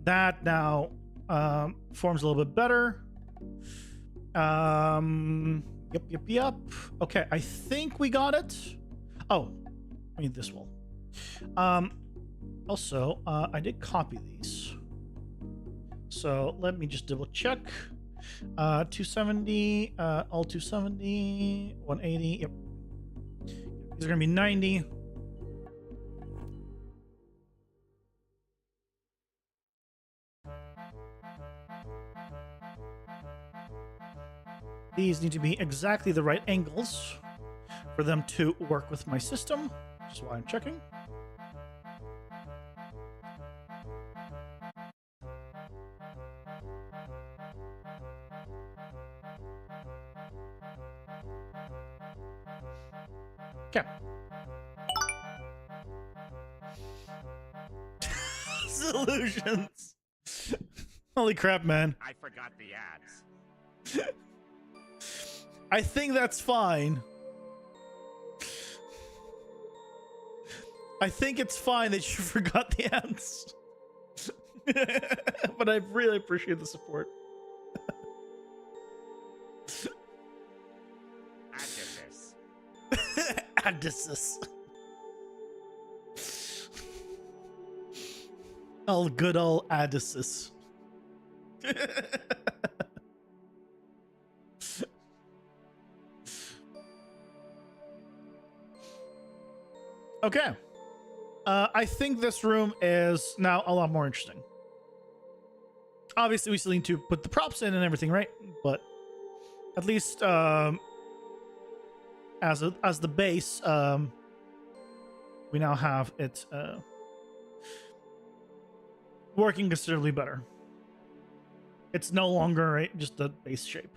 That now forms a little bit better. Yep. Okay, I think we got it. Oh, I need this wall. Also, I did copy these. So let me just double check. 270, all 270, 180. Yep. These are gonna be 90. These need to be exactly the right angles for them to work with my system. That's why I'm checking. Okay. Solutions. Holy crap, man. I forgot the ads. I think that's fine. I think it's fine that you forgot the ads. But I really appreciate the support. Odysseus. Oh, good old Odysseus. Okay. I think this room is now a lot more interesting. Obviously, we still need to put the props in and everything, right? But at least as the base, we now have it working considerably better. It's no longer just the base shape.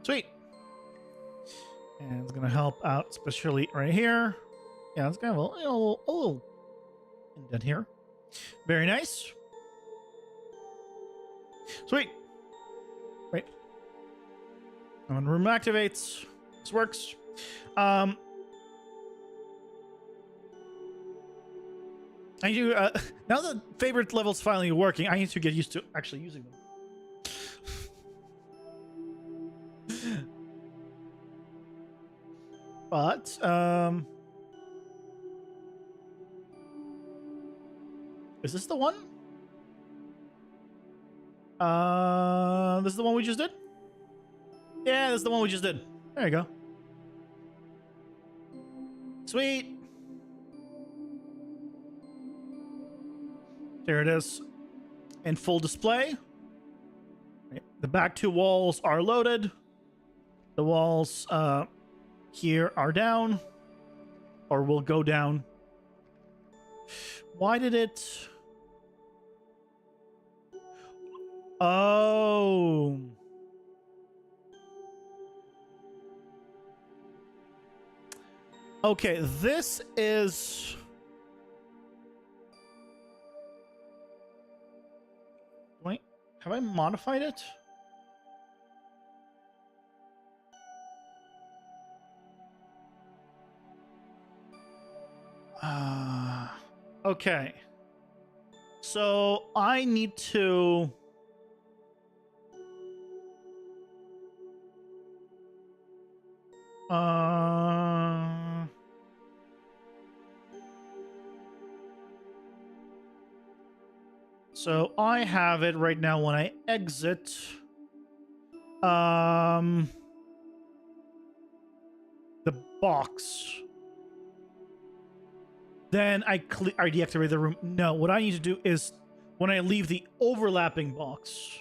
Sweet. And it's gonna help out, especially right here. Yeah, it's gonna have a little indent here. Very nice. Sweet. Right. And when room activates, this works. I need to, now that favorite level's finally working, I need to get used to actually using them. But, is this the one? This is the one we just did? Yeah, this is the one we just did. There you go. Sweet. There it is. In full display. The back two walls are loaded. The walls here are down. Or will go down Why did it... Oh. Okay, this is... Wait, have I modified it? Okay. So I need to... So I have it right now when I exit. The box. Then I deactivate the room. No, what I need to do is when I leave the overlapping box,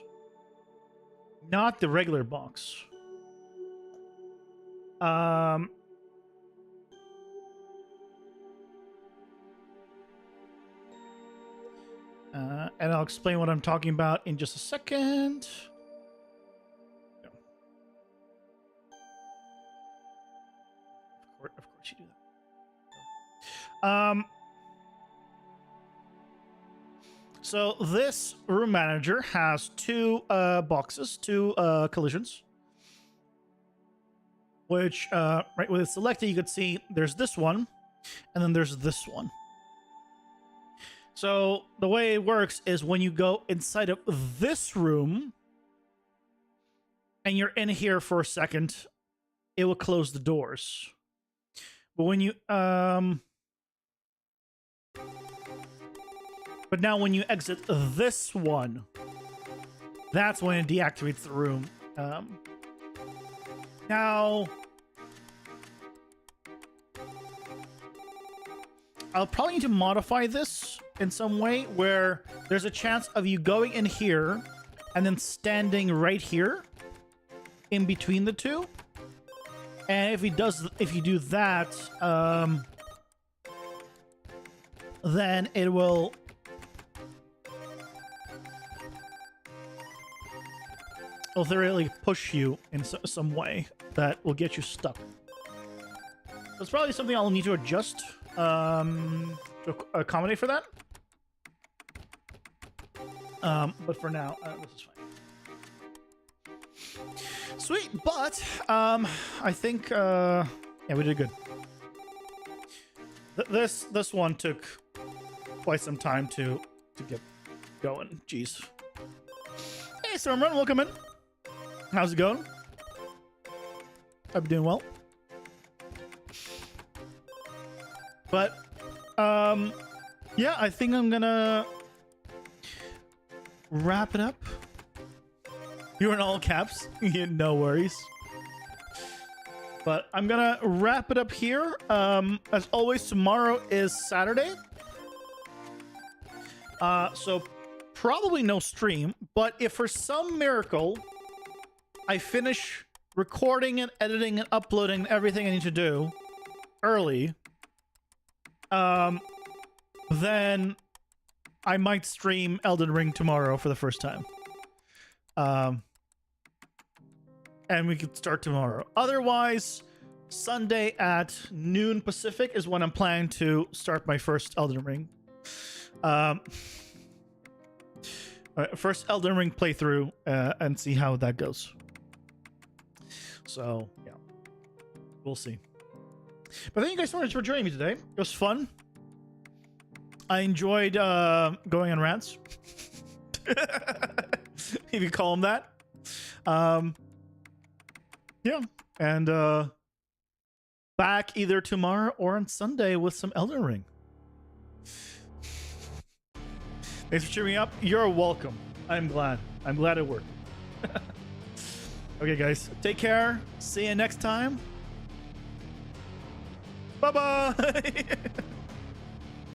not the regular box. And I'll explain what I'm talking about in just a second. Of course you do that. So this room manager has two boxes, two collisions. Which, right with it selected, you could see there's this one, and then there's this one. So the way it works is when you go inside of this room, and you're in here for a second, it will close the doors. But when you, but now when you exit this one, that's when it deactivates the room. Now, I'll probably need to modify this in some way where there's a chance of you going in here and then standing right here in between the two. And if you do that, then it will theoretically push you in some way that will get you stuck. That's probably something I'll need to adjust to accommodate for that. But for now, this is fine. Sweet, but I think yeah, we did good. This one took quite some time to get going. Jeez. Hey, Stormrun, welcome in. How's it going? I've been doing well. But yeah, I think I'm gonna wrap it up. You're in all caps. Yeah, no worries. But I'm gonna wrap it up here. As always, tomorrow is Saturday. So probably no stream. But if for some miracle I finish recording and editing and uploading everything I need to do early, then I might stream Elden Ring tomorrow for the first time. And we could start tomorrow. Otherwise, Sunday at noon Pacific is when I'm planning to start my first Elden Ring. First Elden Ring playthrough and see how that goes. So, yeah. We'll see. But thank you guys so much for joining me today. It was fun. I enjoyed going on rants. If you call them that. Yeah. And back either tomorrow or on Sunday with some Elden Ring. Thanks for cheering me up. You're welcome. I'm glad. I'm glad it worked. Okay, guys. Take care. See you next time. Bye-bye.